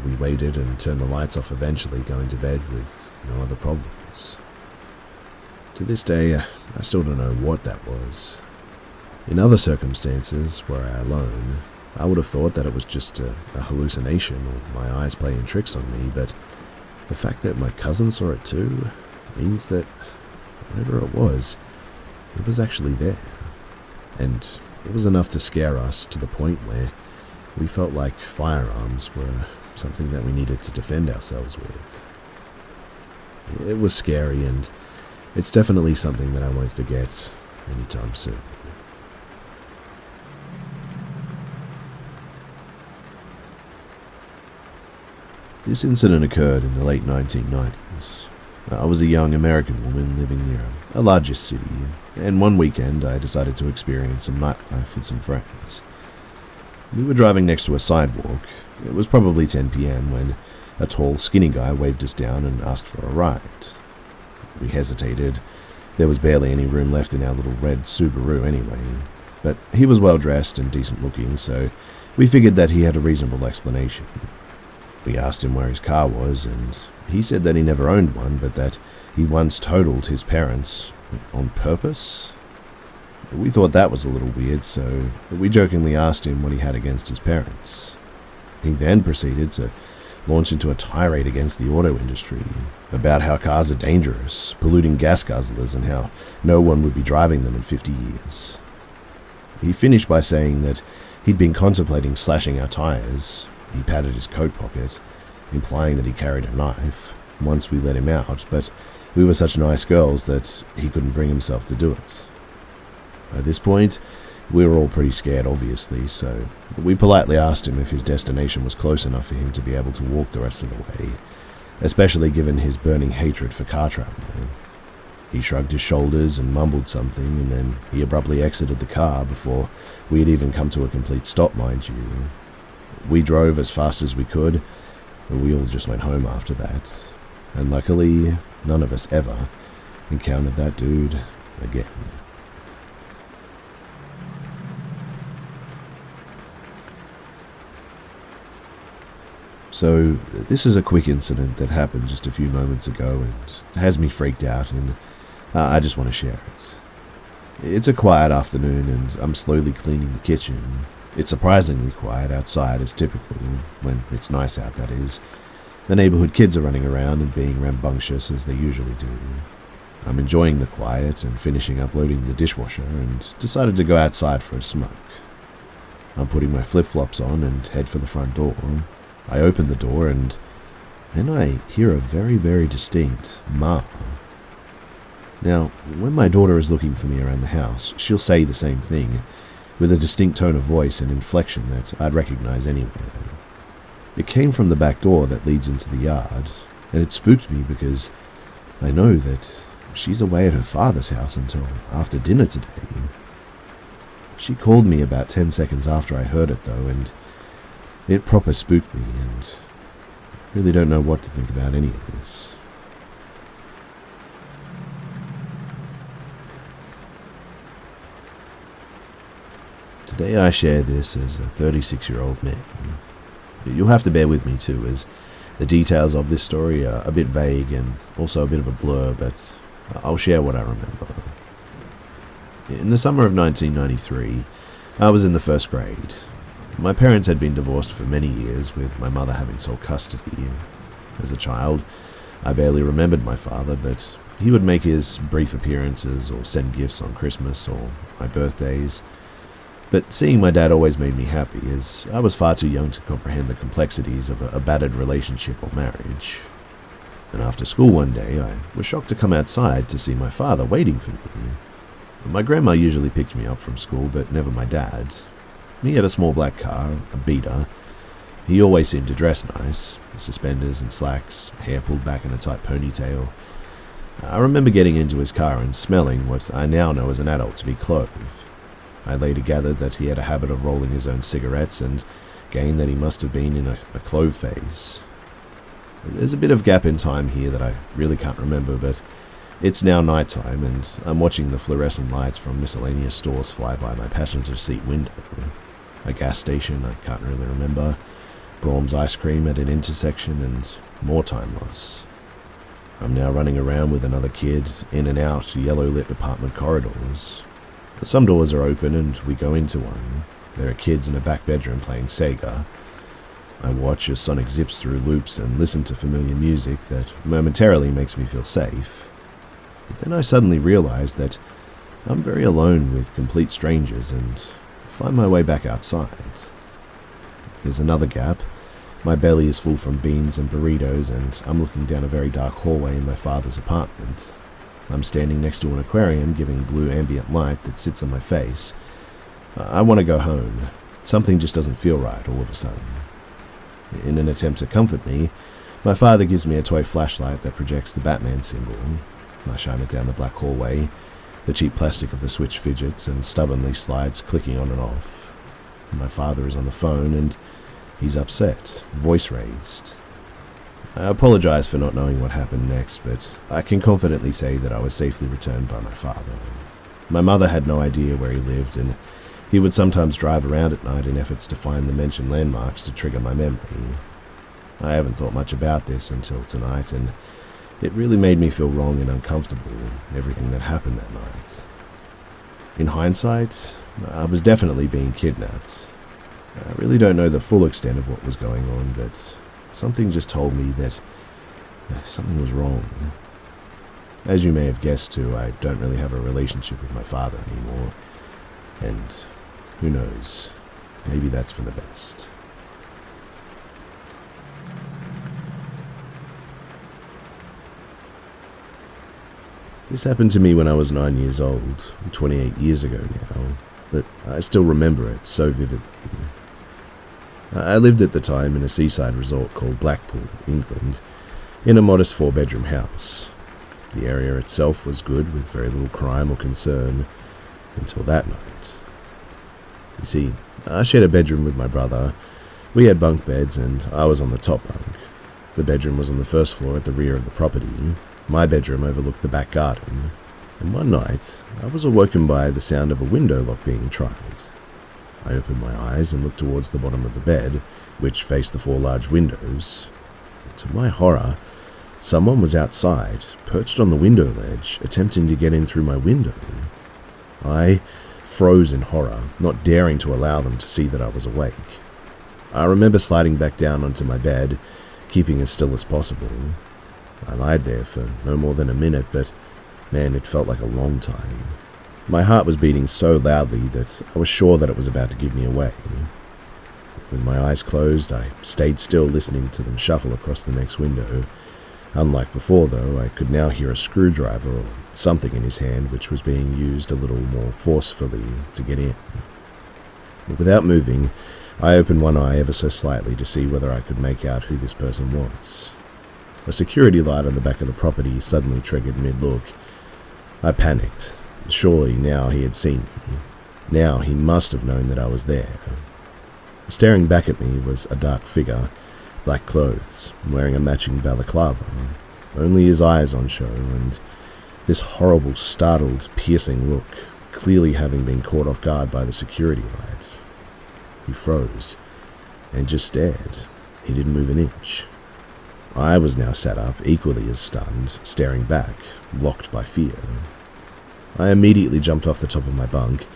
we waited and turned the lights off, eventually going to bed with no other problems. To this day, I still don't know what that was. In other circumstances, were I alone, I would have thought that it was just a hallucination or my eyes playing tricks on me, but the fact that my cousin saw it too means that whatever it was actually there. And it was enough to scare us to the point where we felt like firearms were something that we needed to defend ourselves with. It was scary, and it's definitely something that I won't forget anytime soon. This incident occurred in the late 1990s. I was a young American woman living near a larger city, and one weekend I decided to experience some nightlife with some friends. We were driving next to a sidewalk. It was probably 10 PM when a tall, skinny guy waved us down and asked for a ride. We hesitated. There was barely any room left in our little red Subaru anyway, but he was well dressed and decent looking, so we figured that he had a reasonable explanation. We asked him where his car was, and he said that he never owned one, but that he once totaled his parents on purpose. We thought that was a little weird, so we jokingly asked him what he had against his parents. He then proceeded to launch into a tirade against the auto industry, about how cars are dangerous, polluting gas guzzlers, and how no one would be driving them in 50 years. He finished by saying that he'd been contemplating slashing our tires. He patted his coat pocket, implying that he carried a knife, once we let him out, but we were such nice girls that he couldn't bring himself to do it. At this point, we were all pretty scared, obviously, so we politely asked him if his destination was close enough for him to be able to walk the rest of the way, especially given his burning hatred for car travel. He shrugged his shoulders and mumbled something, and then he abruptly exited the car before we had even come to a complete stop, mind you. We drove as fast as we could, but we all just went home after that, and luckily, none of us ever encountered that dude again. So, this is a quick incident that happened just a few moments ago and has me freaked out, and I just want to share it. It's a quiet afternoon and I'm slowly cleaning the kitchen. It's surprisingly quiet outside as typical, when it's nice out that is. The neighborhood kids are running around and being rambunctious as they usually do. I'm enjoying the quiet and finishing uploading the dishwasher and decided to go outside for a smoke. I'm putting my flip-flops on and head for the front door. I open the door and then I hear a very, very distinct "Ma." Now, when my daughter is looking for me around the house, she'll say the same thing, with a distinct tone of voice and inflection that I'd recognize anywhere. It came from the back door that leads into the yard, and it spooked me because I know that she's away at her father's house until after dinner today. She called me about 10 seconds after I heard it though, and it proper spooked me, and I really don't know what to think about any of this. Today I share this as a 36-year-old man. You'll have to bear with me too, as the details of this story are a bit vague and also a bit of a blur, but I'll share what I remember. In the summer of 1993, I was in the first grade. My parents had been divorced for many years, with my mother having sole custody. As a child, I barely remembered my father, but he would make his brief appearances or send gifts on Christmas or my birthdays. But seeing my dad always made me happy, as I was far too young to comprehend the complexities of a battered relationship or marriage. And after school one day, I was shocked to come outside to see my father waiting for me. My grandma usually picked me up from school, but never my dad. He had a small black car, a beater. He always seemed to dress nice, suspenders and slacks, hair pulled back in a tight ponytail. I remember getting into his car and smelling what I now know as an adult to be clove. I later gathered that he had a habit of rolling his own cigarettes and gained that he must have been in a clove phase. There's a bit of gap in time here that I really can't remember, but it's now nighttime and I'm watching the fluorescent lights from miscellaneous stores fly by my passenger seat window. A gas station I can't really remember, Brahms ice cream at an intersection, and more time loss. I'm now running around with another kid, in and out yellow-lit apartment corridors. Some doors are open and we go into one. There are kids in a back bedroom playing Sega. I watch as Sonic zips through loops and listen to familiar music that momentarily makes me feel safe. But then I suddenly realize that I'm very alone with complete strangers and find my way back outside. There's another gap. My belly is full from beans and burritos and I'm looking down a very dark hallway in my father's apartment. I'm standing next to an aquarium giving blue ambient light that sits on my face. I want to go home. Something just doesn't feel right all of a sudden. In an attempt to comfort me, my father gives me a toy flashlight that projects the Batman symbol. I shine it down the black hallway. The cheap plastic of the switch fidgets and stubbornly slides clicking on and off. My father is on the phone and he's upset, voice raised. I apologize for not knowing what happened next, but I can confidently say that I was safely returned by my father. My mother had no idea where he lived, and he would sometimes drive around at night in efforts to find the mentioned landmarks to trigger my memory. I haven't thought much about this until tonight, and it really made me feel wrong and uncomfortable, everything that happened that night. In hindsight, I was definitely being kidnapped. I really don't know the full extent of what was going on, but something just told me that something was wrong. As you may have guessed too, I don't really have a relationship with my father anymore. And who knows, maybe that's for the best. This happened to me when I was 9 years old, 28 years ago now, but I still remember it so vividly. I lived at the time in a seaside resort called Blackpool, England, in a modest 4-bedroom house. The area itself was good, with very little crime or concern, until that night. You see, I shared a bedroom with my brother. We had bunk beds, and I was on the top bunk. The bedroom was on the first floor at the rear of the property. My bedroom overlooked the back garden, and one night I was awoken by the sound of a window lock being tried. I opened my eyes and looked towards the bottom of the bed, which faced the 4 large windows. To my horror, someone was outside, perched on the window ledge, attempting to get in through my window. I froze in horror, not daring to allow them to see that I was awake. I remember sliding back down onto my bed, keeping as still as possible. I lied there for no more than a minute, but man, it felt like a long time. My heart was beating so loudly that I was sure that it was about to give me away. With my eyes closed, I stayed still, listening to them shuffle across the next window. Unlike before, though, I could now hear a screwdriver or something in his hand, which was being used a little more forcefully to get in. But without moving, I opened one eye ever so slightly to see whether I could make out who this person was. A security light on the back of the property suddenly triggered mid-look. I panicked. Surely now he had seen me. Now he must have known that I was there. Staring back at me was a dark figure, black clothes, wearing a matching balaclava, only his eyes on show, and this horrible, startled, piercing look, clearly having been caught off guard by the security light. He froze, and just stared. He didn't move an inch. I was now sat up, equally as stunned, staring back, blocked by fear. I immediately jumped off the top of my bunk.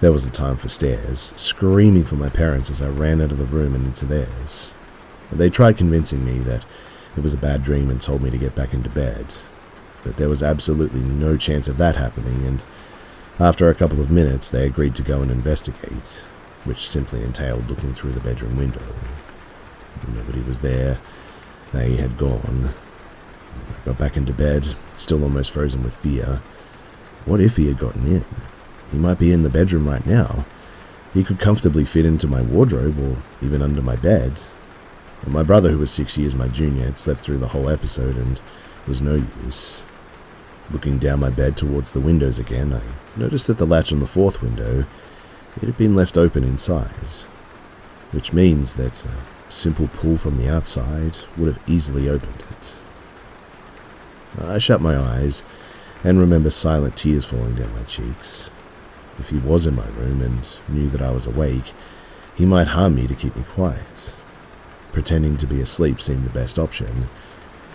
There wasn't time for stares, screaming for my parents as I ran out of the room and into theirs. They tried convincing me that it was a bad dream and told me to get back into bed, but there was absolutely no chance of that happening, and after a couple of minutes they agreed to go and investigate, which simply entailed looking through the bedroom window. Nobody was there. They had gone. I got back into bed, still almost frozen with fear. What if he had gotten in? He might be in the bedroom right now. He could comfortably fit into my wardrobe or even under my bed. And my brother, who was 6 years my junior, had slept through the whole episode and was no use. Looking down my bed towards the windows again, I noticed that the latch on the fourth window, it had been left open inside, which means that a simple pull from the outside would have easily opened it. I shut my eyes and remember silent tears falling down my cheeks. If he was in my room and knew that I was awake, he might harm me to keep me quiet. Pretending to be asleep seemed the best option,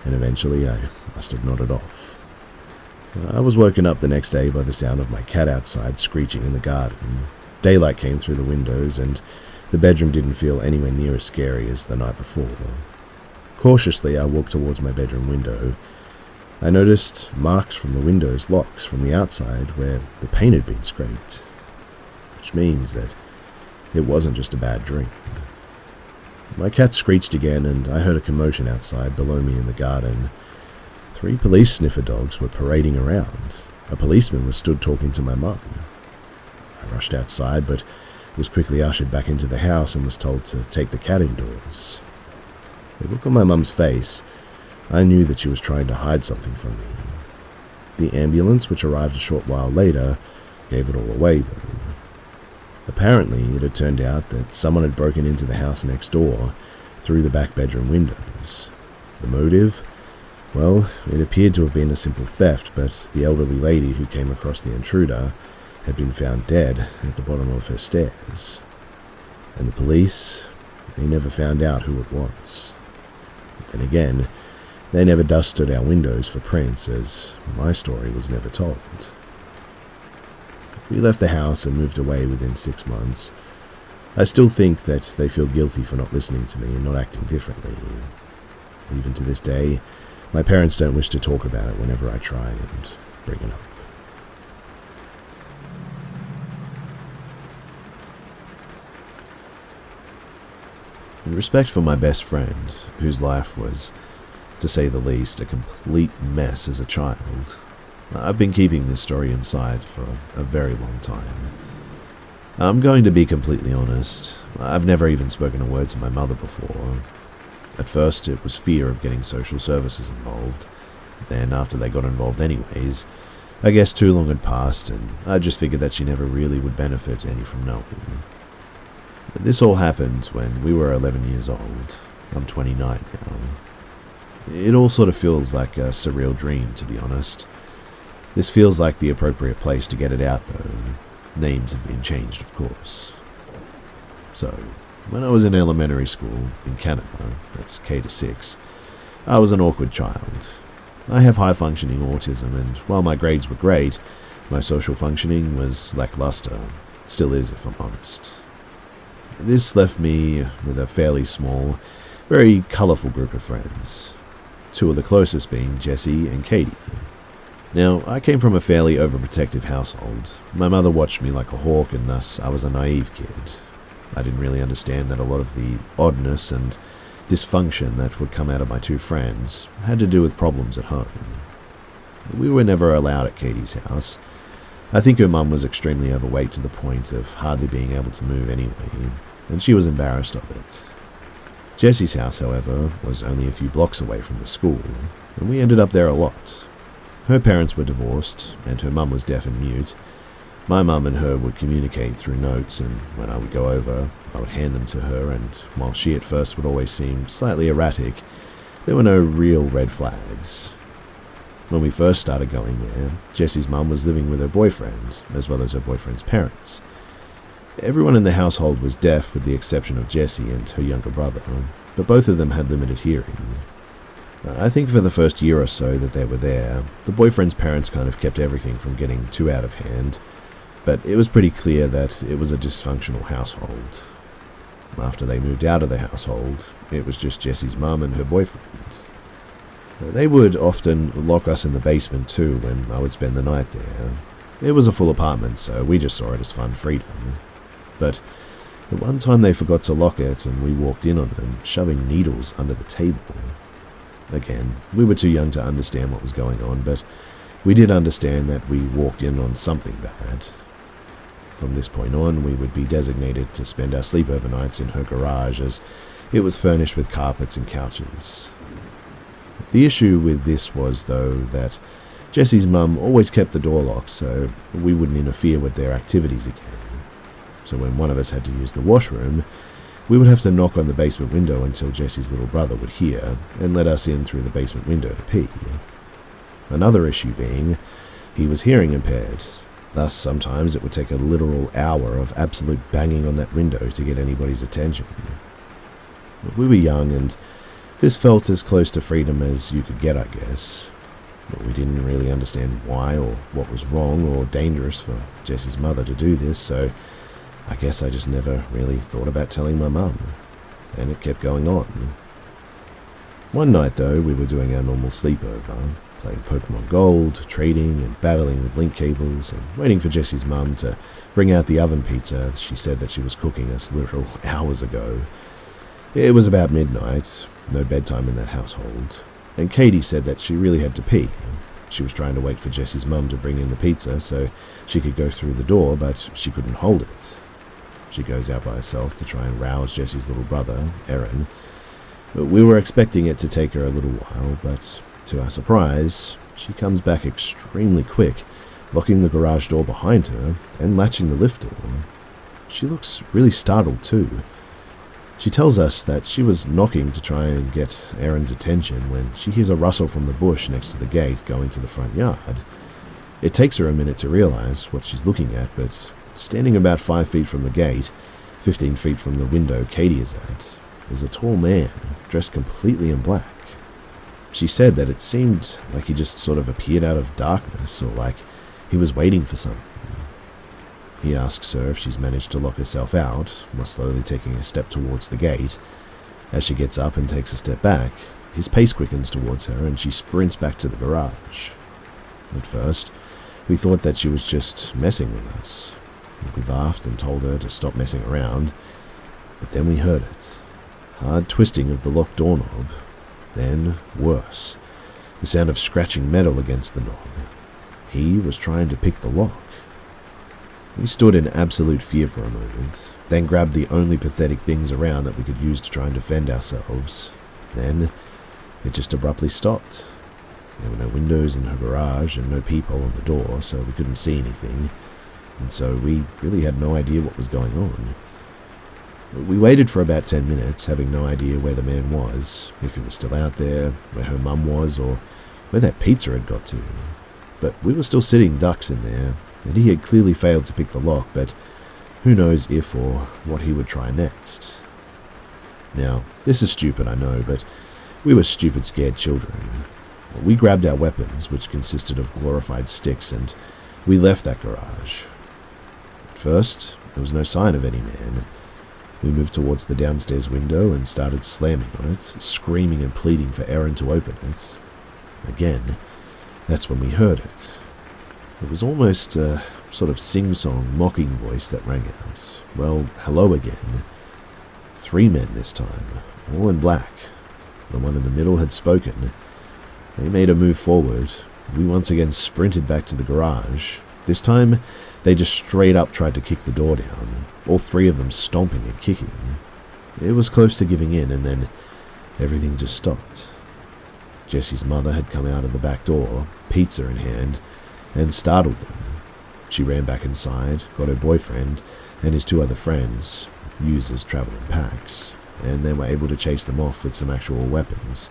and eventually I must have nodded off. I was woken up the next day by the sound of my cat outside screeching in the garden. Daylight came through the windows, and the bedroom didn't feel anywhere near as scary as the night before. Cautiously, I walked towards my bedroom window. I noticed marks from the window's locks from the outside where the paint had been scraped, which means that it wasn't just a bad dream. My cat screeched again, and I heard a commotion outside below me in the garden. 3 police sniffer dogs were parading around. A policeman was stood talking to my mum. I rushed outside, but was quickly ushered back into the house and was told to take the cat indoors. The look on my mum's face, I knew that she was trying to hide something from me. The ambulance, which arrived a short while later, gave it all away, though. Apparently, it had turned out that someone had broken into the house next door through the back bedroom windows. The motive? Well, it appeared to have been a simple theft, but the elderly lady who came across the intruder had been found dead at the bottom of her stairs. And the police, they never found out who it was. But then again, they never dusted our windows for prints, as my story was never told. We left the house and moved away within 6 months. I still think that they feel guilty for not listening to me and not acting differently. Even to this day, my parents don't wish to talk about it whenever I try and bring it up. In respect for my best friend, whose life was, to say the least, a complete mess as a child, I've been keeping this story inside for a very long time. I'm going to be completely honest. I've never even spoken a word to my mother before. At first, it was fear of getting social services involved. Then, after they got involved anyways, I guess too long had passed, and I just figured that she never really would benefit any from knowing. This all happened when we were 11 years old. I'm 29 now. It all sort of feels like a surreal dream, to be honest. This feels like the appropriate place to get it out, though. Names have been changed, of course. So, when I was in elementary school in Canada, that's K to 6, I was an awkward child. I have high-functioning autism, and while my grades were great, My social functioning was lackluster, still is if I'm honest. This left me with a fairly small, very colourful group of friends. Two of the closest being Jessie and Katie. Now, I came from a fairly overprotective household. My mother watched me like a hawk, and thus I was a naive kid. I didn't really understand that a lot of the oddness and dysfunction that would come out of my two friends had to do with problems at home. We were never allowed at Katie's house. I think her mum was extremely overweight to the point of hardly being able to move anyway, and she was embarrassed of it. Jessie's house, however, was only a few blocks away from the school, and we ended up there a lot. Her parents were divorced, and her mum was deaf and mute. My mum and her would communicate through notes, and when I would go over, I would hand them to her, and while she at first would always seem slightly erratic, there were no real red flags. When we first started going there, Jessie's mum was living with her boyfriend, as well as her boyfriend's parents. Everyone in the household was deaf with the exception of Jessie and her younger brother, but both of them had limited hearing. I think for the first year or so that they were there, the boyfriend's parents kind of kept everything from getting too out of hand, but it was pretty clear that it was a dysfunctional household. After they moved out of the household, it was just Jessie's mum and her boyfriend. They would often lock us in the basement too when I would spend the night there. It was a full apartment, so we just saw it as fun freedom. But the one time they forgot to lock it and we walked in on them, shoving needles under the table. Again, we were too young to understand what was going on, but we did understand that we walked in on something bad. From this point on, we would be designated to spend our sleepover nights in her garage, as it was furnished with carpets and couches. The issue with this was, though, that Jessie's mum always kept the door locked so we wouldn't interfere with their activities again. So when one of us had to use the washroom, we would have to knock on the basement window until Jessie's little brother would hear and let us in through the basement window to pee. Another issue being, he was hearing impaired. Thus, sometimes it would take a literal hour of absolute banging on that window to get anybody's attention. We were young, and this felt as close to freedom as you could get, I guess. But we didn't really understand why or what was wrong or dangerous for Jessie's mother to do this, so I guess I just never really thought about telling my mum, and it kept going on. One night, though, we were doing our normal sleepover, playing Pokemon Gold, trading and battling with link cables, and waiting for Jessie's mum to bring out the oven pizza she said that she was cooking us literal hours ago. It was about midnight, no bedtime in that household, and Katie said that she really had to pee. She was trying to wait for Jessie's mum to bring in the pizza so she could go through the door, but she couldn't hold it. She goes out by herself to try and rouse Jessie's little brother, Aaron. We were expecting it to take her a little while, but to our surprise, she comes back extremely quick, locking the garage door behind her and latching the lift door. She looks really startled too. She tells us that she was knocking to try and get Aaron's attention when she hears a rustle from the bush next to the gate going to the front yard. It takes her a minute to realize what she's looking at, but standing about 5 feet from the gate, 15 feet from the window Katie is at, is a tall man, dressed completely in black. She said that it seemed like he just sort of appeared out of darkness, or like he was waiting for something. He asks her if she's managed to lock herself out, while slowly taking a step towards the gate. As she gets up and takes a step back, his pace quickens towards her and she sprints back to the garage. At first, we thought that she was just messing with us. We laughed and told her to stop messing around, but then we heard it. Hard twisting of the locked doorknob. Then, worse, the sound of scratching metal against the knob. He was trying to pick the lock. We stood in absolute fear for a moment, then grabbed the only pathetic things around that we could use to try and defend ourselves. Then, it just abruptly stopped. There were no windows in her garage and no peephole on the door, so we couldn't see anything, and so we really had no idea what was going on. We waited for about 10 minutes, having no idea where the man was, if he was still out there, where her mum was, or where that pizza had got to. But we were still sitting ducks in there, and he had clearly failed to pick the lock, but who knows if or what he would try next. Now, this is stupid, I know, but we were stupid, scared children. We grabbed our weapons, which consisted of glorified sticks, and We left that garage. At first, there was no sign of any man. We moved towards the downstairs window and started slamming on it, screaming and pleading for Erin to open it. Again, that's when we heard it. It was almost a sort of sing-song, mocking voice that rang out. Well, hello again. 3 men this time, all in black. The one in the middle had spoken. They made a move forward. We once again sprinted back to the garage. This time, they just straight up tried to kick the door down, all 3 of them stomping and kicking. It was close to giving in, and then everything just stopped. Jesse's mother had come out of the back door, pizza in hand, and startled them. She ran back inside, got her boyfriend and his 2 other friends, users traveling packs, and they were able to chase them off with some actual weapons.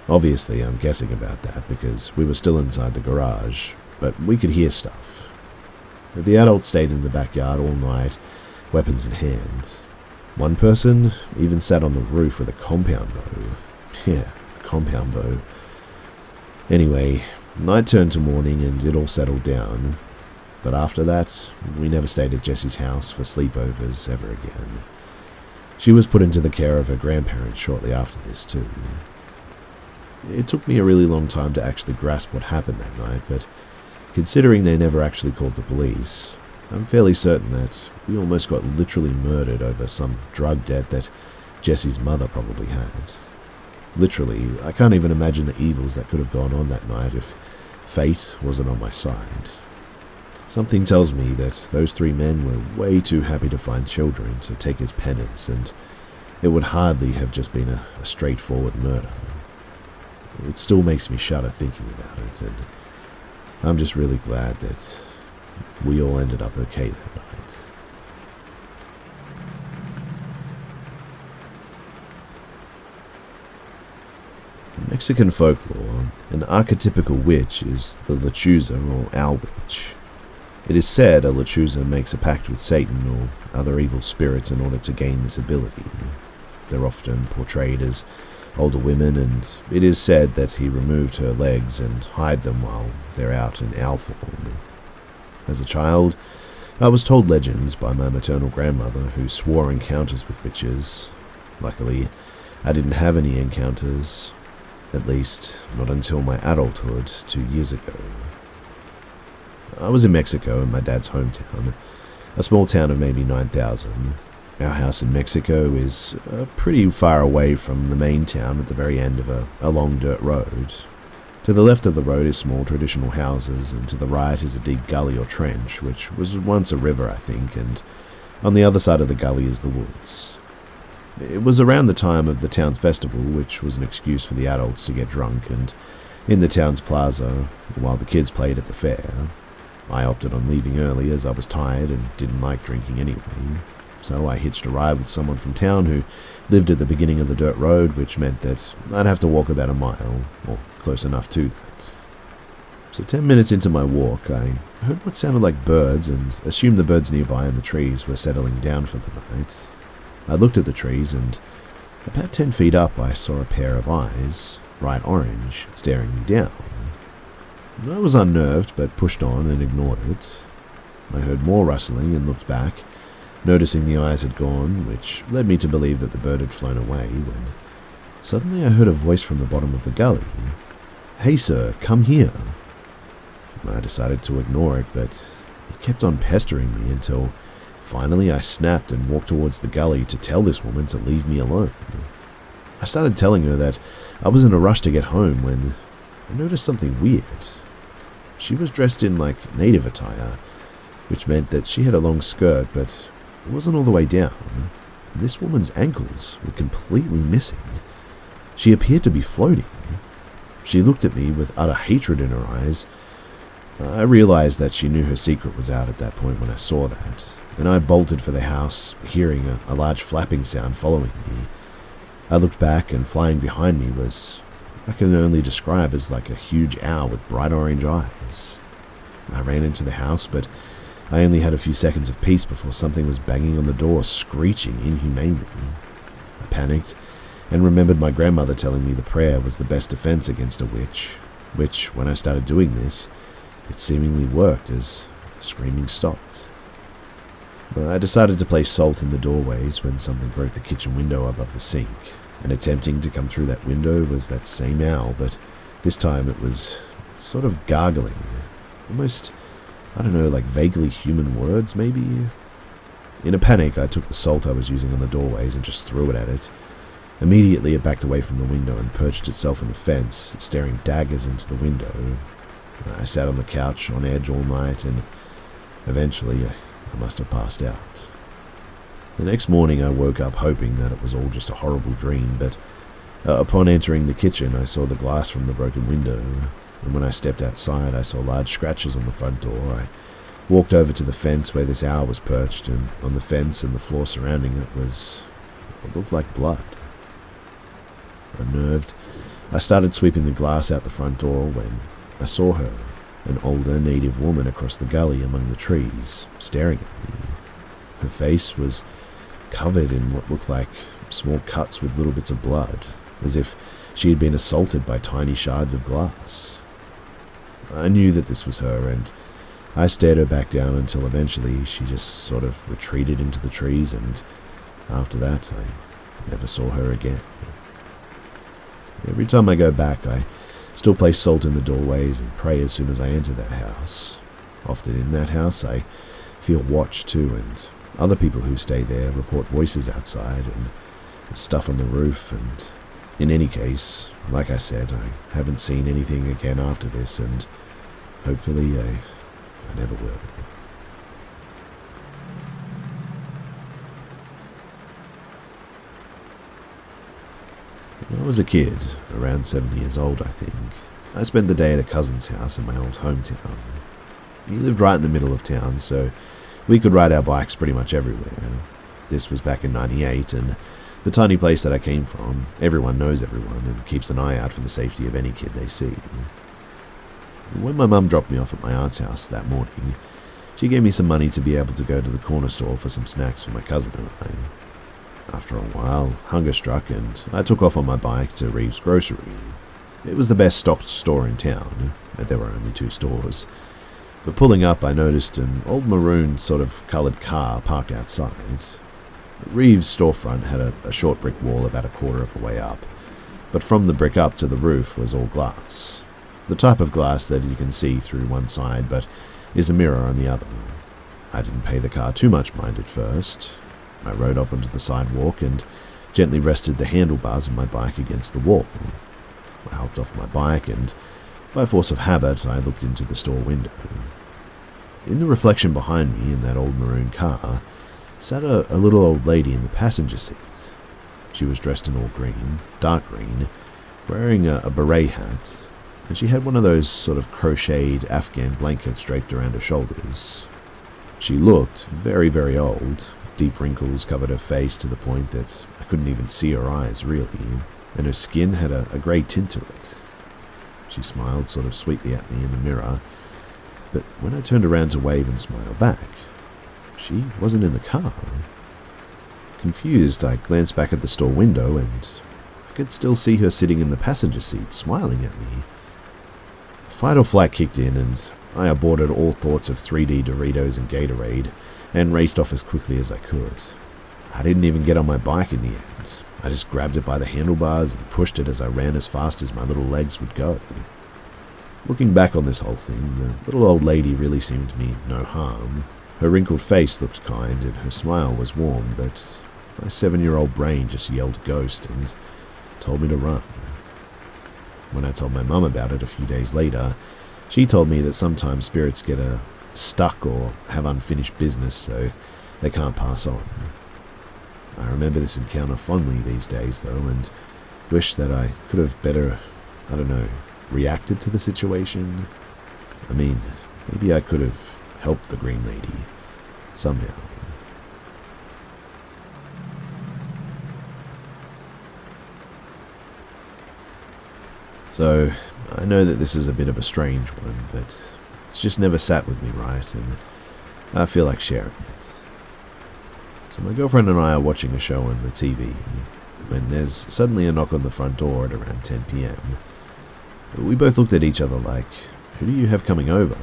Obviously, I'm guessing about that because we were still inside the garage, but we could hear stuff. The adults stayed in the backyard all night, weapons in hand. One person even sat on the roof with a compound bow. Yeah, a compound bow. Anyway, night turned to morning and it all settled down. But after that, we never stayed at Jessie's house for sleepovers ever again. She was put into the care of her grandparents shortly after this too. It took me a really long time to actually grasp what happened that night, but considering they never actually called the police, I'm fairly certain that we almost got literally murdered over some drug debt that Jessie's mother probably had. Literally, I can't even imagine the evils that could have gone on that night if fate wasn't on my side. Something tells me that those 3 men were way too happy to find children to take as penance, and it would hardly have just been a straightforward murder. It still makes me shudder thinking about it, and I'm just really glad that we all ended up okay that night. In Mexican folklore, an archetypical witch is the lechuza or owl witch. It is said a lechuza makes a pact with Satan or other evil spirits in order to gain this ability. They're often portrayed as older women, and it is said that he removed her legs and hide them while they're out in owl form. As a child, I was told legends by my maternal grandmother who swore encounters with witches. Luckily, I didn't have any encounters, at least not until my adulthood 2 years ago. I was in Mexico in my dad's hometown, a small town of maybe 9,000. Our house in Mexico is pretty far away from the main town at the very end of a long dirt road. To the left of the road is small traditional houses, and to the right is a deep gully or trench, which was once a river, I think, and on the other side of the gully is the woods. It was around the time of the town's festival, which was an excuse for the adults to get drunk, and in the town's plaza, while the kids played at the fair. I opted on leaving early as I was tired and didn't like drinking anyway. So I hitched a ride with someone from town who lived at the beginning of the dirt road, which meant that I'd have to walk about a mile, or close enough to that. So 10 minutes into my walk, I heard what sounded like birds and assumed the birds nearby in the trees were settling down for the night. I looked at the trees, and about 10 feet up I saw a pair of eyes, bright orange, staring me down. I was unnerved, but pushed on and ignored it. I heard more rustling and looked back, noticing the eyes had gone, which led me to believe that the bird had flown away, when suddenly I heard a voice from the bottom of the gully. "Hey sir, come here." I decided to ignore it, but it kept on pestering me until finally I snapped and walked towards the gully to tell this woman to leave me alone. I started telling her that I was in a rush to get home when I noticed something weird. She was dressed in like native attire, which meant that she had a long skirt, but it wasn't all the way down, and this woman's ankles were completely missing. She appeared to be floating. She looked at me with utter hatred in her eyes. I realized that she knew her secret was out at that point when I saw that, and I bolted for the house, hearing a large flapping sound following me. I looked back, and flying behind me was I can only describe as like a huge owl with bright orange eyes. I ran into the house, but I only had a few seconds of peace before something was banging on the door, screeching inhumanely. I panicked and remembered my grandmother telling me the prayer was the best defense against a witch, which, when I started doing this, It seemingly worked as the screaming stopped. I decided to place salt in the doorways when something broke the kitchen window above the sink, and attempting to come through that window was that same owl, but this time it was sort of gargling, almost, I don't know, like vaguely human words, maybe? In a panic, I took the salt I was using on the doorways and just threw it at it. Immediately, it backed away from the window and perched itself on the fence, staring daggers into the window. I sat on the couch on edge all night, and eventually I must have passed out. The next morning, I woke up hoping that it was all just a horrible dream, but upon entering the kitchen, I saw the glass from the broken window, and when I stepped outside, I saw large scratches on the front door. I walked over to the fence where this owl was perched, and on the fence and the floor surrounding it was what looked like blood. Unnerved, I started sweeping the glass out the front door when I saw her, an older native woman across the gully among the trees, staring at me. Her face was covered in what looked like small cuts with little bits of blood, as if she had been assaulted by tiny shards of glass. I knew that this was her, and I stared her back down until eventually she just sort of retreated into the trees, and after that I never saw her again. Every time I go back, I still place salt in the doorways and pray as soon as I enter that house. Often in that house, I feel watched too, and other people who stay there report voices outside and stuff on the roof, and in any case, like I said, I haven't seen anything again after this, and hopefully I never will. When I was a kid, around 7 years old I think, I spent the day at a cousin's house in my old hometown. He lived right in the middle of town, so we could ride our bikes pretty much everywhere. This was back in '98, and the tiny place that I came from, everyone knows everyone and keeps an eye out for the safety of any kid they see. When my mum dropped me off at my aunt's house that morning, she gave me some money to be able to go to the corner store for some snacks for my cousin and I. After a while, hunger struck and I took off on my bike to Reeves' Grocery. It was the best stocked store in town, and there were only 2 stores. But pulling up, I noticed an old maroon sort of coloured car parked outside. Reeves' storefront had a short brick wall about a quarter of the way up, but from the brick up to the roof was all glass. The type of glass that you can see through one side but is a mirror on the other. I didn't pay the car too much mind at first. I rode up onto the sidewalk and gently rested the handlebars of my bike against the wall. I hopped off my bike and, by force of habit, I looked into the store window. In the reflection behind me in that old maroon car sat a little old lady in the passenger seat. She was dressed in all green, dark green, wearing a beret hat, and she had one of those sort of crocheted Afghan blankets draped around her shoulders. She looked very, very old. Deep wrinkles covered her face to the point that I couldn't even see her eyes, really, and her skin had a grey tint to it. She smiled sort of sweetly at me in the mirror, but when I turned around to wave and smile back, she wasn't in the car. Confused, I glanced back at the store window, and I could still see her sitting in the passenger seat, smiling at me. Fight or flight kicked in, and I aborted all thoughts of 3D Doritos and Gatorade, and raced off as quickly as I could. I didn't even get on my bike in the end. I just grabbed it by the handlebars and pushed it as I ran as fast as my little legs would go. Looking back on this whole thing, the little old lady really seemed to mean no harm. Her wrinkled face looked kind and her smile was warm, but my 7-year-old brain just yelled ghost and told me to run. When I told my mum about it a few days later, she told me that sometimes spirits get stuck or have unfinished business, so they can't pass on. I remember this encounter fondly these days, though, and wish that I could have better, reacted to the situation. I mean, maybe I could have helped the green lady somehow. So, I know that this is a bit of a strange one, but it's just never sat with me right, and I feel like sharing it. So my girlfriend and I are watching a show on the TV, when there's suddenly a knock on the front door at around 10 p.m. We both looked at each other like, who do you have coming over?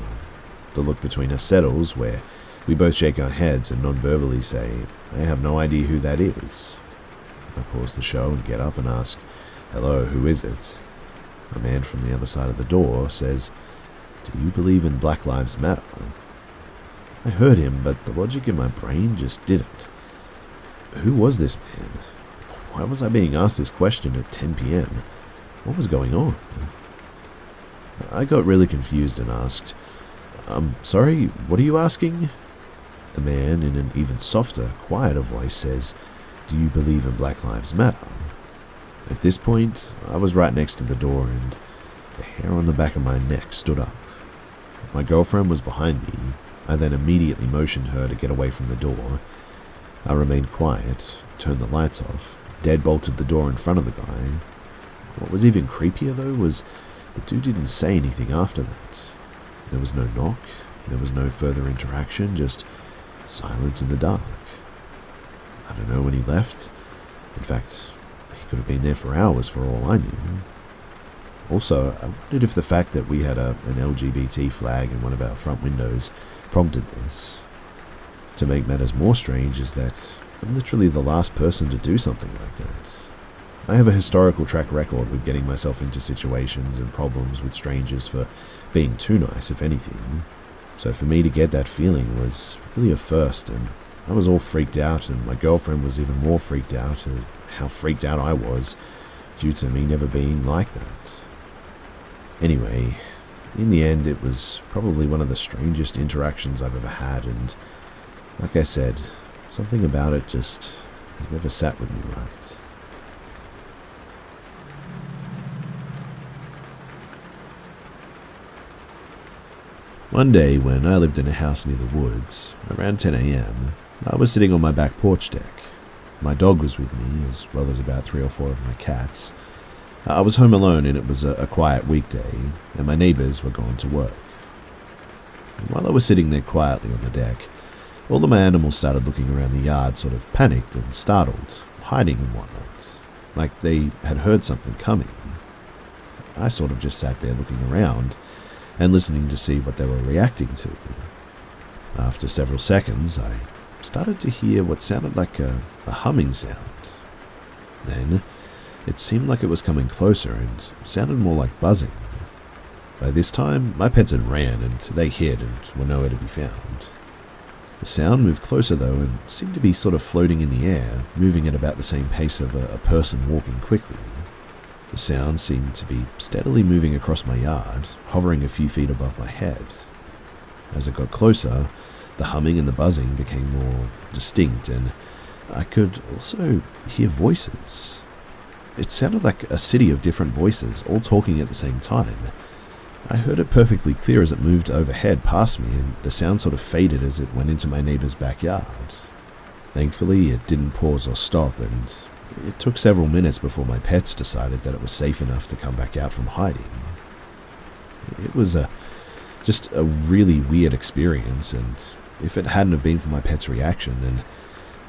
The look between us settles, where we both shake our heads and non-verbally say, "I have no idea who that is." I pause the show and get up and ask, "Hello, who is it?" A man from the other side of the door says, "Do you believe in Black Lives Matter?" I heard him, but the logic in my brain just didn't. Who was this man? Why was I being asked this question at 10 p.m.? What was going on? I got really confused and asked, "Sorry, what are you asking?" The man, in an even softer, quieter voice, says, "Do you believe in Black Lives Matter?" At this point, I was right next to the door and the hair on the back of my neck stood up. My girlfriend was behind me. I then immediately motioned her to get away from the door. I remained quiet, turned the lights off, deadbolted the door in front of the guy. What was even creepier, though, was the dude didn't say anything after that. There was no knock, there was no further interaction, just silence in the dark. I don't know when he left. In fact, he could have been there for hours for all I knew. Also, I wondered if the fact that we had an LGBT flag in one of our front windows prompted this. To make matters more strange is that I'm literally the last person to do something like that. I have a historical track record with getting myself into situations and problems with strangers for being too nice, if anything. So for me to get that feeling was really a first, and I was all freaked out, and my girlfriend was even more freaked out at how freaked out I was due to me never being like that. Anyway, in the end, it was probably one of the strangest interactions I've ever had, and like I said, something about it just has never sat with me right. One day, when I lived in a house near the woods, around 10 a.m., I was sitting on my back porch deck. My dog was with me, as well as about 3 or 4 of my cats. I was home alone, and it was a quiet weekday, and my neighbors were gone to work. While I was sitting there quietly on the deck, all of my animals started looking around the yard, sort of panicked and startled, hiding and whatnot, like they had heard something coming. I sort of just sat there looking around and listening to see what they were reacting to. After several seconds, I started to hear what sounded like a humming sound. Then, it seemed like it was coming closer and sounded more like buzzing. By this time, my pets had ran and they hid and were nowhere to be found. The sound moved closer though and seemed to be sort of floating in the air, moving at about the same pace of a person walking quickly. The sound seemed to be steadily moving across my yard, hovering a few feet above my head. As it got closer, the humming and the buzzing became more distinct, and I could also hear voices. It sounded like a city of different voices, all talking at the same time. I heard it perfectly clear as it moved overhead past me, and the sound sort of faded as it went into my neighbor's backyard. Thankfully, it didn't pause or stop, and it took several minutes before my pets decided that it was safe enough to come back out from hiding. It was just a really weird experience, and if it hadn't have been for my pet's reaction, then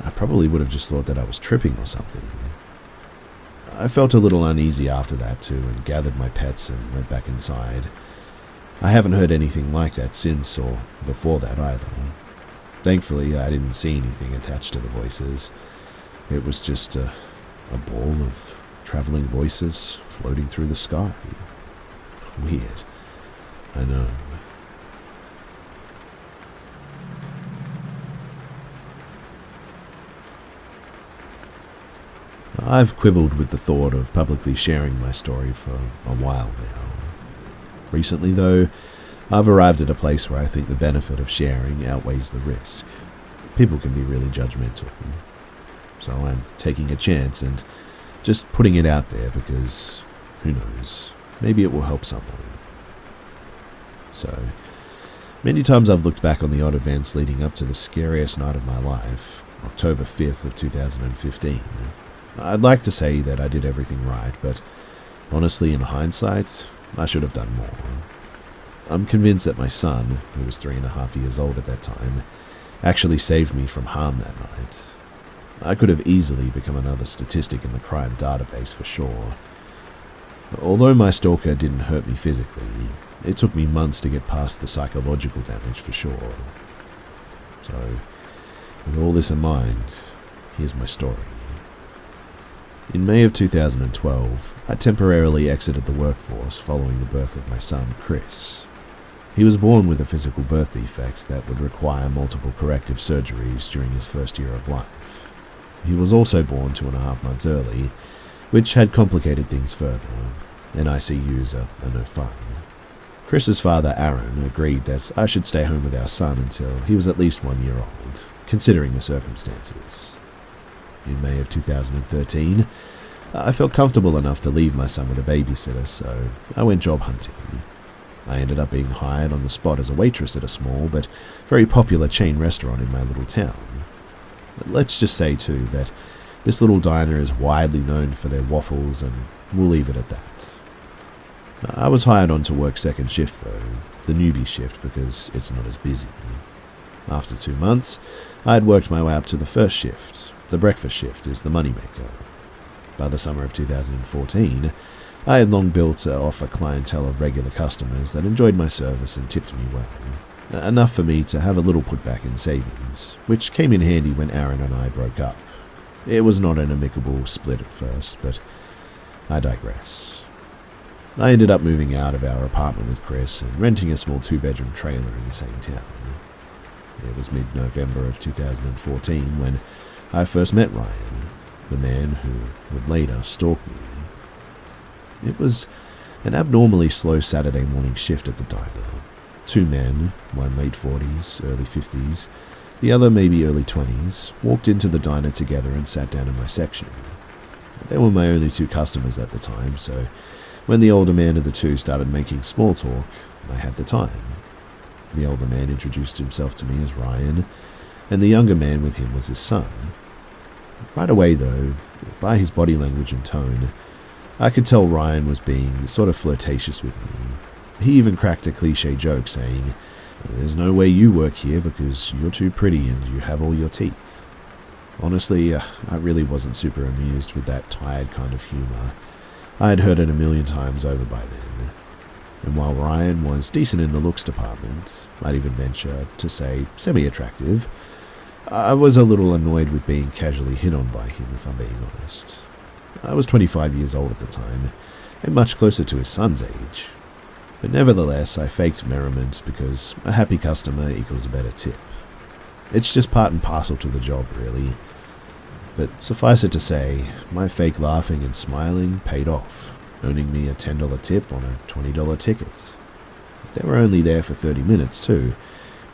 I probably would have just thought that I was tripping or something. I felt a little uneasy after that too, and gathered my pets and went back inside. I haven't heard anything like that since or before that either. Thankfully, I didn't see anything attached to the voices. It was just a ball of traveling voices floating through the sky. Weird, I know. I've quibbled with the thought of publicly sharing my story for a while now. Recently, though, I've arrived at a place where I think the benefit of sharing outweighs the risk. People can be really judgmental. So I'm taking a chance and just putting it out there because, who knows, maybe it will help someone. So, many times I've looked back on the odd events leading up to the scariest night of my life, October 5th of 2015. I'd like to say that I did everything right, but honestly, in hindsight, I should have done more. I'm convinced that my son, who was 3.5 years old at that time, actually saved me from harm that night. I could have easily become another statistic in the crime database for sure. Although my stalker didn't hurt me physically, it took me months to get past the psychological damage for sure. So, with all this in mind, here's my story. In May of 2012, I temporarily exited the workforce following the birth of my son, Chris. He was born with a physical birth defect that would require multiple corrective surgeries during his first year of life. He was also born 2.5 months early, which had complicated things further, and ICUs are no fun. Chris's father, Aaron, agreed that I should stay home with our son until he was at least 1 year old, considering the circumstances. In May of 2013, I felt comfortable enough to leave my son with a babysitter, so I went job hunting. I ended up being hired on the spot as a waitress at a small but very popular chain restaurant in my little town. Let's just say, too, that this little diner is widely known for their waffles, and we'll leave it at that. I was hired on to work second shift, though, the newbie shift, because it's not as busy. After 2 months, I had worked my way up to the first shift. The breakfast shift is the moneymaker. By the summer of 2014, I had long built off a clientele of regular customers that enjoyed my service and tipped me well, enough for me to have a little putback in savings, which came in handy when Aaron and I broke up. It was not an amicable split at first, but I digress. I ended up moving out of our apartment with Chris and renting a small 2-bedroom trailer in the same town. It was mid-November of 2014 when I first met Ryan, the man who would later stalk me. It was an abnormally slow Saturday morning shift at the diner. 2 men, one late 40s, early 50s, the other maybe early 20s, walked into the diner together and sat down in my section. They were my only 2 customers at the time, so when the older man of the 2 started making small talk, I had the time. The older man introduced himself to me as Ryan, and the younger man with him was his son. Right away, though, by his body language and tone, I could tell Ryan was being sort of flirtatious with me. He even cracked a cliche joke saying, "There's no way you work here because you're too pretty and you have all your teeth." Honestly, I really wasn't super amused with that tired kind of humor. I had heard it a million times over by then. And while Ryan was decent in the looks department, I'd even venture to say semi-attractive, I was a little annoyed with being casually hit on by him, if I'm being honest. I was 25 years old at the time, and much closer to his son's age. But nevertheless, I faked merriment because a happy customer equals a better tip. It's just part and parcel to the job, really. But suffice it to say, my fake laughing and smiling paid off, earning me a $10 tip on a $20 ticket. They were only there for 30 minutes too,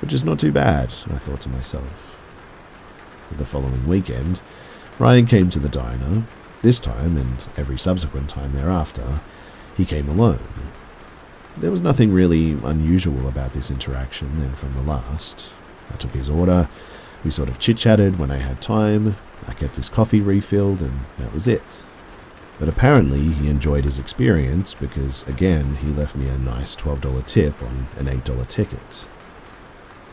which is not too bad, I thought to myself. The following weekend, Ryan came to the diner. This time, and every subsequent time thereafter, he came alone. There was nothing really unusual about this interaction, and from the last, I took his order, we sort of chit-chatted when I had time, I kept his coffee refilled, and that was it. But apparently he enjoyed his experience because, again, he left me a nice $12 tip on an $8 ticket.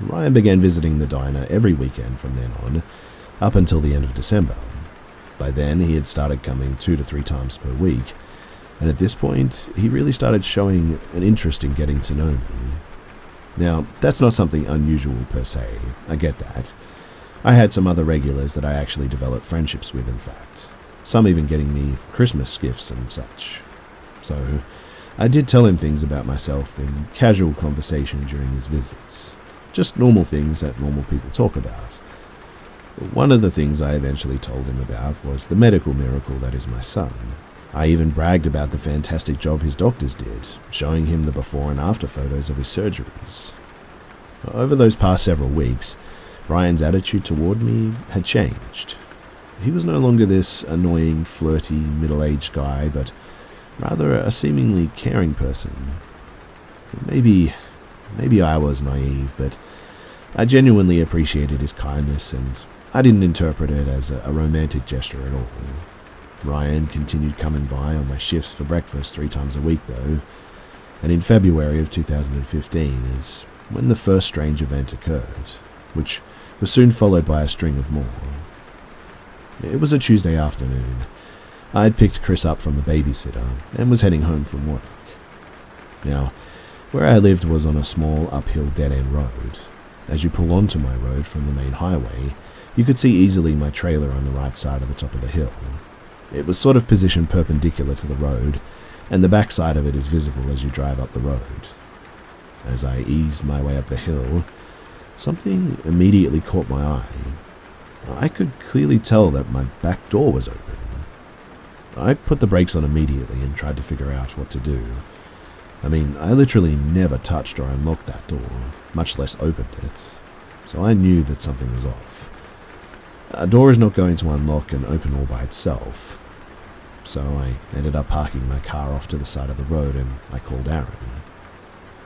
Ryan began visiting the diner every weekend from then on, up until the end of December. By then, he had started coming 2 to 3 times per week, and at this point, he really started showing an interest in getting to know me. Now, that's not something unusual per se, I get that. I had some other regulars that I actually developed friendships with, in fact, some even getting me Christmas gifts and such. So, I did tell him things about myself in casual conversation during his visits, just normal things that normal people talk about. One of the things I eventually told him about was the medical miracle that is my son. I even bragged about the fantastic job his doctors did, showing him the before and after photos of his surgeries. Over those past several weeks, Ryan's attitude toward me had changed. He was no longer this annoying, flirty, middle-aged guy, but rather a seemingly caring person. Maybe I was naive, but I genuinely appreciated his kindness, and I didn't interpret it as a romantic gesture at all. Ryan continued coming by on my shifts for breakfast 3 times a week, though, and in February of 2015 is when the first strange event occurred, which was soon followed by a string of more. It was a Tuesday afternoon. I had picked Chris up from the babysitter and was heading home from work. Now, where I lived was on a small uphill dead-end road. As you pull onto my road from the main highway, you could see easily my trailer on the right side of the top of the hill. It was sort of positioned perpendicular to the road, and the back side of it is visible as you drive up the road. As I eased my way up the hill, something immediately caught my eye. I could clearly tell that my back door was open. I put the brakes on immediately and tried to figure out what to do. I mean, I literally never touched or unlocked that door, much less opened it, so I knew that something was off. A door is not going to unlock and open all by itself, so I ended up parking my car off to the side of the road and I called Aaron.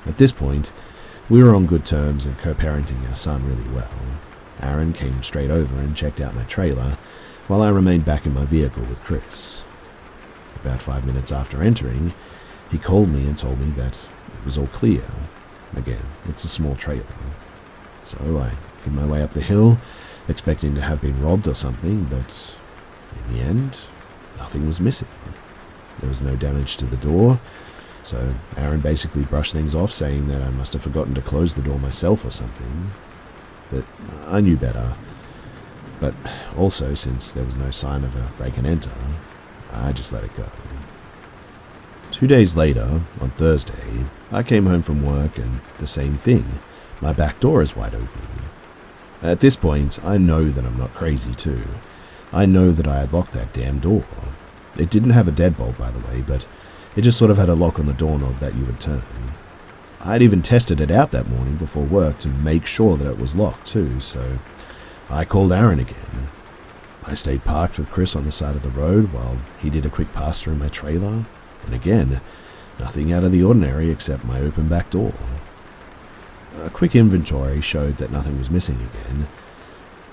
At this point, we were on good terms and co-parenting our son really well. Aaron came straight over and checked out my trailer, while I remained back in my vehicle with Chris. About 5 minutes after entering, he called me and told me that it was all clear. Again, it's a small trailer. So I made my way up the hill, expecting to have been robbed or something, but in the end, nothing was missing. There was no damage to the door, so Aaron basically brushed things off, saying that I must have forgotten to close the door myself or something. But I knew better. But also, since there was no sign of a break and enter, I just let it go. 2 days later, on Thursday, I came home from work and the same thing. My back door is wide open. At this point, I know that I'm not crazy too. I know that I had locked that damn door. It didn't have a deadbolt, by the way, but it just sort of had a lock on the doorknob that you would turn. I'd even tested it out that morning before work to make sure that it was locked too, so I called Aaron again. I stayed parked with Chris on the side of the road while he did a quick pass through my trailer, and again, nothing out of the ordinary except my open back door. A quick inventory showed that nothing was missing again.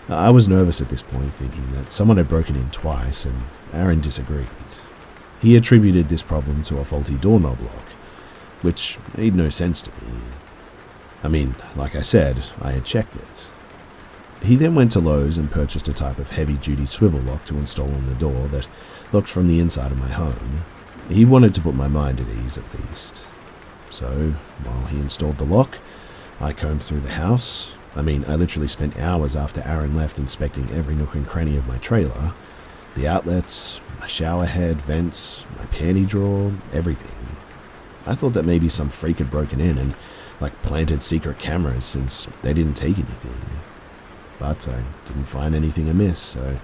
I was nervous at this point, thinking that someone had broken in twice, and Aaron disagreed. He attributed this problem to a faulty doorknob lock, which made no sense to me. I mean, like I said, I had checked it. He then went to Lowe's and purchased a type of heavy-duty swivel lock to install on the door that locked from the inside of my home. He wanted to put my mind at ease, at least. So, while he installed the lock, I combed through the house. I literally spent hours after Aaron left inspecting every nook and cranny of my trailer. The outlets, my shower head, vents, my panty drawer, everything. I thought that maybe some freak had broken in and, planted secret cameras since they didn't take anything. But I didn't find anything amiss, so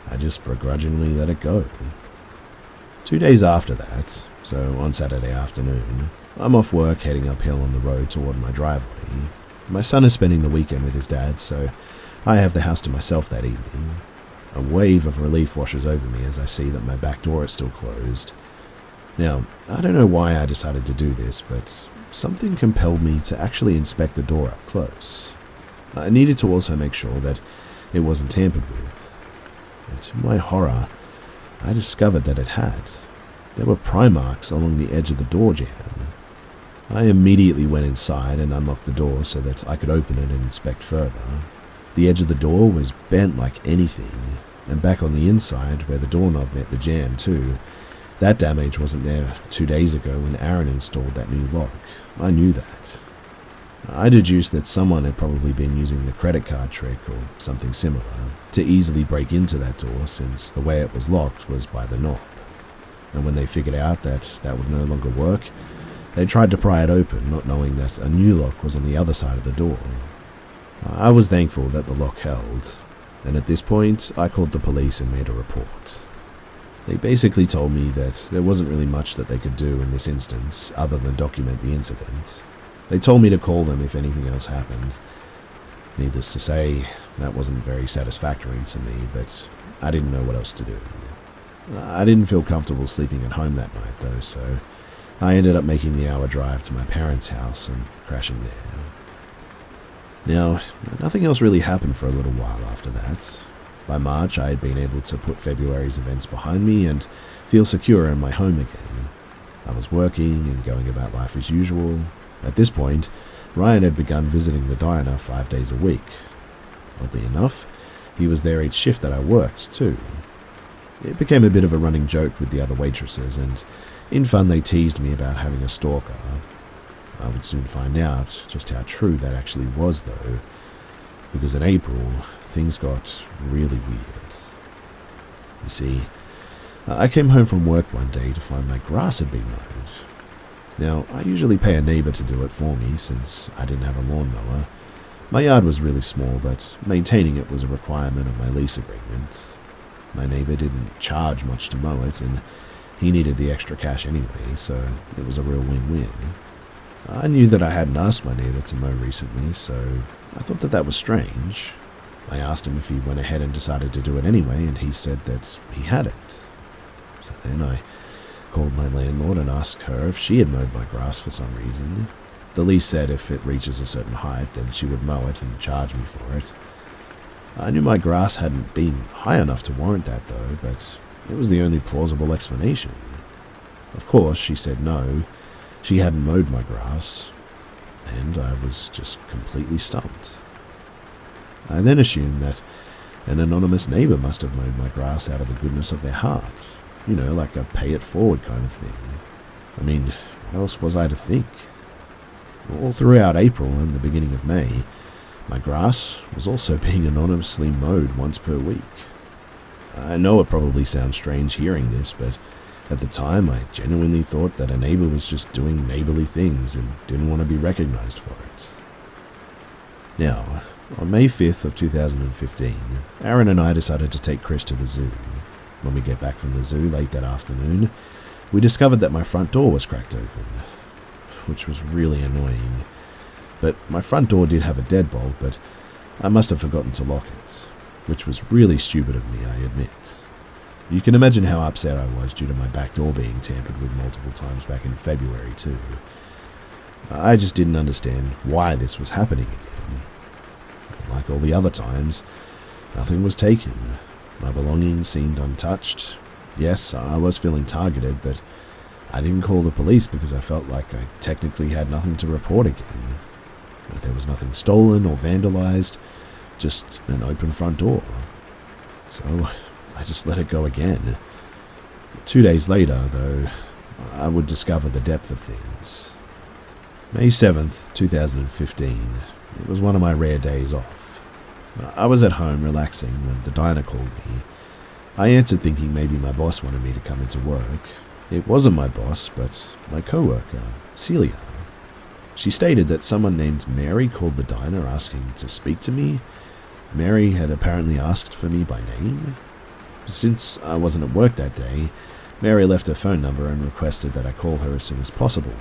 I just begrudgingly let it go. 2 days after that, so on Saturday afternoon, I'm off work heading uphill on the road toward my driveway. My son is spending the weekend with his dad, so I have the house to myself that evening. A wave of relief washes over me as I see that my back door is still closed. Now, I don't know why I decided to do this, but something compelled me to actually inspect the door up close. I needed to also make sure that it wasn't tampered with. And to my horror, I discovered that it had. There were pry marks along the edge of the door jamb. I immediately went inside and unlocked the door so that I could open it and inspect further. The edge of the door was bent like anything, and back on the inside where the doorknob met the jamb too. That damage wasn't there 2 days ago when Aaron installed that new lock. I knew that. I deduced that someone had probably been using the credit card trick or something similar to easily break into that door, since the way it was locked was by the knob. And when they figured out that that would no longer work, they tried to pry it open, not knowing that a new lock was on the other side of the door. I was thankful that the lock held, and at this point I called the police and made a report. They basically told me that there wasn't really much that they could do in this instance other than document the incident. They told me to call them if anything else happened. Needless to say, that wasn't very satisfactory to me, but I didn't know what else to do. I didn't feel comfortable sleeping at home that night though, so I ended up making the hour drive to my parents' house and crashing there. Now, nothing else really happened for a little while after that. By March, I had been able to put February's events behind me and feel secure in my home again. I was working and going about life as usual. At this point, Ryan had begun visiting the diner 5 days a week. Oddly enough, he was there each shift that I worked, too. It became a bit of a running joke with the other waitresses, and in fun they teased me about having a stalker. I would soon find out just how true that actually was, though, because in April, things got really weird. You see, I came home from work one day to find my grass had been mowed. Now, I usually pay a neighbour to do it for me since I didn't have a lawnmower. My yard was really small, but maintaining it was a requirement of my lease agreement. My neighbour didn't charge much to mow it, and he needed the extra cash anyway, so it was a real win-win. I knew that I hadn't asked my neighbour to mow recently, so I thought that was strange. I asked him if he went ahead and decided to do it anyway, and he said that he hadn't. So then I called my landlord and asked her if she had mowed my grass for some reason. The lease said if it reaches a certain height, then she would mow it and charge me for it. I knew my grass hadn't been high enough to warrant that, though, but it was the only plausible explanation. Of course, she said no, she hadn't mowed my grass, and I was just completely stumped. I then assumed that an anonymous neighbour must have mowed my grass out of the goodness of their heart, like a pay-it-forward kind of thing. I mean, what else was I to think? All throughout April and the beginning of May, my grass was also being anonymously mowed once per week. I know it probably sounds strange hearing this, but at the time I genuinely thought that a neighbour was just doing neighbourly things and didn't want to be recognised for it. Now, on May 5th of 2015, Aaron and I decided to take Chris to the zoo. When we get back from the zoo late that afternoon, we discovered that my front door was cracked open, which was really annoying. But my front door did have a deadbolt, but I must have forgotten to lock it, which was really stupid of me, I admit. You can imagine how upset I was due to my back door being tampered with multiple times back in February too. I just didn't understand why this was happening again. Like all the other times, nothing was taken. My belongings seemed untouched. Yes, I was feeling targeted, but I didn't call the police because I felt like I technically had nothing to report again. There was nothing stolen or vandalized, just an open front door. So I just let it go again. 2 days later, though, I would discover the depth of things. May 7th, 2015. It was one of my rare days off. I was at home relaxing when the diner called me. I answered thinking maybe my boss wanted me to come into work. It wasn't my boss, but my co-worker, Celia. She stated that someone named Mary called the diner asking to speak to me. Mary had apparently asked for me by name. Since I wasn't at work that day, Mary left her phone number and requested that I call her as soon as possible.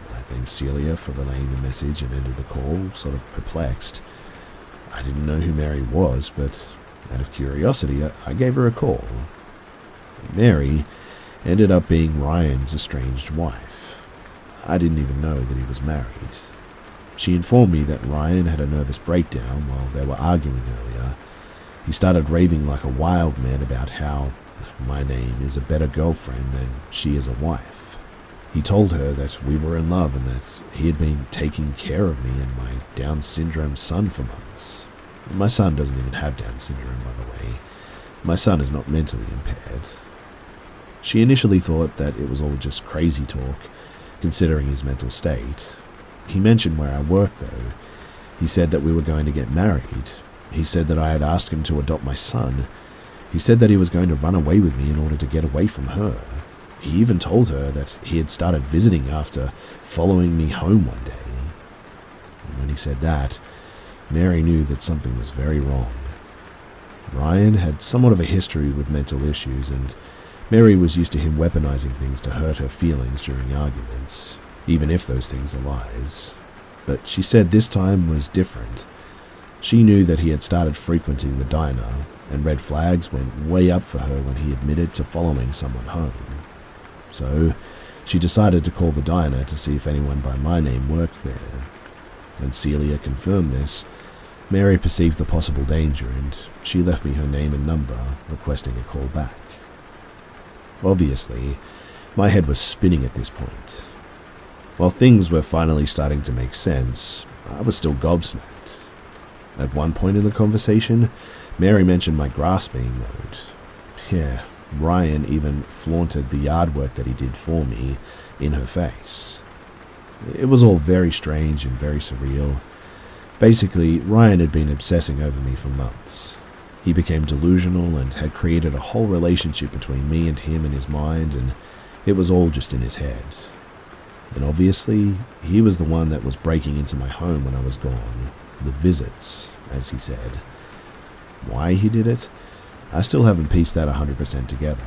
I thanked Celia for relaying the message and ended the call, sort of perplexed. I didn't know who Mary was, but out of curiosity, I gave her a call. Mary ended up being Ryan's estranged wife. I didn't even know that he was married. She informed me that Ryan had a nervous breakdown while they were arguing earlier. He started raving like a wild man about how my name is a better girlfriend than she is a wife. He told her that we were in love and that he had been taking care of me and my Down syndrome son for months. My son doesn't even have Down syndrome, by the way. My son is not mentally impaired. She initially thought that it was all just crazy talk, considering his mental state. He mentioned where I worked, though. He said that we were going to get married. He said that I had asked him to adopt my son. He said that he was going to run away with me in order to get away from her. He even told her that he had started visiting after following me home one day. And when he said that, Mary knew that something was very wrong. Ryan had somewhat of a history with mental issues, and Mary was used to him weaponizing things to hurt her feelings during arguments, even if those things are lies. But she said this time was different. She knew that he had started frequenting the diner, and red flags went way up for her when he admitted to following someone home. So she decided to call the diner to see if anyone by my name worked there. When Celia confirmed this, Mary perceived the possible danger and she left me her name and number, requesting a call back. Obviously, my head was spinning at this point. While things were finally starting to make sense, I was still gobsmacked. At one point in the conversation, Mary mentioned my grass being mowed. Yeah, Ryan even flaunted the yard work that he did for me in her face. It was all very strange and very surreal. Basically, Ryan had been obsessing over me for months. He became delusional and had created a whole relationship between me and him in his mind, and it was all just in his head. And obviously, he was the one that was breaking into my home when I was gone. The visits, as he said. Why he did it? I still haven't pieced that 100% together.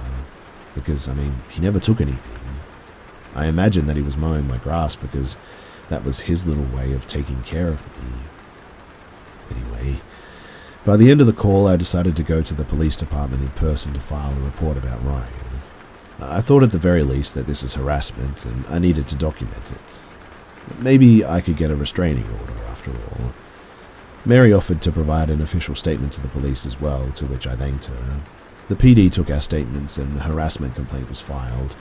Because, he never took anything. I imagine that he was mowing my grass because that was his little way of taking care of me. Anyway, by the end of the call, I decided to go to the police department in person to file a report about Ryan. I thought at the very least that this is harassment and I needed to document it. Maybe I could get a restraining order after all. Mary offered to provide an official statement to the police as well, to which I thanked her. The PD took our statements and the harassment complaint was filed.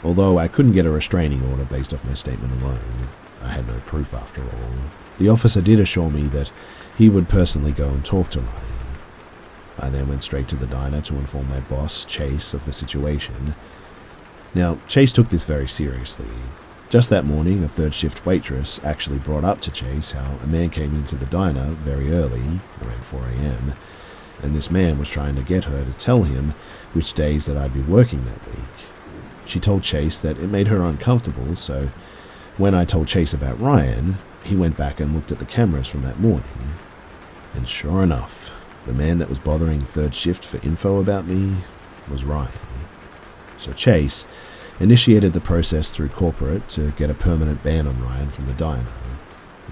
Although I couldn't get a restraining order based off my statement alone. I had no proof after all. The officer did assure me that he would personally go and talk to Ryan. I then went straight to the diner to inform my boss, Chase, of the situation. Now, Chase took this very seriously. Just that morning, a third shift waitress actually brought up to Chase how a man came into the diner very early, around 4 a.m., and this man was trying to get her to tell him which days that I'd be working that week. She told Chase that it made her uncomfortable, so when I told Chase about Ryan, he went back and looked at the cameras from that morning. And sure enough, the man that was bothering third shift for info about me was Ryan. So Chase initiated the process through corporate to get a permanent ban on Ryan from the diner.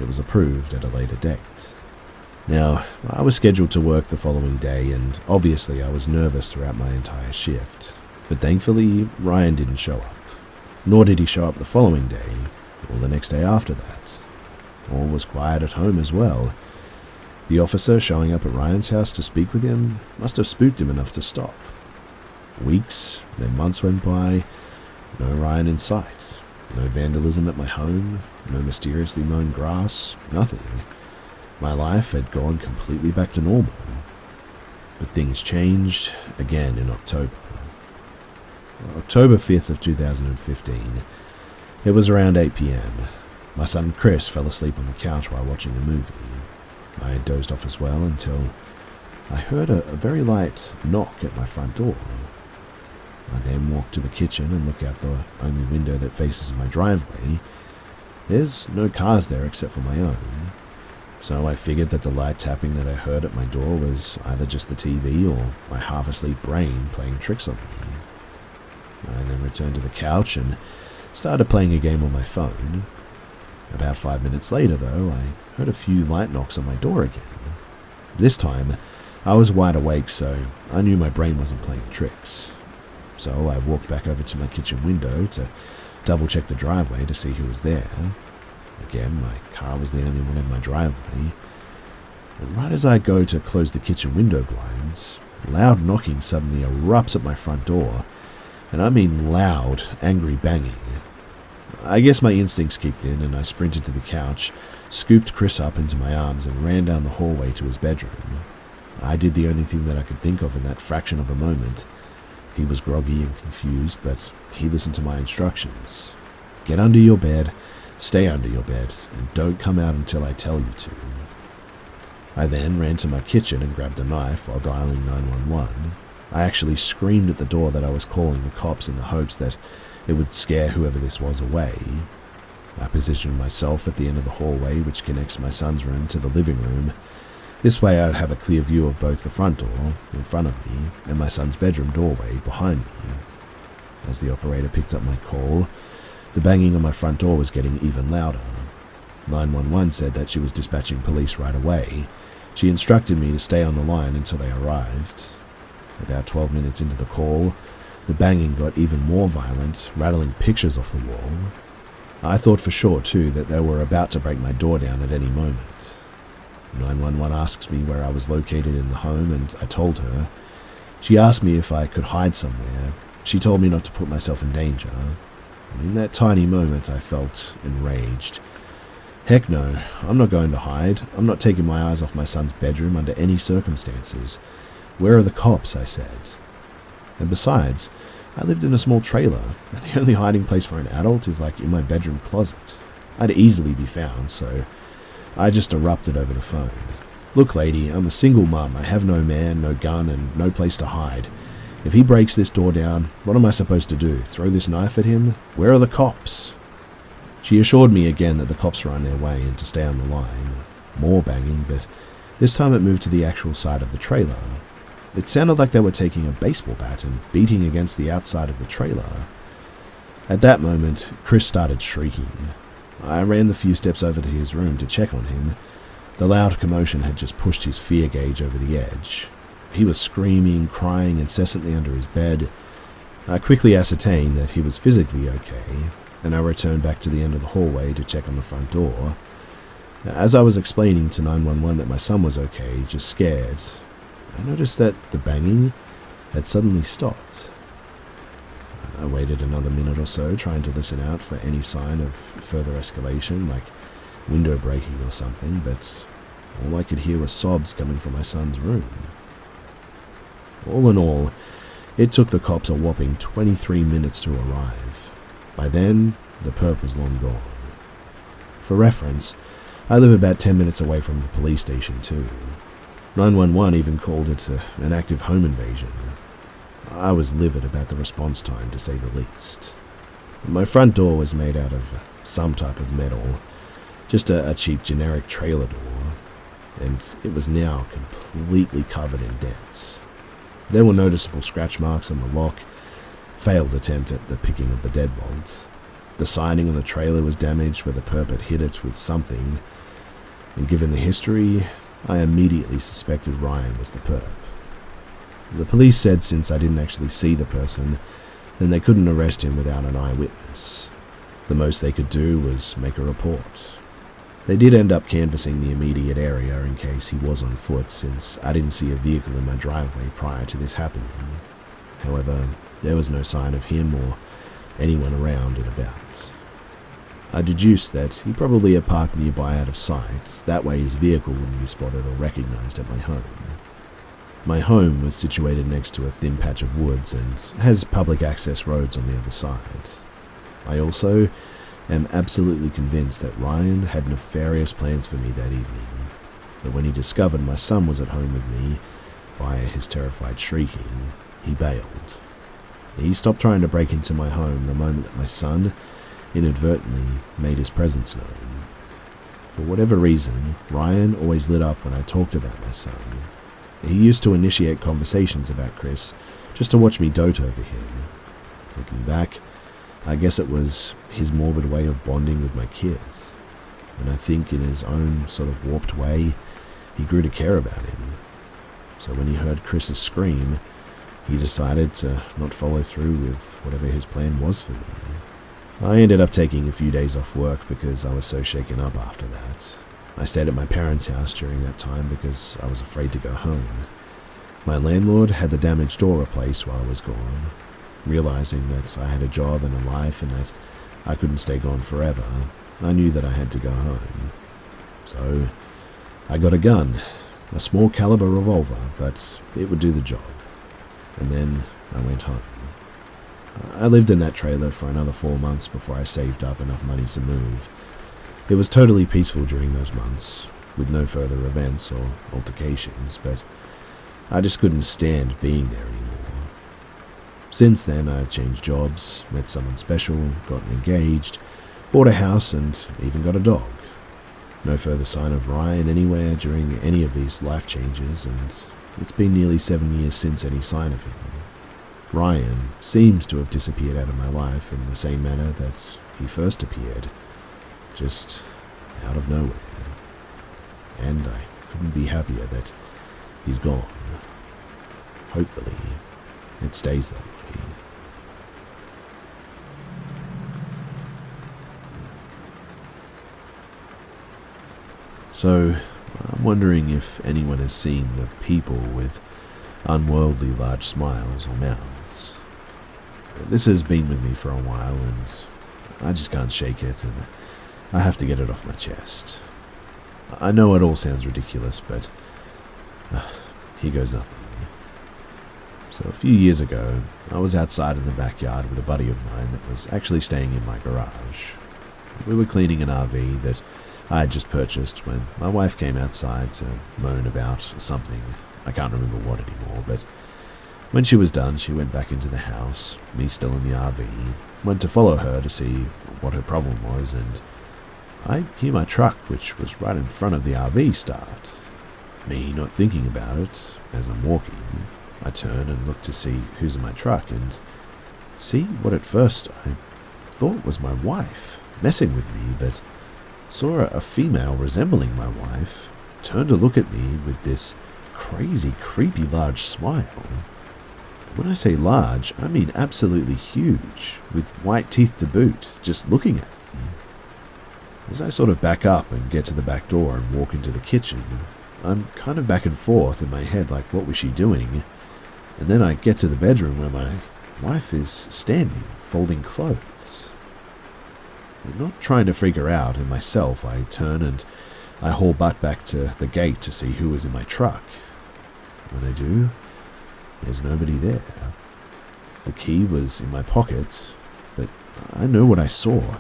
It was approved at a later date. Now, I was scheduled to work the following day, and obviously I was nervous throughout my entire shift. But thankfully, Ryan didn't show up. Nor did he show up the following day, or the next day after that. All was quiet at home as well. The officer showing up at Ryan's house to speak with him must have spooked him enough to stop. Weeks, then months went by, no Ryan in sight. No vandalism at my home, no mysteriously mown grass, nothing. My life had gone completely back to normal. But things changed again in October. October 5th of 2015. It was around 8 p.m. My son Chris fell asleep on the couch while watching a movie. I dozed off as well until I heard a very light knock at my front door. I then walked to the kitchen and looked out the only window that faces my driveway. There's no cars there except for my own. So I figured that the light tapping that I heard at my door was either just the TV or my half-asleep brain playing tricks on me. I then returned to the couch and started playing a game on my phone. About 5 minutes later, though, I heard a few light knocks on my door again. This time, I was wide awake, so I knew my brain wasn't playing tricks. So I walked back over to my kitchen window to double-check the driveway to see who was there. Again, my car was the only one in my driveway. And right as I go to close the kitchen window blinds, loud knocking suddenly erupts at my front door. And I mean loud, angry banging. I guess my instincts kicked in and I sprinted to the couch, scooped Chris up into my arms and ran down the hallway to his bedroom. I did the only thing that I could think of in that fraction of a moment. He was groggy and confused, but he listened to my instructions. Get under your bed, stay under your bed, and don't come out until I tell you to. I then ran to my kitchen and grabbed a knife while dialing 911. I actually screamed at the door that I was calling the cops in the hopes that it would scare whoever this was away. I positioned myself at the end of the hallway which connects my son's room to the living room. This way I'd have a clear view of both the front door, in front of me, and my son's bedroom doorway, behind me. As the operator picked up my call, the banging on my front door was getting even louder. 911 said that she was dispatching police right away. She instructed me to stay on the line until they arrived. About 12 minutes into the call, the banging got even more violent, rattling pictures off the wall. I thought for sure, too, that they were about to break my door down at any moment. 911 asks me where I was located in the home, and I told her. She asked me if I could hide somewhere. She told me not to put myself in danger. And in that tiny moment, I felt enraged. Heck no, I'm not going to hide. I'm not taking my eyes off my son's bedroom under any circumstances. Where are the cops? I said. And besides, I lived in a small trailer, and the only hiding place for an adult is like in my bedroom closet. I'd easily be found, so I just erupted over the phone. Look, lady, I'm a single mum. I have no man, no gun, and no place to hide. If he breaks this door down, what am I supposed to do? Throw this knife at him? Where are the cops? She assured me again that the cops were on their way and to stay on the line. More banging, but this time it moved to the actual side of the trailer. It sounded like they were taking a baseball bat and beating against the outside of the trailer. At that moment, Chris started shrieking. I ran the few steps over to his room to check on him. The loud commotion had just pushed his fear gauge over the edge. He was screaming, crying incessantly under his bed. I quickly ascertained that he was physically okay, and I returned back to the end of the hallway to check on the front door. As I was explaining to 911 that my son was okay, just scared, I noticed that the banging had suddenly stopped. I waited another minute or so, trying to listen out for any sign of further escalation, like window breaking or something, but all I could hear was sobs coming from my son's room. All in all, it took the cops a whopping 23 minutes to arrive. By then, the perp was long gone. For reference, I live about 10 minutes away from the police station too. 911 even called it an active home invasion. I was livid about the response time, to say the least. My front door was made out of some type of metal, just a cheap generic trailer door, and it was now completely covered in dents. There were noticeable scratch marks on the lock, failed attempt at the picking of the deadbolt. The siding on the trailer was damaged where the perp had hit it with something, and given the history, I immediately suspected Ryan was the perp. The police said since I didn't actually see the person, then they couldn't arrest him without an eyewitness. The most they could do was make a report. They did end up canvassing the immediate area in case he was on foot, since I didn't see a vehicle in my driveway prior to this happening. However, there was no sign of him or anyone around and about. I deduced that he probably had parked nearby out of sight, that way his vehicle wouldn't be spotted or recognized at my home. My home was situated next to a thin patch of woods and has public access roads on the other side. I also am absolutely convinced that Ryan had nefarious plans for me that evening, but when he discovered my son was at home with me, via his terrified shrieking, he bailed. He stopped trying to break into my home the moment that my son inadvertently made his presence known. For whatever reason, Ryan always lit up when I talked about my son. He used to initiate conversations about Chris just to watch me dote over him. Looking back, I guess it was his morbid way of bonding with my kids, and I think in his own sort of warped way, he grew to care about him. So when he heard Chris's scream, he decided to not follow through with whatever his plan was for me. I ended up taking a few days off work because I was so shaken up after that. I stayed at my parents' house during that time because I was afraid to go home. My landlord had the damaged door replaced while I was gone. Realizing that I had a job and a life and that I couldn't stay gone forever, I knew that I had to go home. So I got a gun, a small caliber revolver, but it would do the job. And then I went home. I lived in that trailer for another 4 months before I saved up enough money to move. It was totally peaceful during those months, with no further events or altercations, but I just couldn't stand being there anymore. Since then, I've changed jobs, met someone special, gotten engaged, bought a house, and even got a dog. No further sign of Ryan anywhere during any of these life changes, and it's been nearly 7 years since any sign of him. Ryan seems to have disappeared out of my life in the same manner that he first appeared, just out of nowhere. And I couldn't be happier that he's gone. Hopefully, it stays that way. So, I'm wondering if anyone has seen the people with unworldly large smiles or mouths. This has been with me for a while, and I just can't shake it, and I have to get it off my chest. I know it all sounds ridiculous, but here goes nothing. So a few years ago, I was outside in the backyard with a buddy of mine that was actually staying in my garage. We were cleaning an RV that I had just purchased when my wife came outside to moan about something. I can't remember what anymore, but when she was done, she went back into the house, me still in the RV, went to follow her to see what her problem was, and I hear my truck, which was right in front of the RV, start. Me not thinking about it, as I'm walking, I turn and look to see who's in my truck and see what at first I thought was my wife messing with me, but saw a female resembling my wife turn to look at me with this crazy, creepy large smile. When I say large, I mean absolutely huge, with white teeth to boot, just looking at me. As I sort of back up and get to the back door and walk into the kitchen, I'm kind of back and forth in my head like, what was she doing? And then I get to the bedroom where my wife is standing, folding clothes. I'm not trying to freak her out, and myself, I turn and I haul butt back to the gate to see who is in my truck. When I do, there's nobody there. The key was in my pocket, but I know what I saw.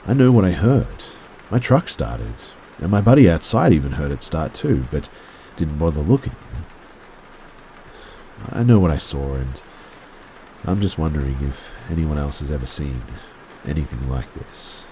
I know what I heard. My truck started, and my buddy outside even heard it start too, but didn't bother looking. I know what I saw, and I'm just wondering if anyone else has ever seen anything like this.